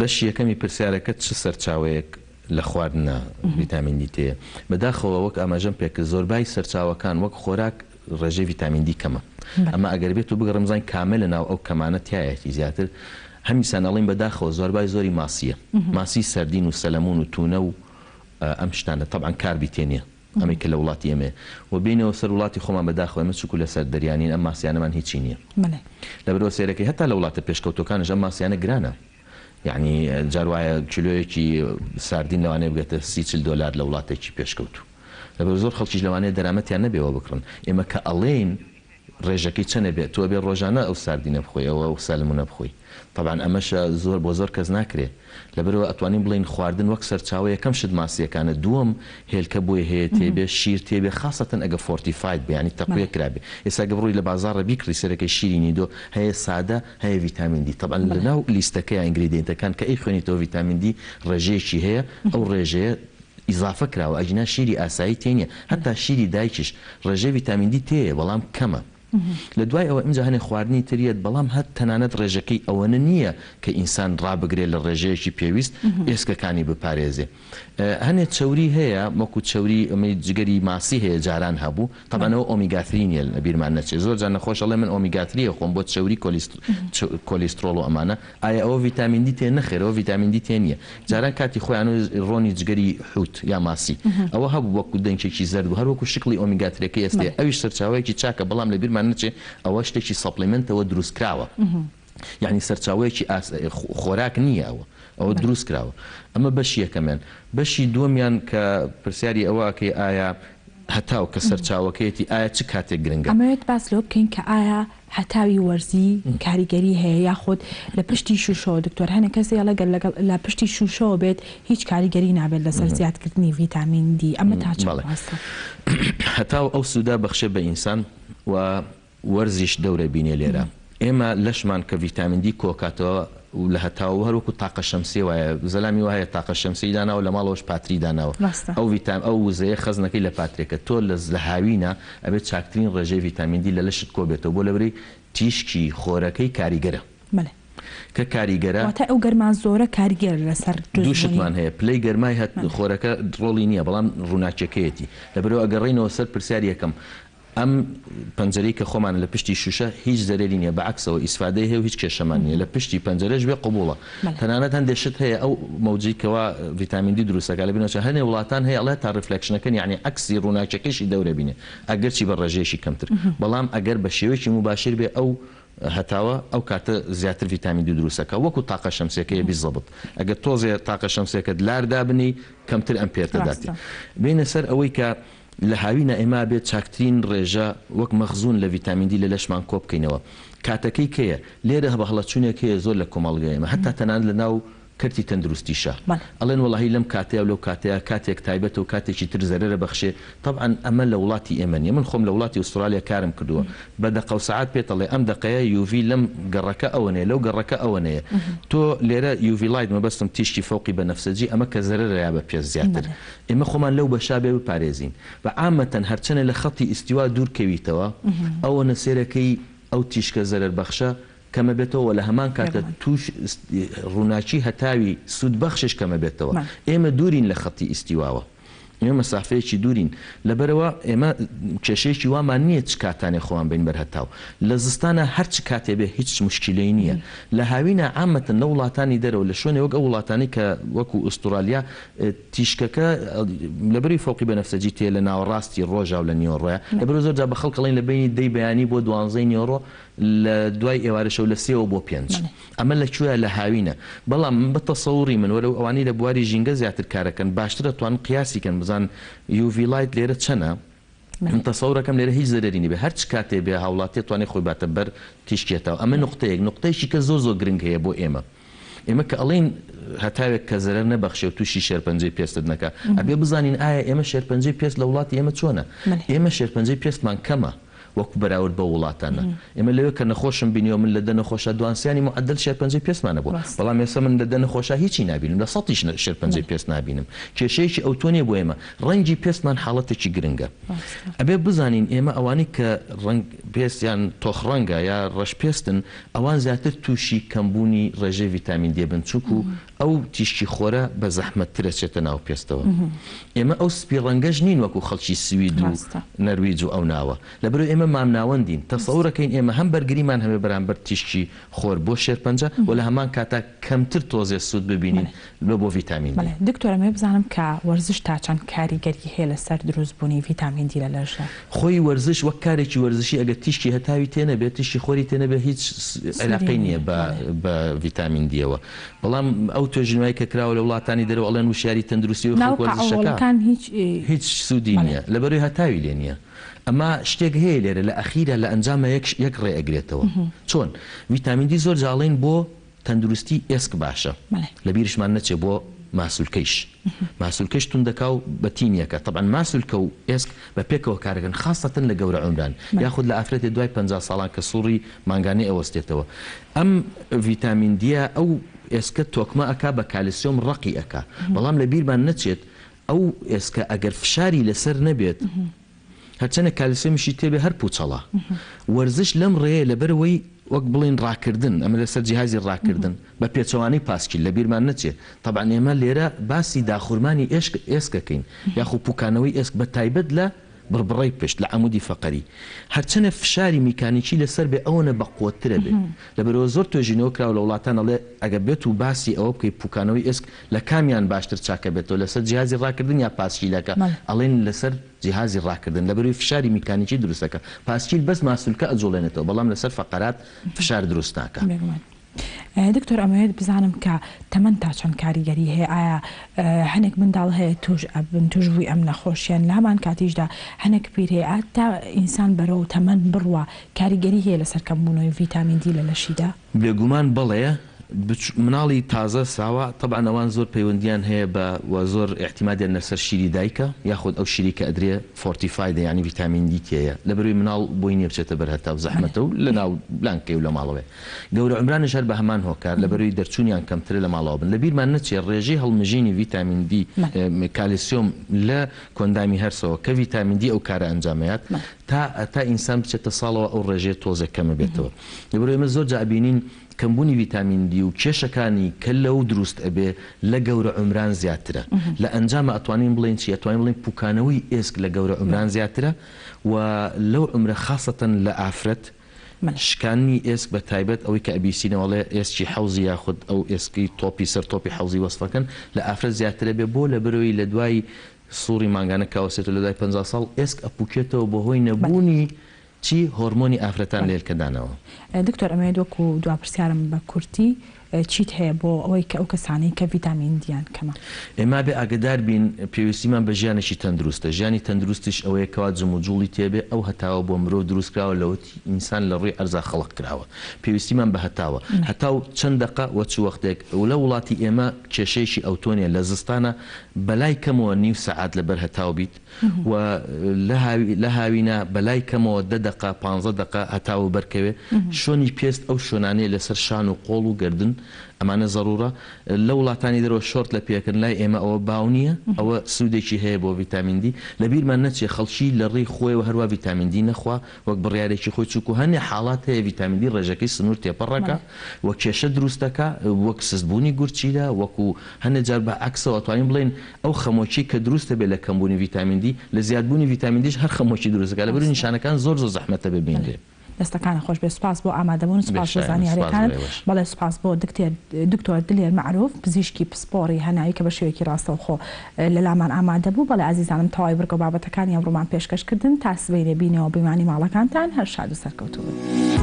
بەش یەکەمی پرسیارەکەت چ سەرچاوەیەک لە خواردنە ڤیتامین دی تەیە بەداخەوە وەک ئاماژەم پێکرد زۆربای سەرچاوەکان وەک خۆراک ڕێژەی ڤیتامین دی کەمە ئەمە ئەگەر بێت و بگەڕم زان کامل لە ناو ئەو کەمانە تایەتی زیاتر هەمیسان ئەڵین بەداخەوە زۆربای زۆری ماسیە ماسی سەردین و سەلەمون و تونە و ئەم شتانە طبعا کاربی تێنیە ئەمەی کە لە وڵاتی ئێمێ و بینەوە سەر وڵاتی خۆمان بەداخەوە ئەمە چکو لە سەر دەریانین ئەم ماسیانەمان هیچی نییە لەبەرەوە سێرەکەی هەتا لە وڵاتە پێشکەوتەکانش ئەم ماسیانە گرانە یعنی جاروایە کیلۆیەکی ساردین لەوانەیە بگێتە $30 لە وڵاتێکی پێشکەوتو لەبەر زۆر خەڵکیش لەوانەیە دەرامەتیان نەبێەوە بکڕن ئێمە کە ئەڵێن ڕێژەکەی چەنە بێت تۆ بێ ڕۆژانە ئەو ساردینە بخۆیەوە و سەلمونە بخۆی طبعا ئەمەشە زۆر بۆ زۆر کەس ناکرێت لەبەرەوە ئەتوانین بڵین خواردن وەک سەرچاوە یەکەم شت ماسیەکانە دووەم هێلکە بۆی هەیە تێبێ شیر تێبێ خاصەتەن ئەگە فۆرتیفاید بێ ینی تەقویە کرابێ ئێستا گە بڕۆی لە بازاڕە بیکڕی سەرەکەی شیری نیدۆ هەیە سادە هەیە ڤیتامین دی طبعا لەناو لیستەکەی ئینگریدینتەکان کە ئەی خوێنیتەوە ڤیتامین دی ڕێژەیەکی هەیە ئەو ڕێژەیە ئیزافە کراوە ئەجینا شیری ئاسایی تێنیە هەتا شیری دایکیش ڕێژەی ڤیتامین دی تێیە بەڵام کەمە لە دوای ئەوە ئەمجا هەنێ خواردنی تریت بەڵام هەر تەنانەت ڕێژەکەی ئەوەنە نییە کە ئینسان ڕابگرێت لە ڕێژەیەکی پێویست ئێسکەکانی بپارێزێ هەنێ چوری هەیە مەکو چوری ئەمەی جگەری ماسی هەیە جاران هەبوو تەبانەوە ئۆمیگاتری نیە لە بیرمان نەچێت زۆر جان نەخۆش ئەڵێ من ئۆمیگاتریە خۆم بۆ چوری کۆلیسترۆڵ و ئەمانە ئایا ئەوە ڤیتامین دی تێ نەخێرەوە ڤیتامین دی تێ نییە جاران کاتی خۆیان ڕۆنی جگەری حوت یا ماسی ئەوە هەبوو وەکو دەنگێکی زەرد و هەروەکو شکلی ئۆمیگاتریەکەی ئێستێ ئەویش سەرچاوەیەکی چاکە بەڵام لە بیرمان نەچێت ئەوە شتێکی سەپلیمنتەوە دروست کراوە یعنی سەرچاوەیەکی خۆراک نییە ئەوە دروست کراوە ئەمە بەشی یەکەمیان بەشی دووەمیان کە پرسیاری ئەوەکەی ئایا هەتاو کە سەرچاوەکەیەتی ئایا چ کاتێک گرنگە ئەمەوێت باس لەوە بکەین کە ئایا هەتاوی وەرزی کاریگەری هەیە یاخود لە پشتی شوشەوە دکتۆر هەنێ کەسێ لەگەڵ لە پشتی شوشەوە بێت هیچ کاریگەری نابێت لەسەر زیادکردنی ڤیتامین دی ئەمە تا چ هەتاو ئەو سوودا بەخشێ بە ئینسان و وەرزیش دەورە بینێ لێرە ئێمە لەشمان کە ڤیتامین دی کۆکاتەوە و لە هەتاوە هەروەکو تاقە شەمسی وایە زەلامی وایە تاقە شەمسی داناوە لە ماڵەوەش پاتری داناوە ئەو ڤیتام ئەو وزەیە خەزنەکەی لە پاترێکە تۆ لە هاوینە ئەبێت چاکترین ڕێژەی ڤیتامین دی لە لەشت کۆ بێتەوە بۆ لەبەری تیشکی خۆرەکەی کاریگەرە کە کاریگەرە ئەو گەرمان زۆرە کاریگەر لەسەر دووشتمان هەیە پلەی گەرمای خۆرەکە ڕۆڵی نییە بەڵام ڕووناکیەکەیەتی لەبەرەوە ئەگەڕێینەوە سەر پرسیار یەکەم ئەم پەنجەرەی کە خۆمان لە پشتی شوشە هیچ زەرێری نییە بەعکسەوە ئیسفادەی هەیە و هیچ کێشەمان نییە لە پشتی پەنجەرەش بێ قبوڵە تەنانەت هەندێک شت هەیە ئەو مەوجەیەوە ڤیتامین دی دروستەکە لە بینەوە هەنێ وڵاتان هەیە ئەڵێ تا ڕفلێکشنەکەن یعنی عکسی ڕووناکیەکەیشی دەورە بینێ ئەگەرچی بە ڕێژەیەشی کەمتر بەڵام ئەگەر بە شێوەیەکی مباشر بێ ئەو هەتاوە ئەو کاتە زیاتر ڤیتامین دی دروستەکە وەکو تاقە شەمسیەکەیە بیزەبت ئەگەر تۆزێ تاقە شەمسیەکەت لاردا بنی کەمتر ئەم پێرتەداتی بینە سەر ئەوەی کە لە هاوینە ئێمە بێت چاکترین ڕێژە وەک مەخزون لە ڤیتامین دی لە لەشمان کۆ بکەینەوە کاتەکەی کەیە لێرە بە هەڵەچوونێک هەیە زۆر لە کۆمەڵگەی ئێمە هەتا تەنان لە ناو کەرتی تەندروستیشە ئەڵێن وڵاهی لەم کاتەیە لەو کاتەیە کاتێک تایبەت و کاتێکی تر زەرەرە بەخشێ طبعا ئەمە لە وڵاتی ئێمە نیە من خۆم لە وڵاتی ئوسترالیا کارم کردووە بە دقە و سعات پێتەڵێ ئەم دقەیە یوڤی لەم گەڕەکە ئەوەنەیە لەو گەڕەکە ئەوەنەیە تۆ لێرە یوڤی لایت مەبەستم تیشتی فەوقی بەنەفسەجی ئەمە کە زەرەرەیە بە پێ زیاتر ئێمە خۆمان لەو بەشابێ بپارێزین بە عامەتەن هەرچەنە لە خەڵی ئیستیوا دوورکەویتەوە ئەوەنە سێرەکەی ئەو تیشکە زەرەر بەخشە کەمە بێتەوە لە هەمان کاتە توش ڕووناچی هەتاوی سوودبەخشش کەمە بێتەوە ئێمە دوورین لە خەتی ئیستیواوە ئێمە سافەیەکی دوورین لەبەرەوە ئێمە کێشەیەکی وامان نییە چ کاتانێ خۆوان بین بەرهەتاو لە زستانە هەرچ کاتێ بێ هیچ مشکلەی نییە لە هاوینە عامەتەن لە وڵاتانی دەرەوە لە شوێنێ وەک ئەو وڵاتانی کە وەکو ئوسترالیا تیشکەکە لەبەری فۆقی بەنەفسەجی تێ لە ناوەڕاستی ڕۆژا و لە نیۆڕۆیە لەبەر زۆر جا بە خەڵکەڵین لە بینی دەی بەیانی بۆ 12 نیۆڕۆ لە دوای ئێوارەشەو لە 3 بۆ 5 ئەمە لەکوێە لە هاوینە بەڵام بە تەسەووری من وەرە ئەوانی لە بواری ژینگە زیاتر کارەکەن باشترە توان قیاسیکەن بزان یوڤی لایت لێرە چەنە من تەسەورەکەم لێرە هیچ زەرەری نیبێ هەرچ کاتێ بێ هاوڵاتی توانێت خۆی باتە بەر تیشکێتەوە ئەمە نقطەیەکی کە زۆر گرنگ هەیە بۆ ئێمە کە ئەڵین هەتاوێک کە زەرەر نەبەخشێ و تووشی شێرپەنجەی پێستت نەکە ئەبێ بزانین ئایا ئێمە شێرپەنجەی پێست لە وڵاتی ئێمە چۆنە ئێمە شێرپەنجەی پێستمان کەمە وەکو بەراورد بە وڵاتانە ئێمە لەوێ کە نەخۆشم بینیەوە من لە دەنەخۆشە دوانسیانی معدل شێرپەنجەی پێستمانە بووە بەڵام ێستا من لە دەنەخۆشە هیچی نبینم لە 100 شێرپەنجەی پێست نبینم کێشەیەکی ئەوتۆنیە بۆ ئێمە ڕەنگی پێستمان حاڵەتێکی گرنگە ئەبێ بزانین ئێمە ئەوانی کە ڕنگ پێستیان تۆخڕەنگە یا ڕەش پێستن ئەوان زیاتر تووشی کەمبوونی ڕێژەی ڤیتامین دێ بن چونکو ئەو تیشتی خۆرە بە زەحمەتترە چێتە ناو پێستەوە ئێمە ئەو سپی ڕەنگەش نین وەکو خەڵکی سوید و نەرویج و ئەو ناوە لەبەرەوەی ئێمە مامناوەندین تەسەوڕەکەین ئێمە هەم بەرگریمان هەبێ بەرامبەر تیشتی خۆر بۆ شێرپەنجە و لە هەمان کاتا کەمتر تۆزێ سوود ببینین بۆ ڤیتامین دی. دکتۆرە مێ بزانم کە وەرزش تا چەند کاریگەری هەیە لەسەر دروستبوونی ڤیتامین دی لە لەژە خۆی وەرزش وەک کارێکی وەرزشی ئەگەر تیشتی هەتاوی تێنەبێت تیشتی خۆری تێنەبێت هیچ علاقەی نییە بە ڤیتامین دیەوە بەڵام ئەو توێژینەوەی کە کراوە لە وڵاتانی دەرەوە ئەڵێن وشیاری تەندروستی و وەرزشەکان هیچ سوودی نییە لەبەرەوەی هەتاوی لێ نییە ئەمە شتێک هەیە لێرە لە ئەخیرە لە ئەنجامە یەک ڕێ ئەگرێتەوە چۆن ڤیتامین دی زۆر جاڵین بۆ تەندروستی ئێسک باشە لە بیرشمان نەچێ بۆ ماسولکەش تون دەکا و بە تیمیەکە طبعا ماسولکە و ئێسک بە پێکەوە کارەکەن خاستەن لە گەورە عمران یاخود لە ئافرەتێ دوای 50 ساڵان کە سوڕی مانگانەی ئەوەستێتەوە ئەم ڤیتامین دیە ئەو ئێسکە تۆکمە ئەکا بە کالیسیۆم ڕقی ئەکا بەڵام لە بیرمان نەچێت ئەو ئێسکە ئەگەر فشاری لەسەر نەبێت هەرچەنە کالیسیۆمیشی تێبێ هەر پوچەڵە وەرزش لەم ڕێیە لەبەرەوەی وەک بڵین ڕاکردن ئەمە لەسەر جیهازی ڕاکردن بە پێچەوانەی پاسکیل لە بیرمان نەچێت طبعا ئێمە لێرە باسی داخورمانی ئێسکەکەین یاخو پوکانەوەی ئێسک بە تایبەت لە بڕبڕی پشت لە عمودی فەقەری هەرچەنە فشاری میکانیکی لەسەر بێ ئەوەنە بە قوترە بێ لەبەرەوە زۆر توێژینەوە کراوە لە وڵاتانەڵێ ئەگە بێت و باسی ئەوە بکەی پوکانەوەی ئێسک لە کامیان باشتر چاکە بێتەوە لەسەر جیهازی ڕاکردن یا پاسکیلەکە ئەڵێن لەسەر جیهازی ڕاکردن لەبەروی فشاری میکانیکی دروستەکە پاسکیل بەس ماسولکە ئەجۆڵێنێتەوە بەڵام لەسەر فەقەرات فشار دروست ناکە. دکتۆر ئەمەوێت بزانم کە تەمەەن تا چەند کاریگەری هەیە ئایا هەنێک منداڵ هەیە توش ئەبن توشبووی ئەم نەخۆشیان لە هەمان کاتیشدا هەنێک پیر هەیە تا ئینسان بەرەو تەمەەن بڕوە کاریگەری هەیە لەسەر کەمبوونەوەی ڤیتامین دی لە لەشیدا بێگومان بڵێ مناڵی تازە ساوە طبعا ئەوان زۆر پەیوەندیان هەیە بە زۆر احتیمادیان لەسەر شیری دایکە یاخود ئەو شیری کە ئەدرێ فۆرتیفاید یعنی ڤیتامین دی تەیە لەبەروی مناڵ بۆی نییە بچێتە بەرهەتا و زەحمەتە و لە ناو بلانکەی و لە ماڵەوەی گەورە عمرانش هەر بە هەمان هۆکار لەبەروی دەرچوونیان کەمترە لە ماڵەوە بن لە بیرمان نەچێ ڕێژەی هەڵمژینی ڤیتامین دی کالیسیۆم لە کۆندامی هەرسەوە کە ڤیتامین دی ئەو کارە ئەنجامەیات تا ئینسان بچێتە ساڵەوە ئەو ڕێژەیە تۆزێک کەمە بێتەوە لەبەروی ئێمە زۆر جا بینین کەمبوونی ڤیتامین دی و کێشەکانی کە لەو دروست ئەبێ لە گەورە عمران زیاترە لە ئەنجامە ئەتوانین بڵین چی ئەتوانین بڵین پوکانەوەی ئێسک لە گەورە عمران زیاترە و لەو عمرە خاصەتەن لە ئافرەت شکانی ئێسک بە تایبەت ئەوەی کە ئەبیسینەوەڵێ ئێسکی حەوزی یاخود ئەو ئێسکی تۆپی سەر تۆپی حەوزی وەسفەکەن لە ئافرەت زیاترە بێ بۆ لە بەرەوەی لە دوای سوڕی مانگانە کاوەسێتە لە دوای 50 ساڵ ئێسک ئەپوکێتەوە بەهۆی نەبوونی چی هۆرمۆنی ئافرەتان لێلکەدانەوە. دکتۆر ئەمەیە وەکو دواپرسیارم بە کورتی چیت هەیە بۆ ئەوەی کە ئەو کەسانی کە ڤیتامین دییان کەمە ئێمە بێ ئاگدار بین پێویستیمان بە ژیانێکی تەندروستە ژیانی تەندروستیش ئەوەیە کەوا جم و جوڵی تێبێ ئەو هەتاوە بۆ مرۆ دروستکراوە لەوەتی ئینسان لە ڕووی ئەرزا خەڵق کراوە پێویستیمان بە هەتاوە هەتاو چەند دقە وە چ وەختێک و لە وڵاتی ئێمە کێشەیەکی ئەوتۆنیە لە زستانە بەلای کەمەوە نیو سەعات لەبەر هەتاو بیت و لە هاوینە بەلای کەمەوە 10 دقە 15 دقە هەتاو بەرکەوێ شۆنی پێست ئەو شۆنانەیە لەسەر شان و قۆڵ و گردن ئەمانە ضرورە لە وڵاتانی دەرەوە شۆرت لە پێکردن لای ئێمە ئەوە باونیە ئەوە سوودێکی هەیە بۆ ڤیتامین دی لە بیرمان نەچێ خەڵکی لە ڕێی خۆیەوە هەروە ڤیتامین دی نەخوا وەک بڕیارێکی خۆی چووکو هەنێ حاڵات هەیە ڤیتامین دی ڕێژەکەی سنوور تێپەڕەکە وەک کێشە دروستەکە وەک سستبوونی گورچیدا وەکو هەنێ جار بە عەکسەوە توانین بڵێن ئەو خەمۆکی کە دروستە بێ لە کەمبوونی ڤیتامین دی لە زیادبوونی ڤیتامین دیش هەر خەمۆکی دروستەکە لەبەر نیشانەکان زۆر زەحمەتە ببینرێ. دەستەکانە خۆش بێ سوپاس بۆ ئامادەبوون سوپاس بۆ زانیاریەکانت بەڵێ سوپاس بۆ دکتۆر دلێر معروف پزیشکی پسپۆڕی هەنایی کە بە شێوەیەکی ڕاستەوخۆ لە لامان ئامادە بوو بەڵێ ئازیزانم تەواوی بڕگە بابەتەکانی ئەمڕۆمان پێشکەش کردن تا سبەی لێبینەوە بیمانی ماڵەکانتان هەر شاد و سەرکەوتوو بن.